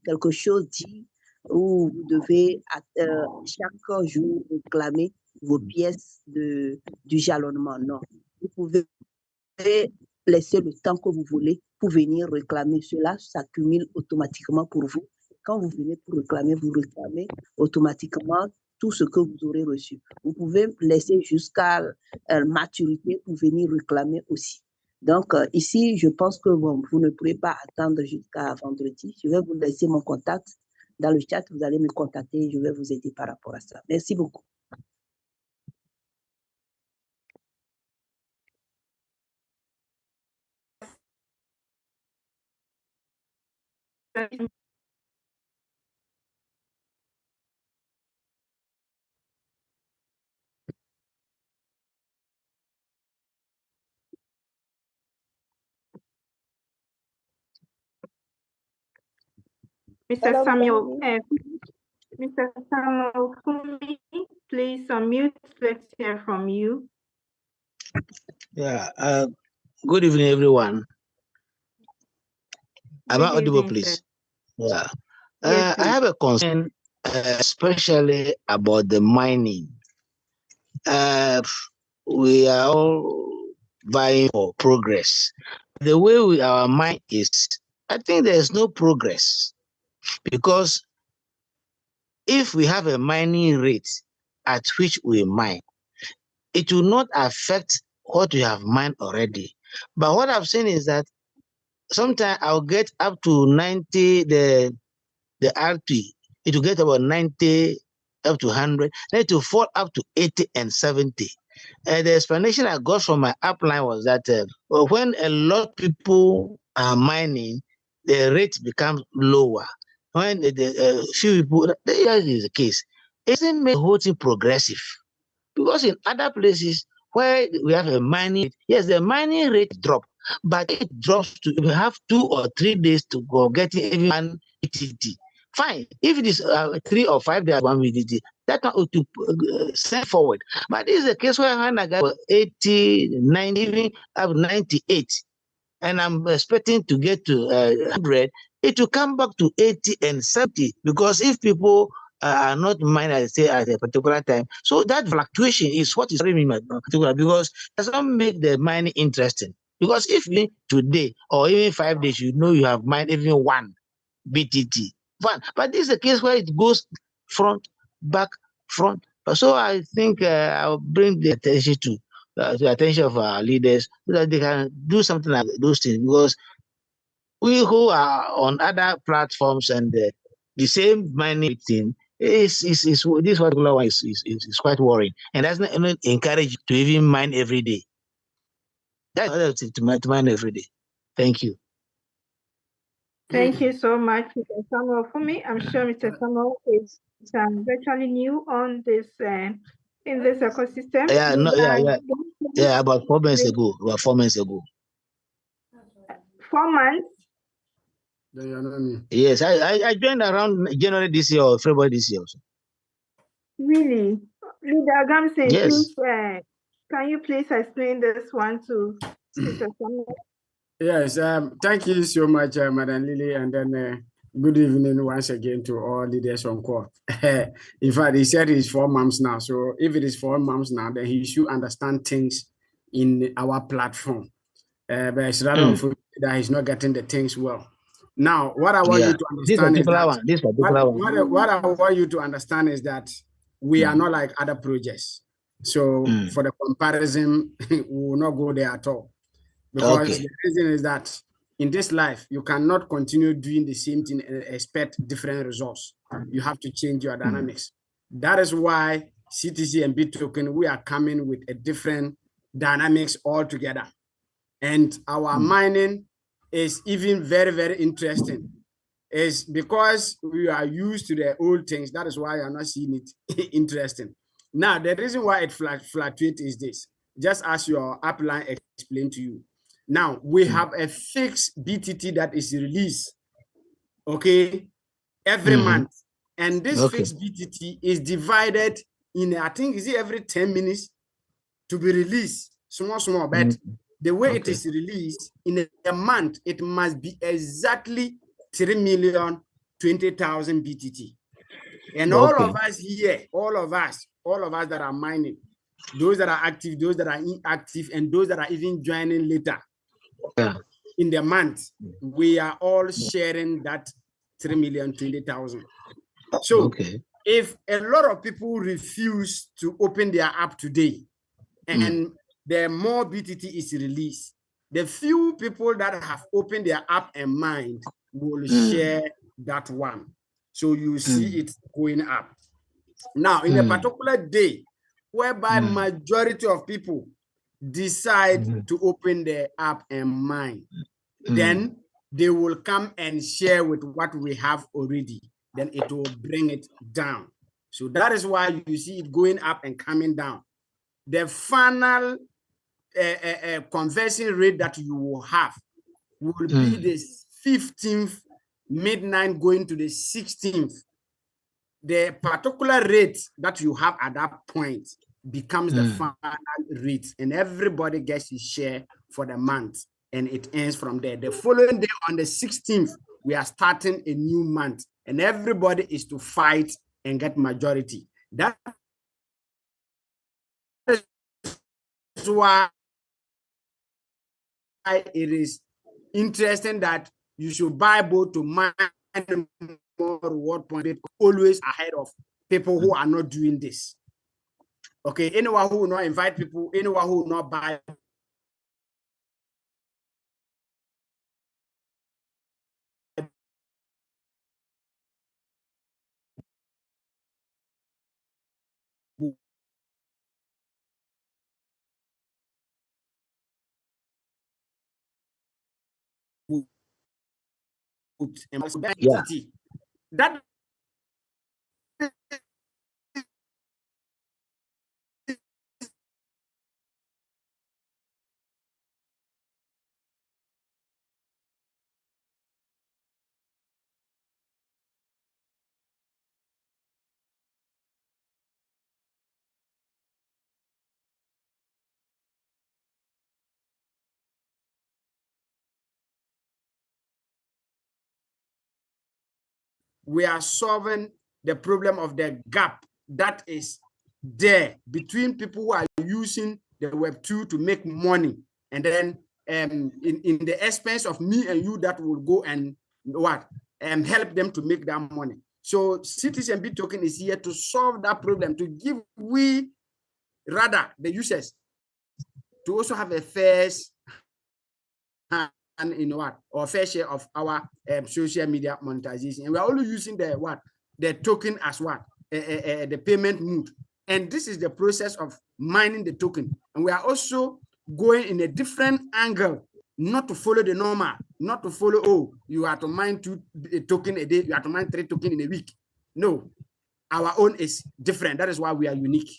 S11: quelque chose dit où vous devez chaque jour réclamer vos pièces du jalonnement. Non. Vous pouvez laisser le temps que vous voulez pour venir réclamer. Cela s'accumule automatiquement pour vous. Quand vous venez pour réclamer, vous réclamez automatiquement tout ce que vous aurez reçu. Vous pouvez laisser jusqu'à maturité pour venir réclamer aussi. Donc, ici, je pense que bon, vous ne pourrez pas attendre jusqu'à vendredi. Je vais vous laisser mon contact. Dans le chat, vous allez me contacter et je vais vous aider par rapport à ça. Merci beaucoup.
S2: Mr. Samuel, Mr. Samuel, please unmute. Let's hear from you.
S15: Yeah. Good evening, everyone. Am I audible, please? Yeah.
S2: Yes,
S15: I have a concern, especially about the mining. We are all vying for progress. The way our mine is, I think there is no progress, because if we have a mining rate at which we mine, it will not affect what we have mined already. But what I've seen is that sometimes I'll get up to 90, the RP, it will get about 90 up to 100, then it will fall up to 80 and 70. The explanation I got from my upline was that when a lot of people are mining, the rate becomes lower. When the few people, that is the case. It doesn't make the whole thing progressive. Because in other places where we have a mining, yes, the mining rate drop, but it drops to, we have 2 or 3 days to go getting even 1 BTT. Fine. If it is 3 or 5 days, 1 BTT, that one to send forward. But this is a case where I got 80, 90, even up 98, and I'm expecting to get to 100. It will come back to 80 and 70, because if people are not mining, I say, at a particular time, so that fluctuation is what is me particular, because it does not make the mining interesting. Because if today or even 5 days, you know you have mined even 1 BTT, fine. But this is a case where it goes front, back, front. So I think I'll bring the attention to the attention of our leaders, so that they can do something like those things, because we who are on other platforms and the same mining thing is this particular one is quite worrying, and that's not encourage to even mine every day. That's another thing, to mine every day. Thank you.
S2: Thank you so much, Mr. Samuel. For me, I'm sure Mr. Samuel is virtually new on this in this ecosystem.
S15: Yeah, no, yeah, about 4 months ago. About 4 months ago.
S2: 4 months.
S15: Yes, I joined around January this year or February this year. Also.
S2: Really, Leader Gamse,
S15: yes.
S2: Please, can you please explain this one to Mr. Samuel?
S8: Yes, thank you so much, Madam Lily, and then good evening once again to all leaders on call. In fact, he said it's 4 months now, so if it is 4 months now, then he should understand things in our platform. But it's rather unfortunate that he's not getting the things well. Now, what I want you to understand is that what I want you to understand is that we are not like other projects. So for the comparison, we will not go there at all. Because the reason is that in this life, you cannot continue doing the same thing and expect different results. You have to change your dynamics. That is why CTC and Btoken, we are coming with a different dynamics altogether. And our mining is even very, very interesting. It's because we are used to the old things. That is why you are not seeing it interesting. Now, the reason why it fluctuates is this, just as your upline explained to you. Now, we have a fixed BTT that is released, okay, every month. And this fixed BTT is divided in, I think, is it every 10 minutes to be released, small, but the way it is released in a month, it must be exactly 3,020,000 BTT. And all of us here, all of us that are mining, those that are active, those that are inactive, and those that are even joining later in the month, we are all sharing that 3,020,000. So if a lot of people refuse to open their app today, and the more BTT is released, the few people that have opened their app and mind will share that one. So you see it going up. Now, in a particular day, whereby majority of people decide to open their app and mind, then they will come and share with what we have already. Then it will bring it down. So that is why you see it going up and coming down. The final conversion rate that you will have will be the 15th midnight going to the 16th. The particular rate that you have at that point becomes the final rate, and everybody gets his share for the month, and it ends from there. The following day, on the 16th, we are starting a new month, and everybody is to fight and get majority. That is why it is interesting that you should buy both to mine more reward point, always ahead of people who are not doing this. Okay, anyone who will not invite people, anyone who will not buy that we are solving the problem of the gap that is there between people who are using the Web2 to make money, and then in the expense of me and you that will go and help them to make that money. So Citizen B token is here to solve that problem, to give the users, to also have a first hand in or fair share of our social media monetization. And we are only using the token as the payment mode. And this is the process of mining the token. And we are also going in a different angle, not to follow the normal, not to follow, you have to mine 2 tokens a day, you have to mine 3 tokens in a week. No, our own is different. That is why we are unique.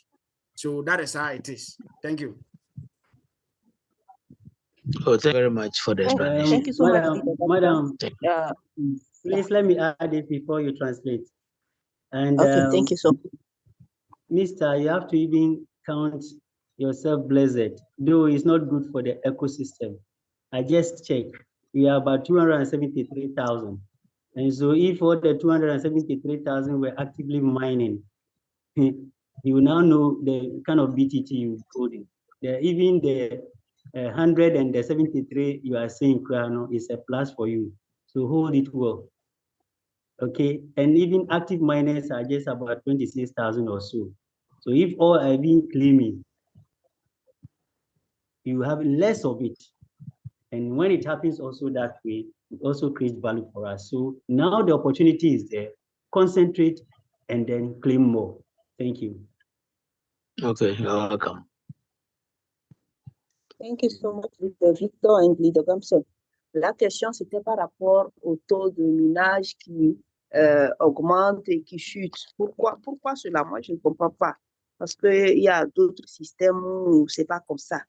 S8: So that is how it is. Thank you.
S15: Oh, thank you very much for the explanation.
S5: Thank you so much,
S12: Madam, please let me add it before you translate. And
S5: okay, thank you so much.
S12: Mister, you have to even count yourself blessed, though it's not good for the ecosystem. I just checked. We are about 273,000. And so if all the 273,000 were actively mining, you now know the kind of BTT you coding. Even the 100 and the 73 you are saying, Krano, is a plus for you. So hold it well. Okay, and even active miners are just about 26,000 or so. So if all are being claiming, you have less of it. And when it happens also that way, it also creates value for us. So now the opportunity is there. Concentrate and then claim more. Thank you.
S15: Okay, you're welcome.
S5: Thank you so much, Leader Victor and Leader Gamson.
S11: La question, c'était par rapport au taux de minage qui augmente et qui chute. Pourquoi cela? Moi, je ne comprends pas. Parce qu'il y a d'autres systèmes où ce n'est pas comme ça.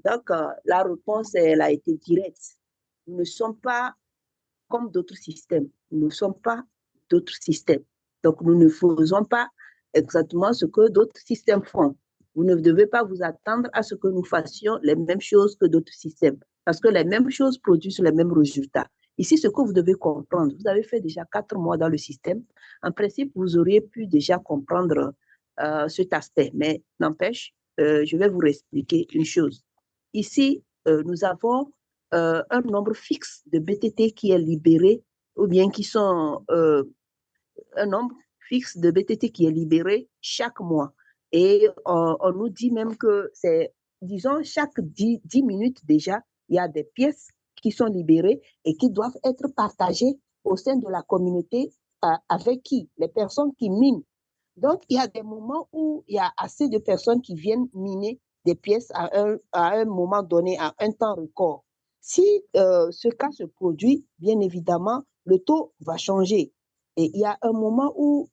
S11: Donc, la réponse, elle a été directe. Nous ne sommes pas comme d'autres systèmes. Nous ne sommes pas d'autres systèmes. Donc, nous ne faisons pas exactement ce que d'autres systèmes font. Vous ne devez pas vous attendre à ce que nous fassions les mêmes choses que d'autres systèmes, parce que les mêmes choses produisent les mêmes résultats. Ici, ce que vous devez comprendre, vous avez fait déjà 4 mois dans le système. En principe, vous auriez pu déjà comprendre cet aspect, mais n'empêche, je vais vous expliquer une chose. Ici, nous avons un nombre fixe de BTT qui est libéré, ou bien qui sont un nombre fixe de BTT qui est libéré chaque mois. Et on nous dit même que c'est, disons, chaque 10 minutes déjà, il y a des pièces qui sont libérées et qui doivent être partagées au sein de la communauté avec qui? Les personnes qui minent. Donc, il y a des moments où il y a assez de personnes qui viennent miner des pièces à un moment donné, à un temps record. Si ce cas se produit, bien évidemment, le taux va changer. Et il y a un moment où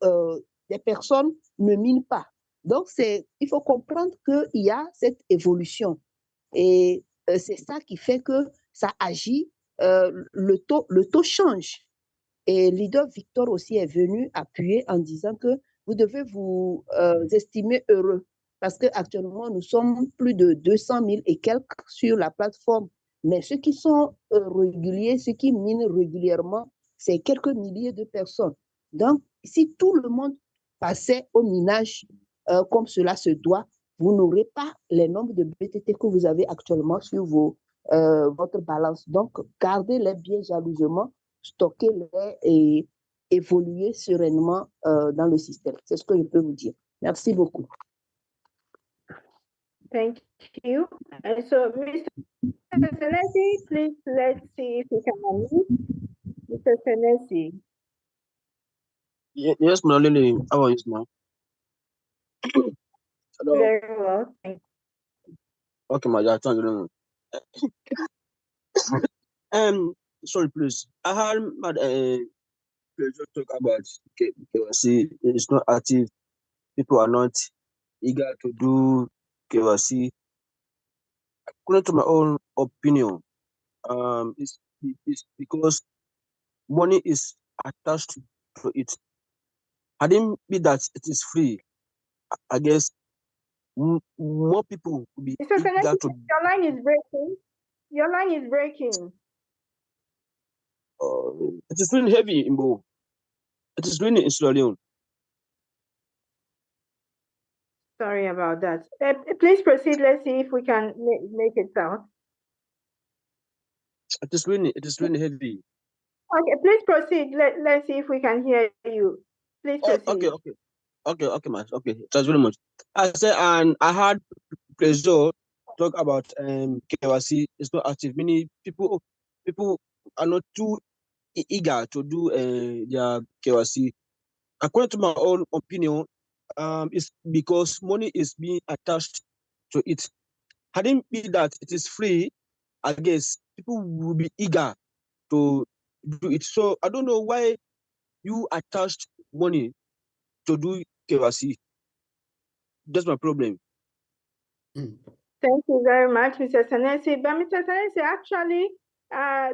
S11: des personnes ne minent pas. Donc, il faut comprendre qu'il y a cette évolution. Et c'est ça qui fait que ça agit, le taux change. Et leader Victor aussi est venu appuyer en disant que vous devez vous estimer heureux parce qu'actuellement, nous sommes plus de 200 000 et quelques sur la plateforme. Mais ceux qui sont réguliers, ceux qui minent régulièrement, c'est quelques milliers de personnes. Donc, si tout le monde passait au minage comme cela se doit, vous n'aurez pas les nombres de BTT que vous avez actuellement sur votre balance. Donc, gardez-les bien jalousement, stockez-les et évoluer sereinement dans le système. C'est ce que je peux vous dire. Merci beaucoup.
S2: Thank you. And so, Mr. Senesi, please let's see if we can unmute Mr. Senesi.
S3: Yes, Lily. How are you now? Hello.
S2: Very well. Thank you.
S3: Okay, my dear. Thank you. Sorry, please. I had pleasure talk about KYC. It's not active. People are not eager to do KYC. According to my own opinion, it's because money is attached to it. I didn't mean that it is free. I guess more people will be
S2: Mr.
S3: eager
S2: Senesi,
S3: to.
S2: your line is breaking. Your line is breaking.
S3: It is really heavy, Imbo. It is really in Sierra Leone.
S2: Sorry about that. Please proceed. Let's see if we can make it out.
S3: It is really heavy.
S2: Okay, please proceed. Let's see if we can hear you. Please proceed.
S3: Okay, man. Okay, thanks very much. I said, and I had pleasure talk about KYC. It's not active. Many people are not too eager to do their KYC. According to my own opinion, it's because money is being attached to it. Hadn't be that it is free, I guess people will be eager to do it. So I don't know why you attached money to do KYC. That's my problem.
S2: Thank you very much, Mr. Senesi. But Mr. Senesi, actually,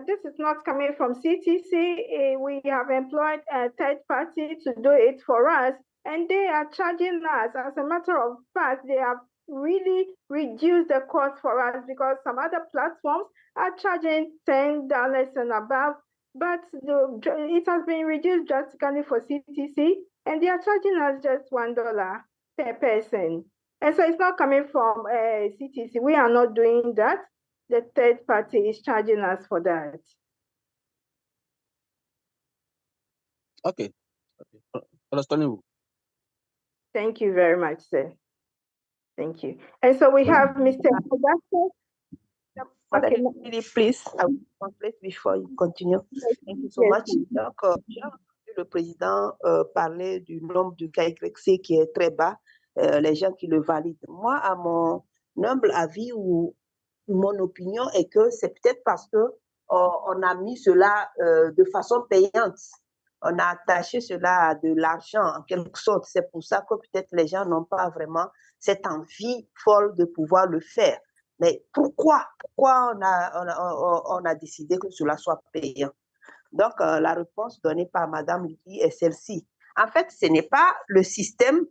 S2: this is not coming from CTC. We have employed a third party to do it for us, and they are charging us. As a matter of fact, they have really reduced the cost for us because some other platforms are charging $10 and above, but it has been reduced drastically for CTC, and they are charging us just $1 per person. And so it's not coming from CTC. We are not doing that. The third party is charging us for that.
S3: Okay. Understandable.
S2: Thank you very much, sir. Thank you. And so we have Mr. Augustus.
S11: Okay, please, I will complete before you continue. Thank you so much. Donc, j'ai entendu le président parler du nombre de KYC qui est très bas, les gens qui le valident. Moi, à mon humble avis ou mon opinion est que c'est peut-être parce que on a mis cela de façon payante. On a attaché cela à de l'argent, en quelque sorte. C'est pour ça que peut-être les gens n'ont pas vraiment cette envie folle de pouvoir le faire. Mais pourquoi on a décidé que cela soit payant? Donc, la réponse donnée par Madame Lydie est celle-ci. En fait, ce n'est pas le système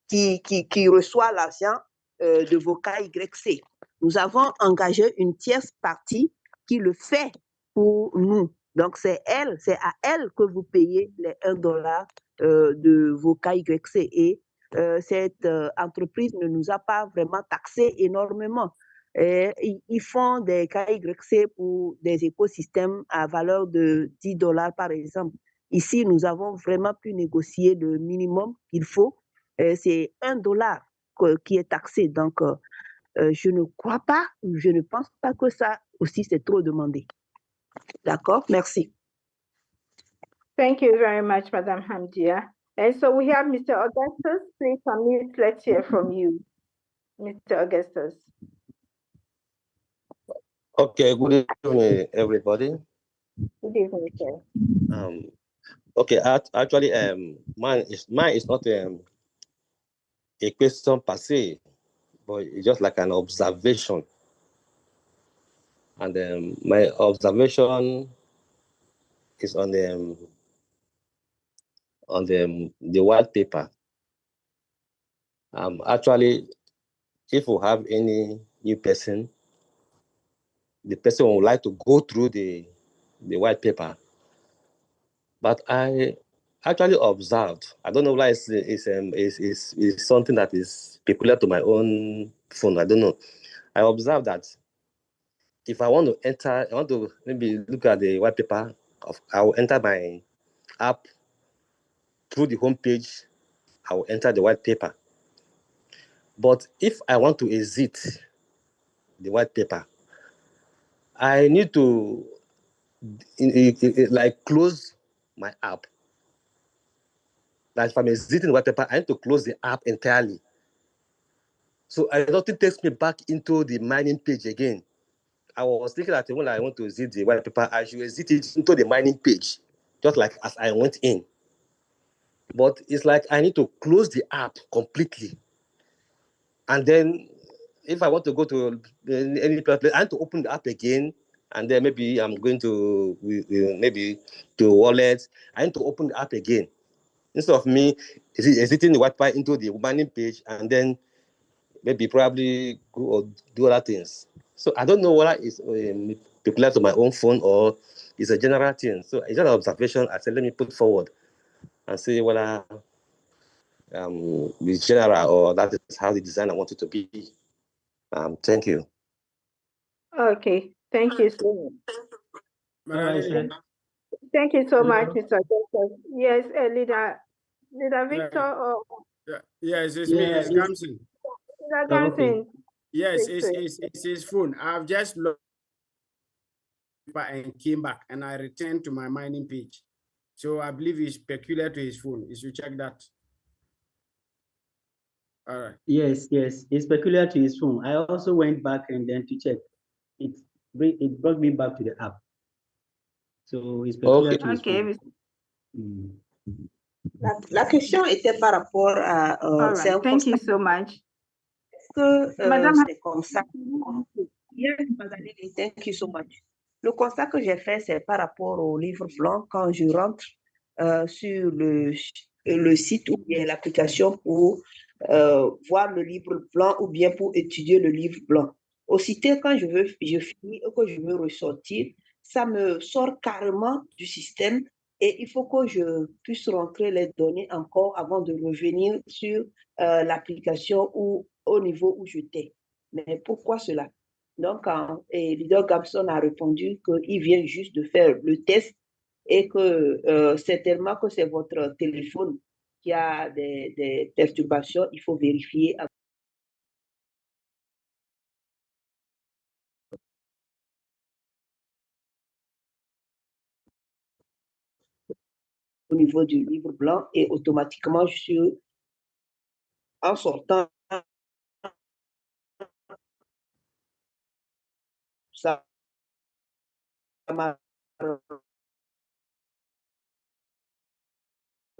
S11: qui reçoit l'argent de vos KYC. Nous avons engagé une tierce partie qui le fait pour nous. Donc, c'est à elle que vous payez les $1 de vos KYC. Et cette entreprise ne nous a pas vraiment taxé énormément. Ils font des KYC pour des écosystèmes à valeur de $10 par exemple. Ici, nous avons vraiment pu négocier le minimum qu'il faut. C'est $1 qui est taxé. Donc, je ne crois pas, je ne pense pas que ça aussi c'est trop demandé. D'accord? Merci.
S2: Thank you very much, Madam Hamdia. And so we have Mr. Augustus. Please unmute. Let's hear from you, Mr. Augustus.
S16: Okay, good evening, everybody.
S2: Good evening, sir.
S16: Okay, actually, mine is not a question per se, but it's just like an observation. And my observation is on the white paper. Actually, if we have any new person, the person would like to go through the white paper. But I actually observed, I don't know why it's something that is peculiar to my own phone, I don't know. I observed that if I want to enter, I want to maybe look at the white paper, I will enter my app through the home page, I will enter the white paper. But if I want to exit the white paper, I need to like close my app. Like if I'm exiting the white paper, I need to close the app entirely. So nothing takes me back into the mining page again. I was thinking that when I want to exit the white paper, I should exit it into the mining page, just like as I went in. But it's like I need to close the app completely. And then if I want to go to any place, I need to open the app again. And then maybe I'm going to maybe to wallet. I need to open the app again. Instead of me exiting the white paper into the mining page and then maybe probably go or do other things. So I don't know whether it's peculiar to my own phone or it's a general thing. So it's just an observation. I said, let me put forward and see whether it's general or that is how the designer wanted to be. Thank you.
S2: Okay, thank you so much. Thank you so much, Mr. Joseph. Yes, Leader Victor. Or...
S8: Yes, it's me, it's Gamson.
S2: Leader Gamson.
S8: Yes, it's his phone. I've just looked and came back and I returned to my mining page. So I believe it's peculiar to his phone. You should check that. All right.
S12: Yes, it's peculiar to his phone. I also went back and then to check. It brought me back to the app. So it's peculiar to his phone.
S11: La question était par rapport à...
S2: All right, thank you so much.
S11: Madame, c'est comme ça. Yes, Madame, thank you so much. Le constat que j'ai fait, c'est par rapport au livre blanc, quand je rentre sur le site ou bien l'application pour voir le livre blanc ou bien pour étudier le livre blanc. Aussitôt, quand je finis ou que je veux ressortir, ça me sort carrément du système et il faut que je puisse rentrer les données encore avant de revenir sur l'application ou au niveau où j'étais. Mais pourquoi cela? Donc, Leader Gabson a répondu qu'il vient juste de faire le test et que certainement que c'est votre téléphone qui a des perturbations. Il faut vérifier. Au niveau du livre blanc et automatiquement, en sortant, ça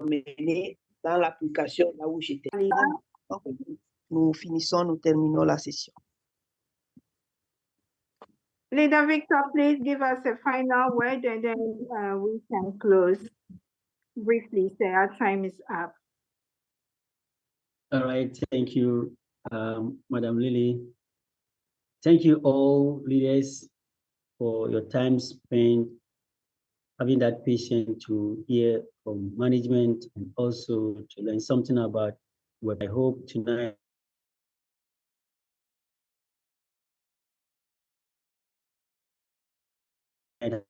S5: mené dans l'application là où j'étais. Donc, nous finissons, nous terminons la session.
S2: Leader Victor, please give us a final word and then we can close briefly. Say our time is up.
S12: All right, thank you, Madam Lily. Thank you all leaders for your time spent having that patience to hear from management and also to learn something about what I hope tonight a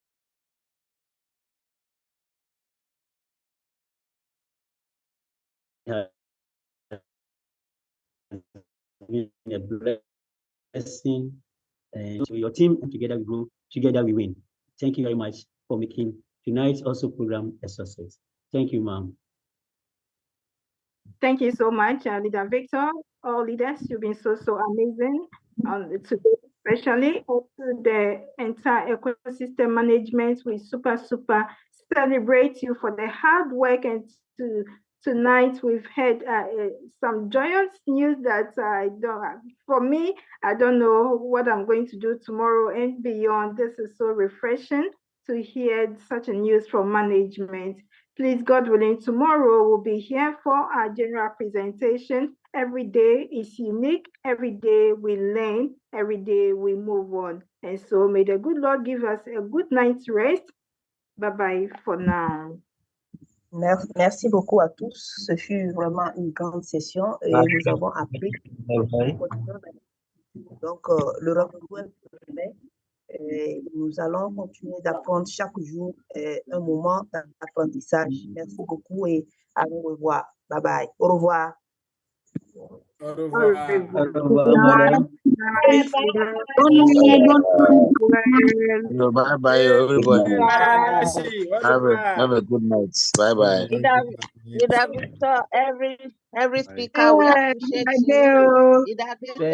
S12: blessing and to your team, and together we grow, together we win. Thank you very much for making tonight's also program a success. Thank you, ma'am.
S2: Thank you so much, Leader Victor. All leaders, you've been so amazing today, especially also the entire ecosystem management. We super celebrate you for the hard work, and tonight we've had some joyous news that for me, I don't know what I'm going to do tomorrow and beyond. This is so refreshing to hear such a news from management. Please, God willing, tomorrow we'll be here for our general presentation. Every day is unique. Every day we learn. Every day we move on. And so may the good Lord give us a good night's rest. Bye-bye for now.
S5: Merci beaucoup à tous. Ce fut vraiment une grande session et nous avons appris. Donc, le rendez-vous est demain. Nous allons continuer d'apprendre chaque jour un moment d'apprentissage. Merci beaucoup et à nous revoir. Bye bye. Au revoir.
S8: Au revoir.
S12: Au revoir, madame.
S15: Bye bye, everybody. Have a good night. Bye bye.
S6: Leader Victor, every speaker, we appreciate you. Leader Victor.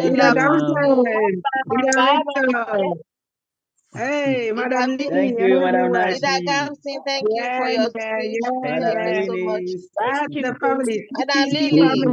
S2: Hey, Madam Lee.
S12: Thank you, Madam Nancy.
S6: Thank you for your speech. Thank you so much.
S2: Thank you, family.
S6: Madam Lily.